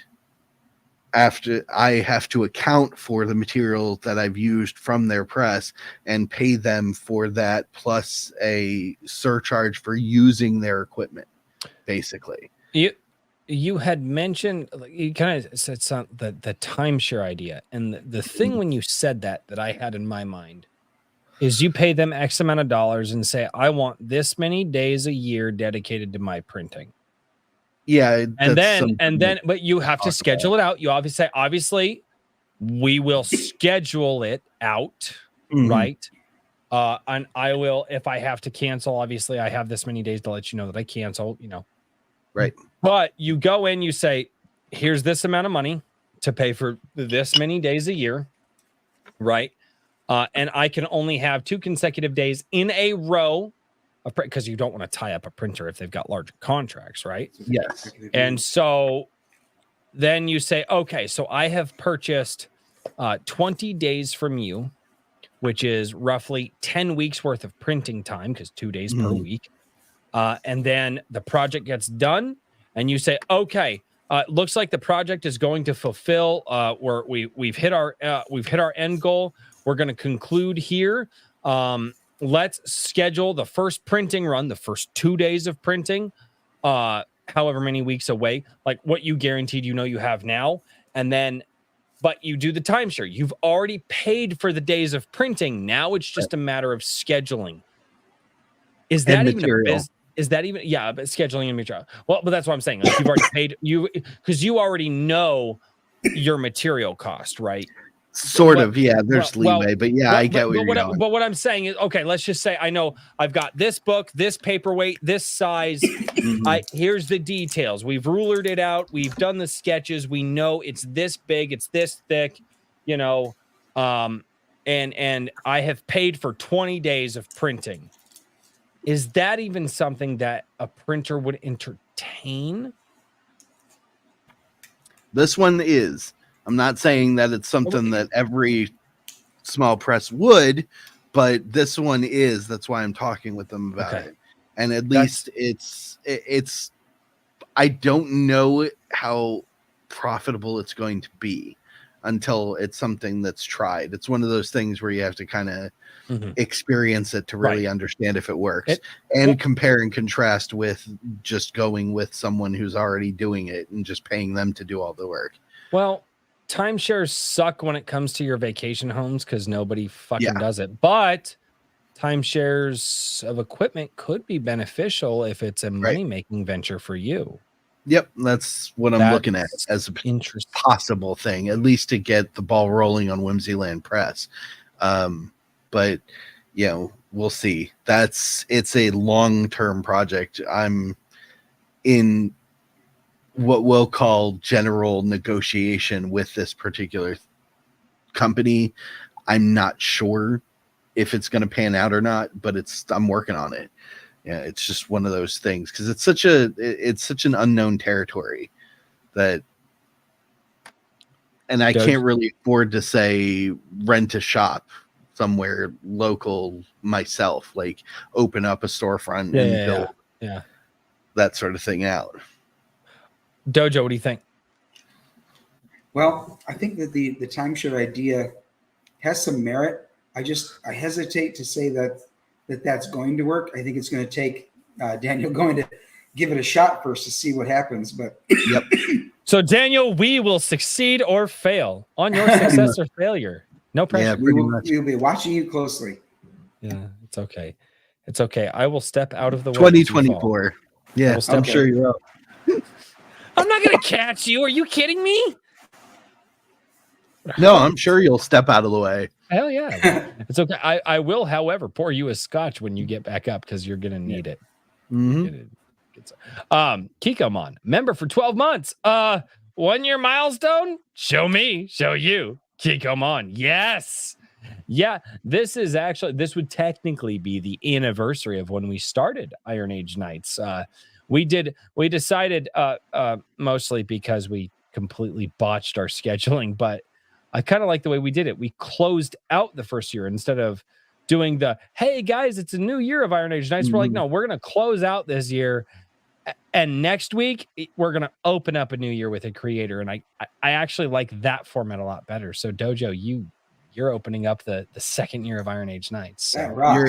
after I have to account for the material that I've used from their press and pay them for that, plus a surcharge for using their equipment, basically. You had mentioned, you kind of said the timeshare idea, and the thing when you said that I had in my mind is you pay them X amount of dollars and say, I want this many days a year dedicated to my printing. Yeah. And then, but you have to schedule it out. You obviously we will schedule it out. Right. And I will, if I have to cancel, obviously I have this many days to let you know that I cancel, Right. But you go in, you say, here's this amount of money to pay for this many days a year. Right. And I can only have 2 consecutive days in a row, because you don't want to tie up a printer if they've got larger contracts, right? Yes. And so then you say, okay, so I have purchased 20 days from you, which is roughly 10 weeks worth of printing time, because 2 days per week. And then the project gets done, and you say, okay, looks like the project is going to fulfill. We've hit our end goal. We're going to conclude here. Let's schedule the first printing run, the first 2 days of printing, however many weeks away, like what you guaranteed you have now. And then, but you do the timeshare. You've already paid for the days of printing. Now it's just a matter of scheduling. Is that even a business? Is that even, but scheduling and material. Well, but that's what I'm saying. Like, you've already paid because you already know your material cost, right? Sort of, yeah. There's leeway, but yeah, I get where you're going. But what I'm saying is, okay, let's just say I know I've got this book, this paperweight, this size. Here's the details. We've rulered it out. We've done the sketches. We know it's this big, it's this thick, and I have paid for 20 days of printing. Is that even something that a printer would entertain? This one is. I'm not saying that it's something that every small press would, but this one is. That's why I'm talking with them about it. And at least it's I don't know how profitable it's going to be. until it's something that's tried. It's one of those things where you have to kind of experience it to really understand if it works, and compare and contrast with just going with someone who's already doing it and just paying them to do all the work. Well, timeshares suck when it comes to your vacation homes because nobody fucking does it. But timeshares of equipment could be beneficial if it's a money-making venture for you. Yep, that's what I'm looking at as a possible thing, at least to get the ball rolling on Whimsyland Press. But you know, we'll see. It's a long-term project. I'm in what we'll call general negotiation with this particular company. I'm not sure if it's going to pan out or not, but I'm working on it. Yeah, it's just one of those things because it's such an unknown territory and I can't really afford to say rent a shop somewhere local myself, like open up a storefront and build that sort of thing out. Dojo, what do you think? Well, I think that the timeshare idea has some merit. I hesitate to say that's going to work. I think it's going to take Daniel going to give it a shot first to see what happens. But So Daniel, we will succeed or fail on your success or failure. No pressure. Yeah, we will be watching you closely. Yeah, it's okay. It's okay. I will step out of the way. 2024. Yeah, I'm sure you will. I'm not going to catch you. Are you kidding me? No, I'm sure you'll step out of the way. Hell yeah. It's okay. I will, however, pour you a scotch when you get back up because you're going to need it. Kikomon, member for 12 months. 1 year milestone? Show me, show you. Kikomon. Yes. Yeah, this would technically be the anniversary of when we started Iron Age Nights. We decided mostly because we completely botched our scheduling, but I kind of like the way we did it. We closed out the first year instead of doing hey guys, it's a new year of Iron Age Nights. We're like, no, we're going to close out this year. And next week we're going to open up a new year with a creator. And I actually like that format a lot better. So Dojo, you're opening up the second year of Iron Age Nights. So.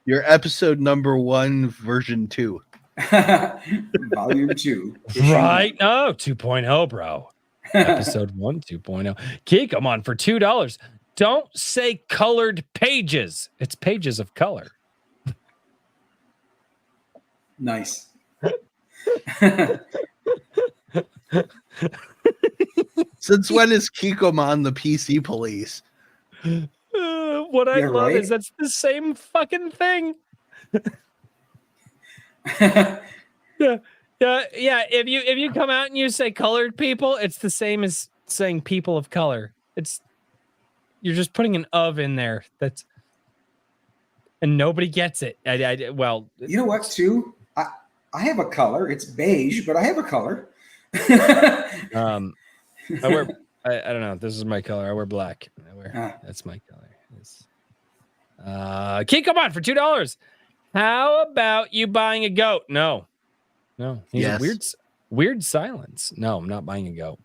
You're episode number 1, version 2. Volume 2. Right? No, 2.0, bro. Episode 1, 2.0. Kikomon for $2. Don't say colored pages. It's pages of color. Nice. Since when is Kikomon the PC police? What I love is that's the same fucking thing. Yeah. If you come out and you say colored people, it's the same as saying people of color. You're just putting an of in there. And nobody gets it. Well, you know what? Too, I have a color. It's beige, but I have a color. I don't know. This is my color. I wear black. That's my color. Kikomon for $2. How about you buying a goat? No. He's a weird silence. No, I'm not buying a goat.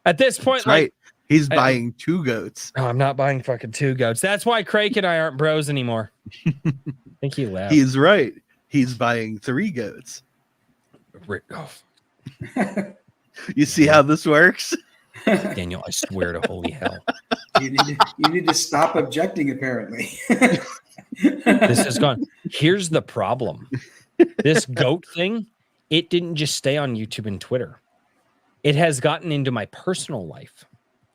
At this point, right. He's buying 2 goats. No, I'm not buying fucking 2 goats. That's why Craig and I aren't bros anymore. I think he left. He's right. He's buying 3 goats. You see how this works? Daniel, I swear to holy hell. You need to stop objecting, apparently. This has gone. Here's the problem. This goat thing, it didn't just stay on YouTube and Twitter. It has gotten into my personal life.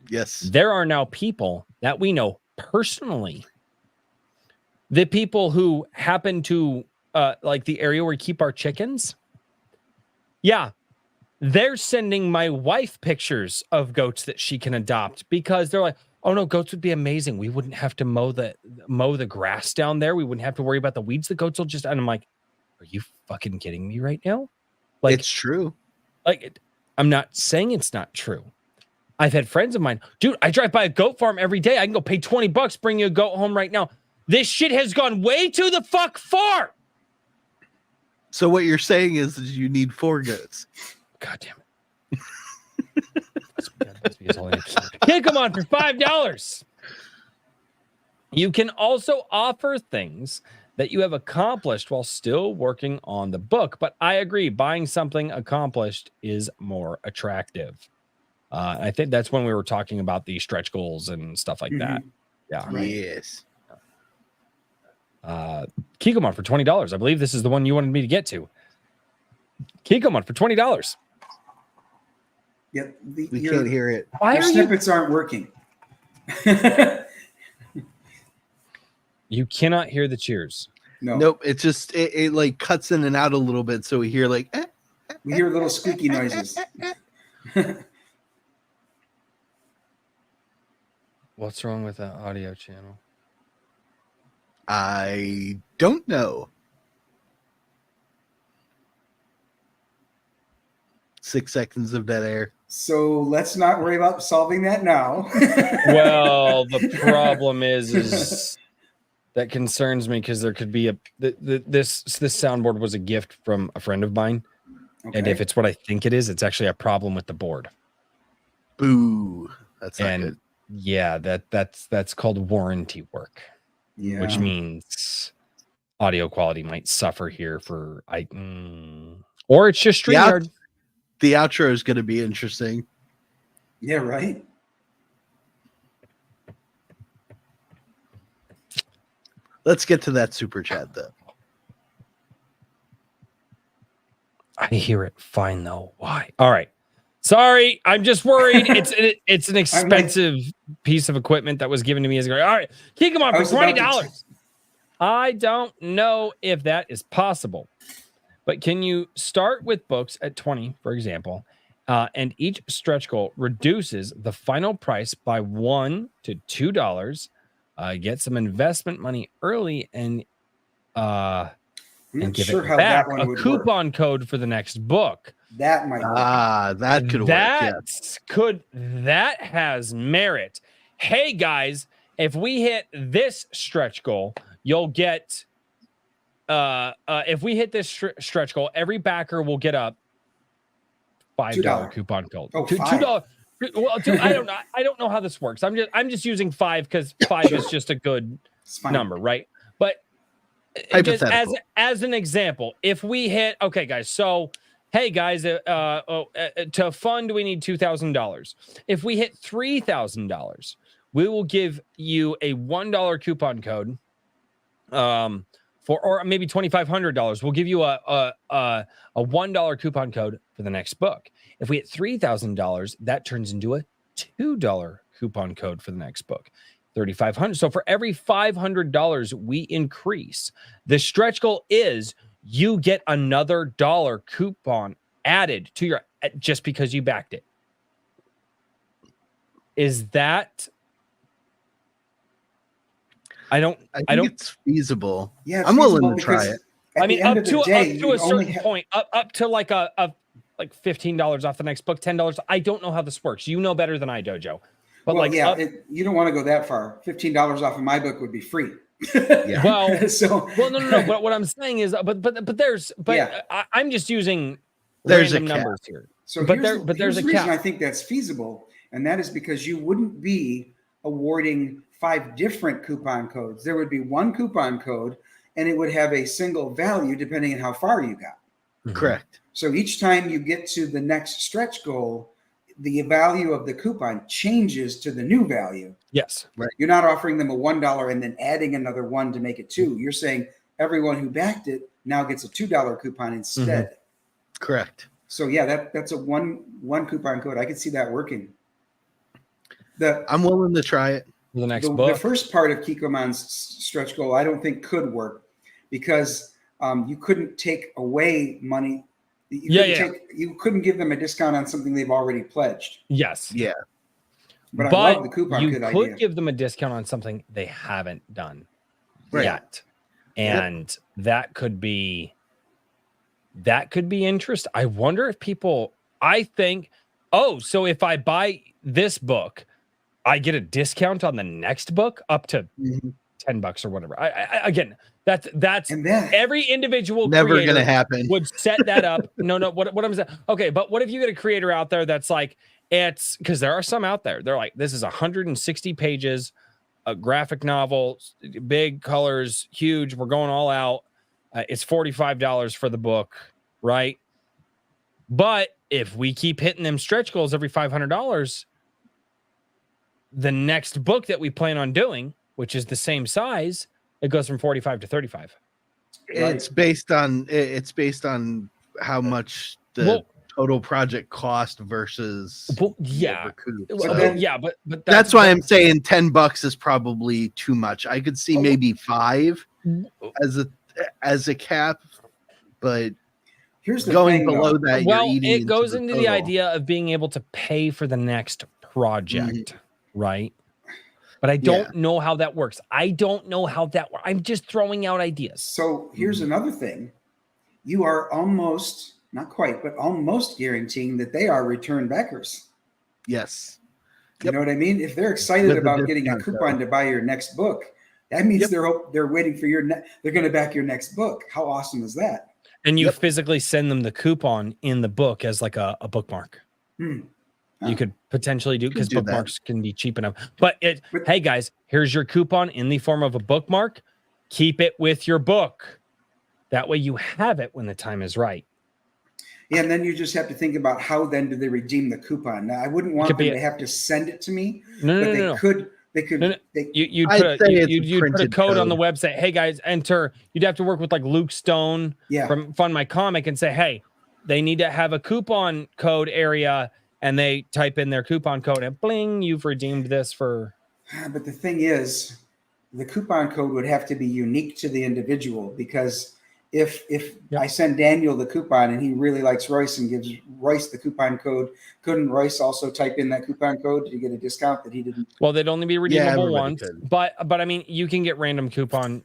Yes. There are now people that we know personally. The people who happen to like the area where we keep our chickens. Yeah. They're sending my wife pictures of goats that she can adopt because they're like, oh no, goats would be amazing. We wouldn't have to mow the grass down there. We wouldn't have to worry about the weeds. The goats will just, and I'm like, are you fucking kidding me right now? Like, it's true. Like, I'm not saying it's not true. I've had friends of mine, dude, I drive by a goat farm every day. I can go pay $20, bring you a goat home right now. This shit has gone way too the fuck far. So what you're saying is you need 4 goats. God damn it. He's holding it. Kick them on for $5. You can also offer things that you have accomplished while still working on the book. But I agree, buying something accomplished is more attractive. I think that's when we were talking about the stretch goals and stuff like that. Yeah. Right. Yes. Kikomon for $20. I believe this is the one you wanted me to get to. Kikomon for $20. Yep. We can't hear it. Your snippets aren't working. You cannot hear the cheers. No. Nope. It's just it like cuts in and out a little bit, so we hear like we hear little squeaky noises. What's wrong with that audio channel? I don't know. 6 seconds of dead air. So let's not worry about solving that now. Well, the problem is that concerns me because there could be this soundboard was a gift from a friend of mine. Okay. And if it's what I think it is, it's actually a problem with the board. Boo. That's not good. Yeah, that's called warranty work. Yeah. Which means audio quality might suffer here for or it's just StreamYard. The outro is going to be interesting. Yeah, right. Let's get to that super chat though. I hear it fine though. Why? All right. Sorry, I'm just worried. It's an expensive piece of equipment that was given to me as a all right. Kick him on for $20. I don't know if that is possible, but can you start with books at 20, for example, and each stretch goal reduces the final price by $1 to $2. Get some investment money early and give it back a coupon code for the next book. That might work. That could work. That has merit. Hey guys, if we hit this stretch goal, you'll get if we hit this stretch goal, every backer will get a $5 coupon code. $2. Well, I don't know how this works. I'm just using 5 because 5 is just a good number, right? But just as an example, if we hit, okay, guys, so hey guys, to fund we need $2,000. If we hit $3,000, we will give you a $1 coupon code. Or maybe $2,500. We'll give you a $1 coupon code for the next book. If we hit $3,000, that turns into a $2 coupon code for the next book. $3,500. So for every $500 we increase, the stretch goal is you get another $1 coupon added to your just because you backed it. Is that? I don't. It's feasible. Yeah, I'm willing to try it. I mean, up to a certain point, up to like like $15 off the next book, $10. I don't know how this works. You know better than I, Dojo. But you don't want to go that far. $15 off of my book would be free. Yeah. Well, no. But what I'm saying is, I'm just using random numbers here. So there's a reason I think that's feasible, and that is because you wouldn't be awarding 5 different coupon codes. There would be one coupon code, and it would have a single value depending on how far you got. Correct. So each time you get to the next stretch goal, the value of the coupon changes to the new value. Yes. Right. You're not offering them a $1 and then adding another 1 to make it 2. You're saying everyone who backed it now gets a $2 coupon instead. Correct. So yeah, that's a one coupon code. I could see that working. I'm willing to try it. The next book. The first part of Kikoman's stretch goal, I don't think could work because you couldn't take away money. You couldn't give them a discount on something they've already pledged. Yes. Yeah. But I love the coupon code idea. You could give them a discount on something they haven't done yet. And that could be interesting. I wonder if people, so if I buy this book, I get a discount on the next book up to $10 or whatever. Again, that's every individual never going to happen. Would set that up. No, what I'm saying. Okay, but what if you get a creator out there that's like, it's because there are some out there. They're like, this is 160 pages, a graphic novel, big colors, huge. We're going all out. It's $45 for the book, right? But if we keep hitting them stretch goals every $500, the next book that we plan on doing, which is the same size, it goes from 45 to 35. It's based on how much the total project cost versus but that's why I'm saying $10 is probably too much. I could see maybe 5 as a cap, but here's the going thing, below though. that, well, you're eating it goes into the idea of being able to pay for the next project, right? But I don't know how that works. I'm just throwing out ideas. So here's another thing. You are almost, not quite, but almost guaranteeing that they are return backers. Yes. You know what I mean? If they're excited about getting a coupon to buy your next book, that means they're waiting for they're going to back your next book. How awesome is that? And you physically send them the coupon in the book as like a bookmark. You could potentially do, because bookmarks can be cheap enough. But hey guys, here's your coupon in the form of a bookmark. Keep it with your book. That way you have it when the time is right. Yeah, and then you just have to think about how then do they redeem the coupon. Now, I wouldn't want them to have to send it to me, but they could. You'd put a code on the website. Hey guys, enter. You'd have to work with like Luke Stone from Fund My Comic and say, hey, they need to have a coupon code area, and they type in their coupon code and bling, you've redeemed this for. But the thing is, the coupon code would have to be unique to the individual, because if I send Daniel the coupon and he really likes Royce and gives Royce the coupon code, couldn't Royce also type in that coupon code to get a discount that he didn't? Well, they'd only be redeemable once, but I mean, you can get random coupon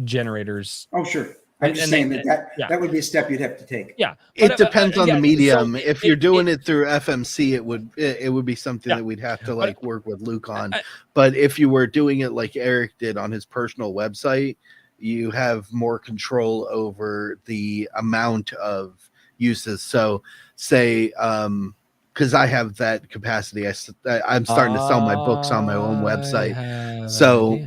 generators. Oh, sure. I'm just saying that would be a step you'd have to take. Yeah, it depends on the medium. So if you're doing it through FMC, it would be something that we'd have to work with Luke on. But if you were doing it like Eric did on his personal website, you have more control over the amount of uses. So say, because I have that capacity, I'm starting to sell my books on my own website. So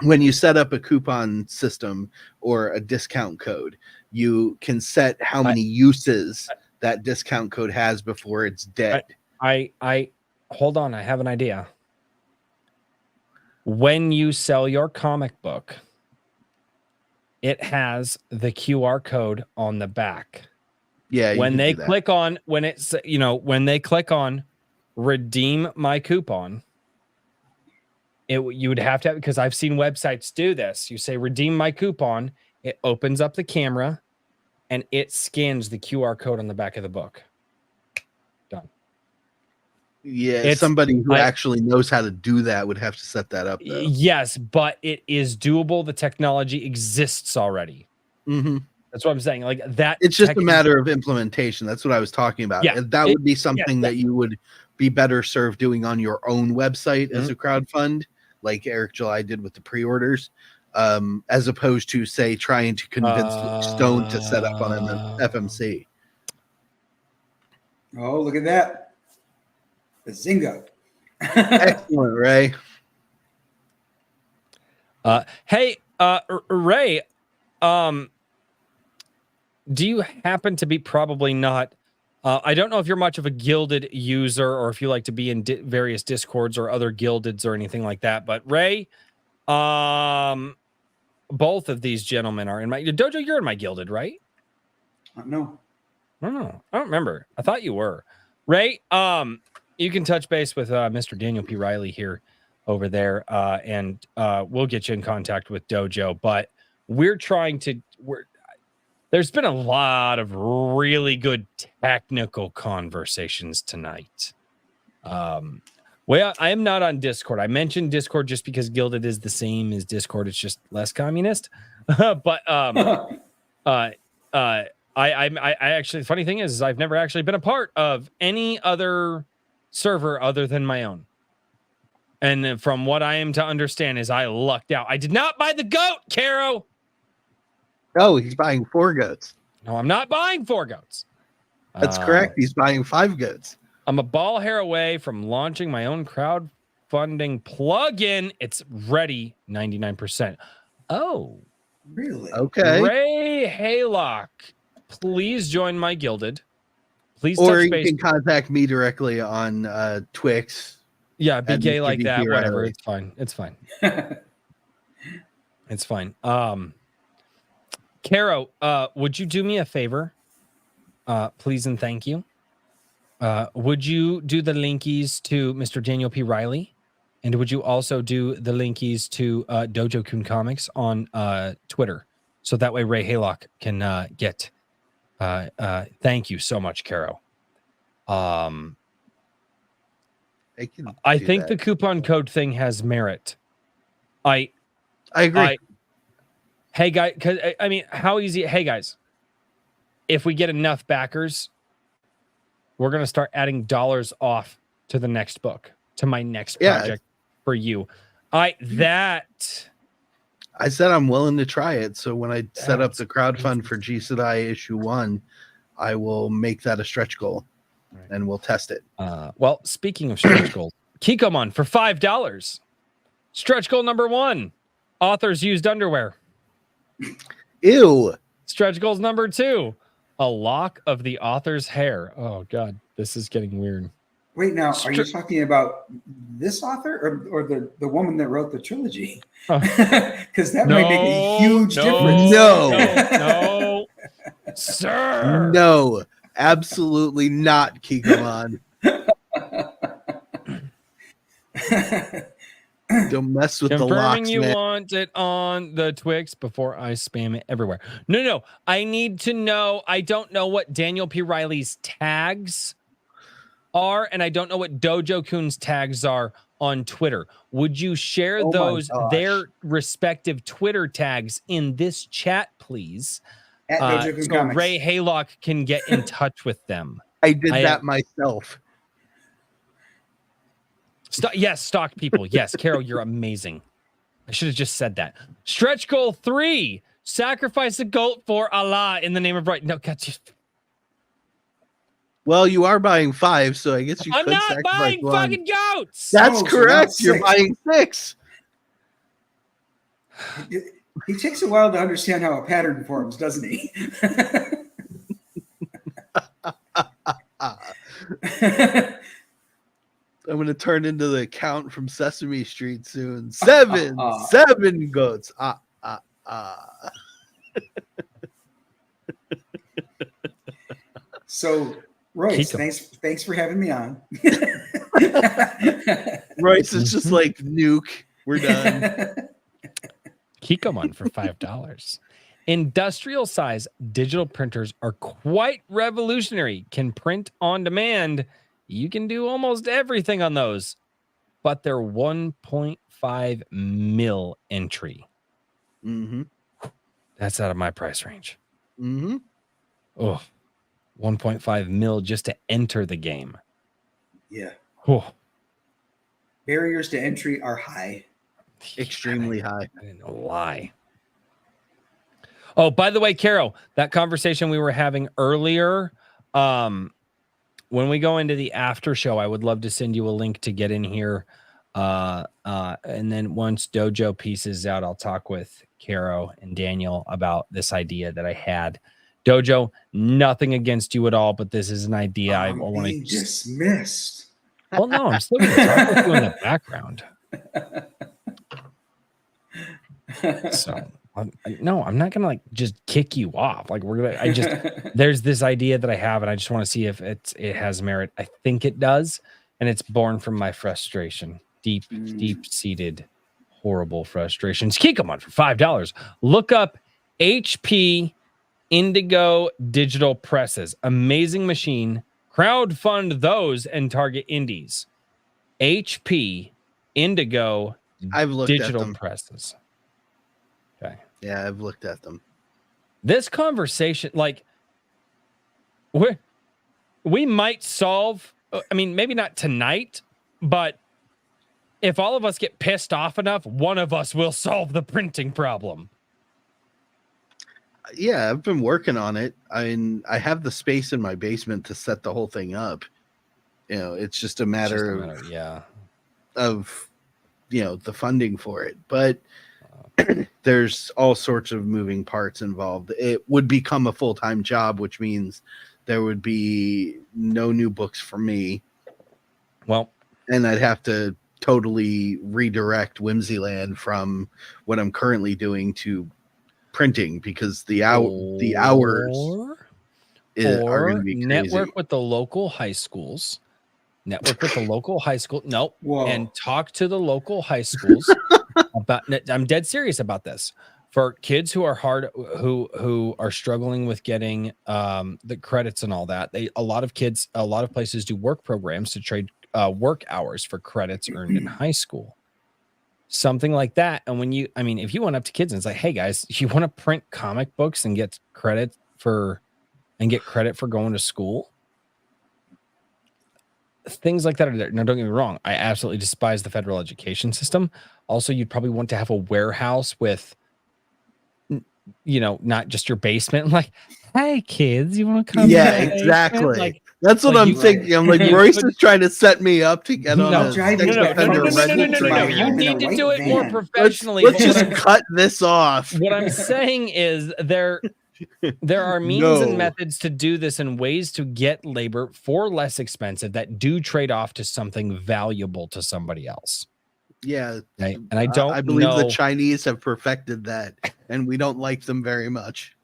when you set up a coupon system or a discount code, you can set how many uses that discount code has before it's dead. I hold on. I have an idea. When you sell your comic book, it has the QR code on the back. Yeah. When they click on, when they click on redeem my coupon, you would have to, because I've seen websites do this. You say redeem my coupon, it opens up the camera and it scans the QR code on the back of the book. Done. Yeah, somebody who actually knows how to do that would have to set that up, though. Yes, but it is doable. The technology exists already. Mm-hmm. That's what I'm saying. Like that. It's just a matter of implementation. That's what I was talking about. Yeah, that would be something that you would be better served doing on your own website as a crowdfund, like Eric July did with the pre-orders, as opposed to, say, trying to convince Stone to set up on an FMC. Oh, look at that. Bazinga. Excellent, Ray. Hey, Ray, do you happen to be, probably not, I don't know if you're much of a Gilded user or if you like to be in various Discords or other Gildeds or anything like that, but Ray, both of these gentlemen are in my Dojo. You're in my Gilded, right? No. I don't remember. I thought you were. Ray, you can touch base with Mr. Daniel P. Riley here over there, and we'll get you in contact with Dojo. But there's been a lot of really good technical conversations tonight. Well, I am not on Discord. I mentioned Discord just because Gilded is the same as Discord. It's just less communist. But I actually, the funny thing is I've never actually been a part of any other server other than my own. And from what I am to understand is I lucked out. I did not buy the goat, Caro. Oh, he's buying 4 goats. No, I'm not buying 4 goats. That's correct. He's buying 5 goats. I'm a ball hair away from launching my own crowdfunding plugin. It's ready 99%. Oh, Really? Okay. Ray Haylock, please join my Gilded. Please Or touch you base. can contact me directly on Twix. Yeah, be and gay Mr. like DP that. Whatever. Riley. It's fine. It's fine. It's fine. Caro, would you do me a favor? Please and thank you. Would you do the linkies to Mr. Daniel P. Riley? And would you also do the linkies to Dojo Kun Comics on Twitter? So that way Ray Haylock can get. Thank you so much, Caro. I think the coupon code thing has merit. I agree. Hey guys, because I mean, how easy? Hey guys, if we get enough backers, we're gonna start adding dollars off to the next book, to my next project for you. I said I'm willing to try it. So when I set up the crowdfund for G Sedai issue 1, I will make that a stretch goal, and we'll test it. Well, speaking of stretch goals, Kikomon for $5. Stretch goal number 1: authors used underwear. Ew. Stretch goals number 2: a lock of the author's hair. Oh God, this is getting weird. Wait, now, are you talking about this author or the woman that wrote the trilogy? Because that might make a huge difference. No, sir. No, absolutely not, Kikomon. Don't mess with the locks, Confirming you man. want it on the Twix before I spam it everywhere. No. I need to know. I don't know what Daniel P. Riley's tags are, and I don't know what Dojo Kun's tags are on Twitter. Would you share their respective Twitter tags in this chat, please? At Dojo Kun so Comics. Ray Haylock can get in touch with them. I did that myself. Stock people. Yes, Carol, you're amazing. I should have just said that. Stretch goal 3: sacrifice a goat for Allah in the name of right. No, God, well, you are buying 5, so I guess you I'm could not sacrifice buying 1. fucking goats. That's correct. So you're buying 6. He takes a while to understand how a pattern forms, doesn't he? I'm going to turn into the Count from Sesame Street soon. 7 goats. So, Royce, thanks for having me on. Royce, it's just like nuke. We're done. Kikomon for $5. Industrial size digital printers are quite revolutionary. Can print on demand. You can do almost everything on those, but they're 1.5 mil entry. Mm-hmm. That's out of my price range. Mm-hmm. Oh, 1.5 mil just to enter the game. Yeah. Oh. Barriers to entry are high. Extremely high. I didn't know why. Oh, by the way, Carol, that conversation we were having earlier, when we go into the after show, I would love to send you a link to get in here. And then once Dojo pieces out, I'll talk with Caro and Daniel about this idea that I had. Dojo, nothing against you at all, but this is an idea I want to dismissed. Well, no, I'm still going to talk with you in the background. So, I'm not going to just kick you off. There's this idea that I have, and I just want to see if it has merit. I think it does, and it's born from my frustration, deep-seated, horrible frustrations. Kikomon for $5. Look up HP Indigo Digital Presses. Amazing machine. Crowdfund those and target indies. HP Indigo Digital Presses. Okay. Yeah, I've looked at them. This conversation, we might solve, I mean, maybe not tonight, but if all of us get pissed off enough, one of us will solve the printing problem. Yeah, I've been working on it. I mean, I have the space in my basement to set the whole thing up. It's just a matter of the funding for it. But there's all sorts of moving parts involved. It would become a full-time job, which means there would be no new books for me. Well, and I'd have to totally redirect Whimsyland from what I'm currently doing to printing, because the hours are going to be crazy. Network with the local high schools. Nope. Whoa. And talk to the local high schools about. I'm dead serious about this. For kids who are who are struggling with getting the credits and all that, a lot of places do work programs to trade work hours for credits earned in high school. Something like that. And if you went up to kids and it's like, hey guys, you want to print comic books and get credit for going to school? Things like that are there. Now, don't get me wrong. I absolutely despise the federal education system. Also, you'd probably want to have a warehouse with, not just your basement. Like, hey kids, you want to come? Yeah, exactly. That's what I'm thinking. I'm like, Royce is trying to set me up to get on a sex offender registry. No. You need to do it more professionally. Let's just cut this off. What I'm saying is there are means and methods to do this and ways to get labor for less expensive that do trade off to something valuable to somebody else. Yeah. Right? And I believe the Chinese have perfected that, and we don't like them very much.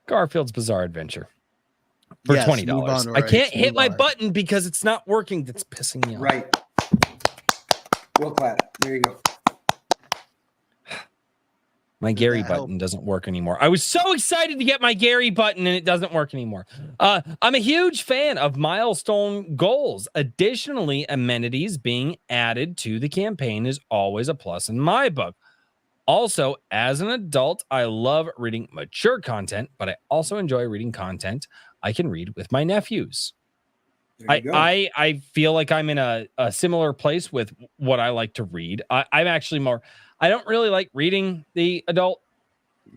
Garfield's Bizarre Adventure. For $20. I can't hit my button because it's not working. That's pissing me off. Right. We'll clap. There you go. My Gary button doesn't work anymore. I was so excited to get my Gary button and it doesn't work anymore. I'm a huge fan of milestone goals. Additionally, amenities being added to the campaign is always a plus in my book. Also, as an adult, I love reading mature content, but I also enjoy reading content I can read with my nephews. I feel like I'm in a similar place with what I like to read. I'm actually I don't really like reading the adult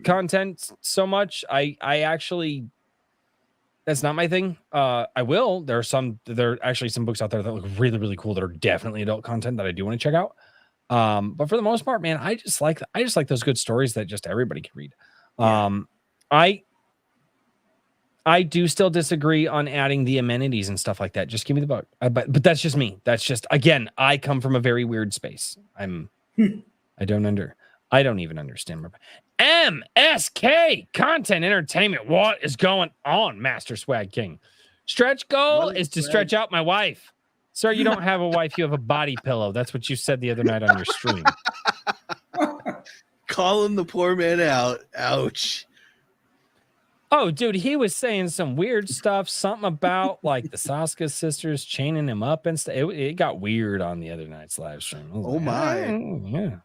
content so much. I actually, that's not my thing. I will. There are actually some books out there that look really, really cool that are definitely adult content that I do want to check out. But for the most part, man, I just like those good stories that just everybody can read. I do still disagree on adding the amenities and stuff like that. Just give me the book. But that's just me. That's just, again, I come from a very weird space. I don't even understand. MSK Content Entertainment. What is going on, Master Swag King? Stretch goal is to stretch out my wife. Sir, you don't have a wife. You have a body pillow. That's what you said the other night on your stream. Calling the poor man out. Ouch. Oh, dude, he was saying some weird stuff. Something about like the Saska sisters chaining him up and stuff. It got weird on the other night's live stream. My. Yeah.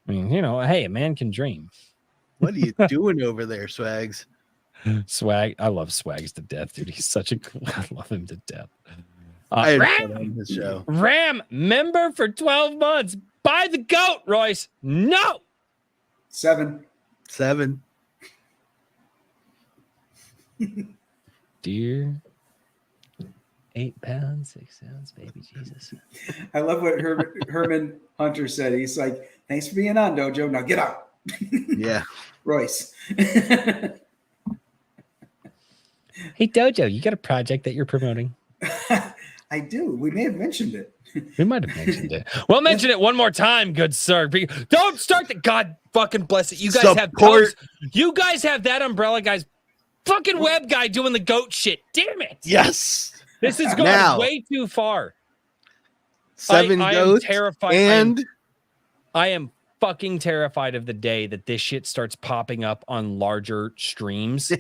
I mean, hey, a man can dream. What are you doing over there, Swags? Swag. I love Swags to death, dude. He's such a cool. I love him to death. I had fun on his show. Ram member for 12 months. Buy the goat, Royce. No. 7. Dear 8 pounds, 6 ounces, baby Jesus. I love what Herman Hunter said. He's like, thanks for being on, Dojo. Now get out. Yeah. Royce. Hey, Dojo, you got a project that you're promoting? I do. We may have mentioned it. We might have mentioned it. Well, mention it one more time, good sir. Don't start the God fucking bless it. You guys have posts. You guys have that umbrella guy's fucking web guy doing the goat shit. Damn it. Yes. This is going way too far. 7 goats. I am terrified. And I am fucking terrified of the day that this shit starts popping up on larger streams.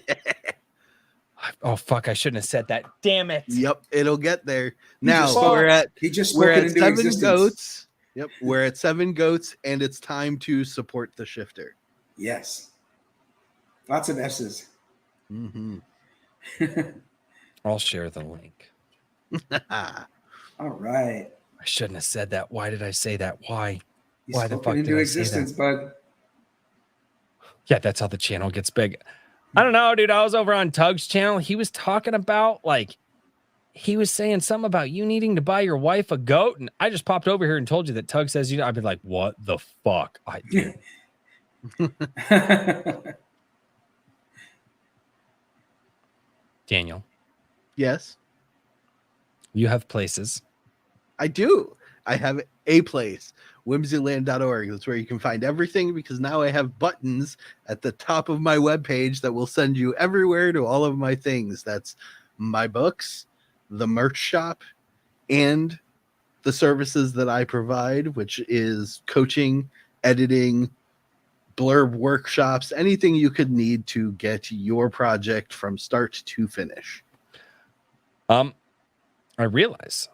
Oh fuck! I shouldn't have said that. Damn it! Yep, it'll get there. Now we're at 7 goats. Yep, we're at 7 goats, and it's time to support the shifter. Yes, lots of S's. Mm-hmm. I'll share the link. All right. I shouldn't have said that. Why did I say that? Why? Why the fuck did I say that? Bud. Yeah, that's how the channel gets big. I don't know, dude. I was over on Tug's channel. He was talking about he was saying something about you needing to buy your wife a goat, and I just popped over here and told you that Tug says I've been like, what the fuck? I do. Daniel. Yes. You have places. I do. I have a place, whimsyland.org. That's where you can find everything, because now I have buttons at the top of my webpage that will send you everywhere to all of my things. That's my books, the merch shop, and the services that I provide, which is coaching, editing, blurb workshops, anything you could need to get your project from start to finish. I realize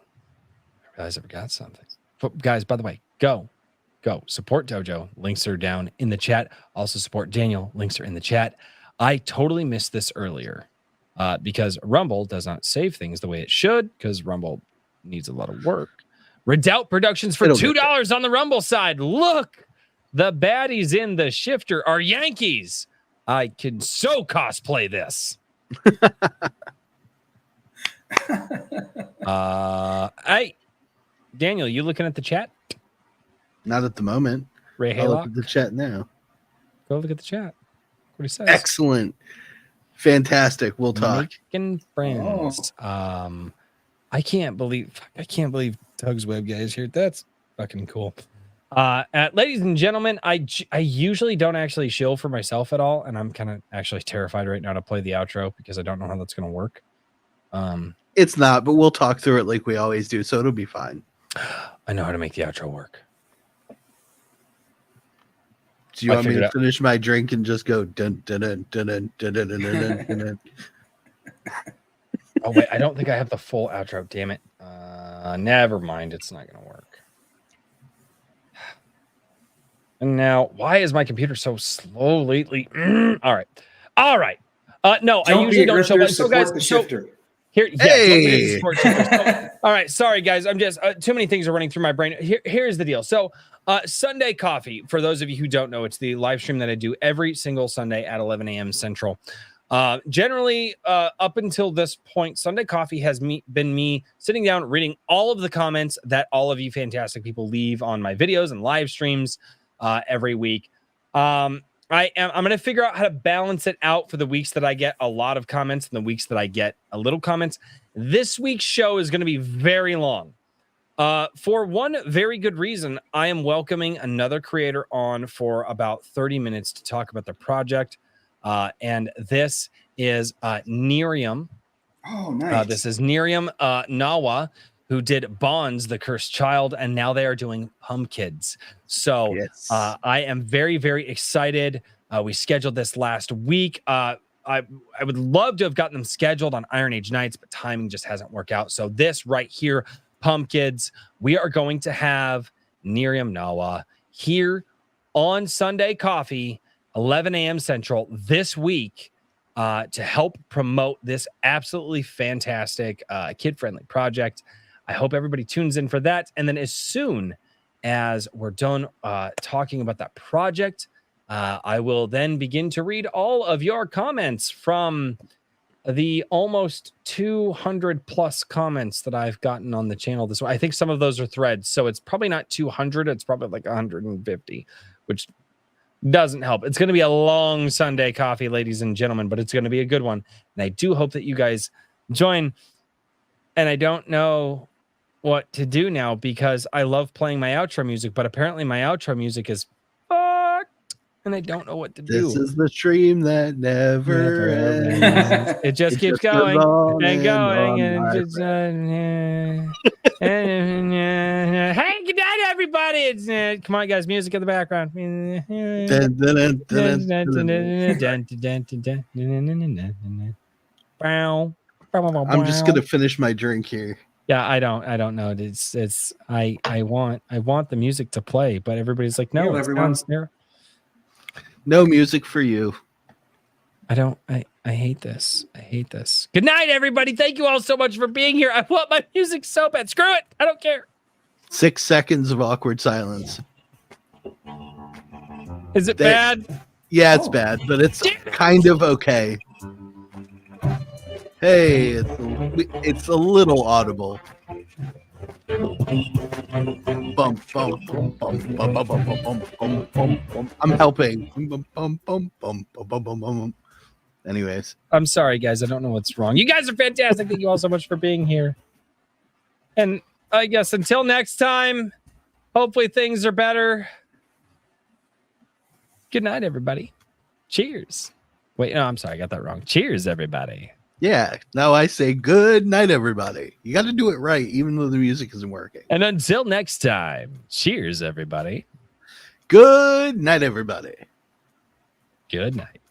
I forgot something. Guys, by the way, go support Dojo. Links are down in the chat. Also support Daniel. Links are in the chat. I totally missed this earlier because Rumble does not save things the way it should, because Rumble needs a lot of work. Redoubt Productions for $2 on the Rumble side. Look, the baddies in the shifter are Yankees. I can so cosplay this. Hey, Daniel, you looking at the chat? Not at the moment. Ray I'll look Haylock? at the chat now. Go look at the chat. What he says. Excellent. Fantastic. We'll talk. Making friends. I can't believe Doug's web guy is here. That's fucking cool. Ladies and gentlemen, I usually don't actually shill for myself at all, and I'm kind of actually terrified right now to play the outro because I don't know how that's going to work. It's not, but we'll talk through it like we always do, so it'll be fine. I know how to make the outro work. Do you want me to finish my drink and just go dun dun dun dun dun dun dun dun dun dun? Oh wait, I don't think I have the full outro. Damn it. Never mind. It's not going to work. And now, why is my computer so slow lately? All right. No, I usually don't show. So guys, here, hey! All right, sorry guys, I'm just too many things are running through my brain. Here's the deal. So, Sunday Coffee, for those of you who don't know, it's the live stream that I do every single Sunday at 11 a.m. Central. Generally, up until this point, Sunday Coffee has been me sitting down, reading all of the comments that all of you fantastic people leave on my videos and live streams every week. I'm going to figure out how to balance it out for the weeks that I get a lot of comments and the weeks that I get a little comments. This week's show is going to be very long. For one very good reason, I am welcoming another creator on for about 30 minutes to talk about the project. And this is Nerium. Oh, nice. This is Nerium Nawa, who did Bonds, the Cursed Child, and now they are doing Pumpkids. So yes. I am very, very excited. We scheduled this last week. I would love to have gotten them scheduled on Iron Age Nights, but timing just hasn't worked out. So this right here, Pumpkids, we are going to have Nerium Nawa here on Sunday Coffee, 11 a.m. Central this week to help promote this absolutely fantastic kid-friendly project. I hope everybody tunes in for that. And then as soon as we're done talking about that project, I will then begin to read all of your comments from the almost 200 plus comments that I've gotten on the channel this way. I think some of those are threads, so it's probably not 200. It's probably like 150, which doesn't help. It's going to be a long Sunday Coffee, ladies and gentlemen, but it's going to be a good one. And I do hope that you guys join. And I don't know what to do now because I love playing my outro music, but apparently my outro music is fucked and I don't know what to do. This is the stream that never ends. It just keeps going and going and just hey, good night, everybody. It's come on, guys, music in the background. I'm just gonna finish my drink here. Yeah, I don't know. It's I want the music to play, but everybody's like, no, it's downstairs. No music for you. I hate this. I hate this. Good night, everybody. Thank you all so much for being here. I want my music so bad. Screw it. I don't care. 6 seconds of awkward silence. Is it bad? Yeah, it's bad, but it's kind of okay. Hey, it's a little audible. I'm helping. Anyways, I'm sorry, guys. I don't know what's wrong. You guys are fantastic. Thank you all so much for being here. And I guess until next time, hopefully things are better. Good night, everybody. Cheers. Wait, no, I'm sorry. I got that wrong. Cheers, everybody. Yeah. Now I say good night, everybody. You got to do it right, even though the music isn't working. And until next time, cheers, everybody. Good night, everybody. Good night.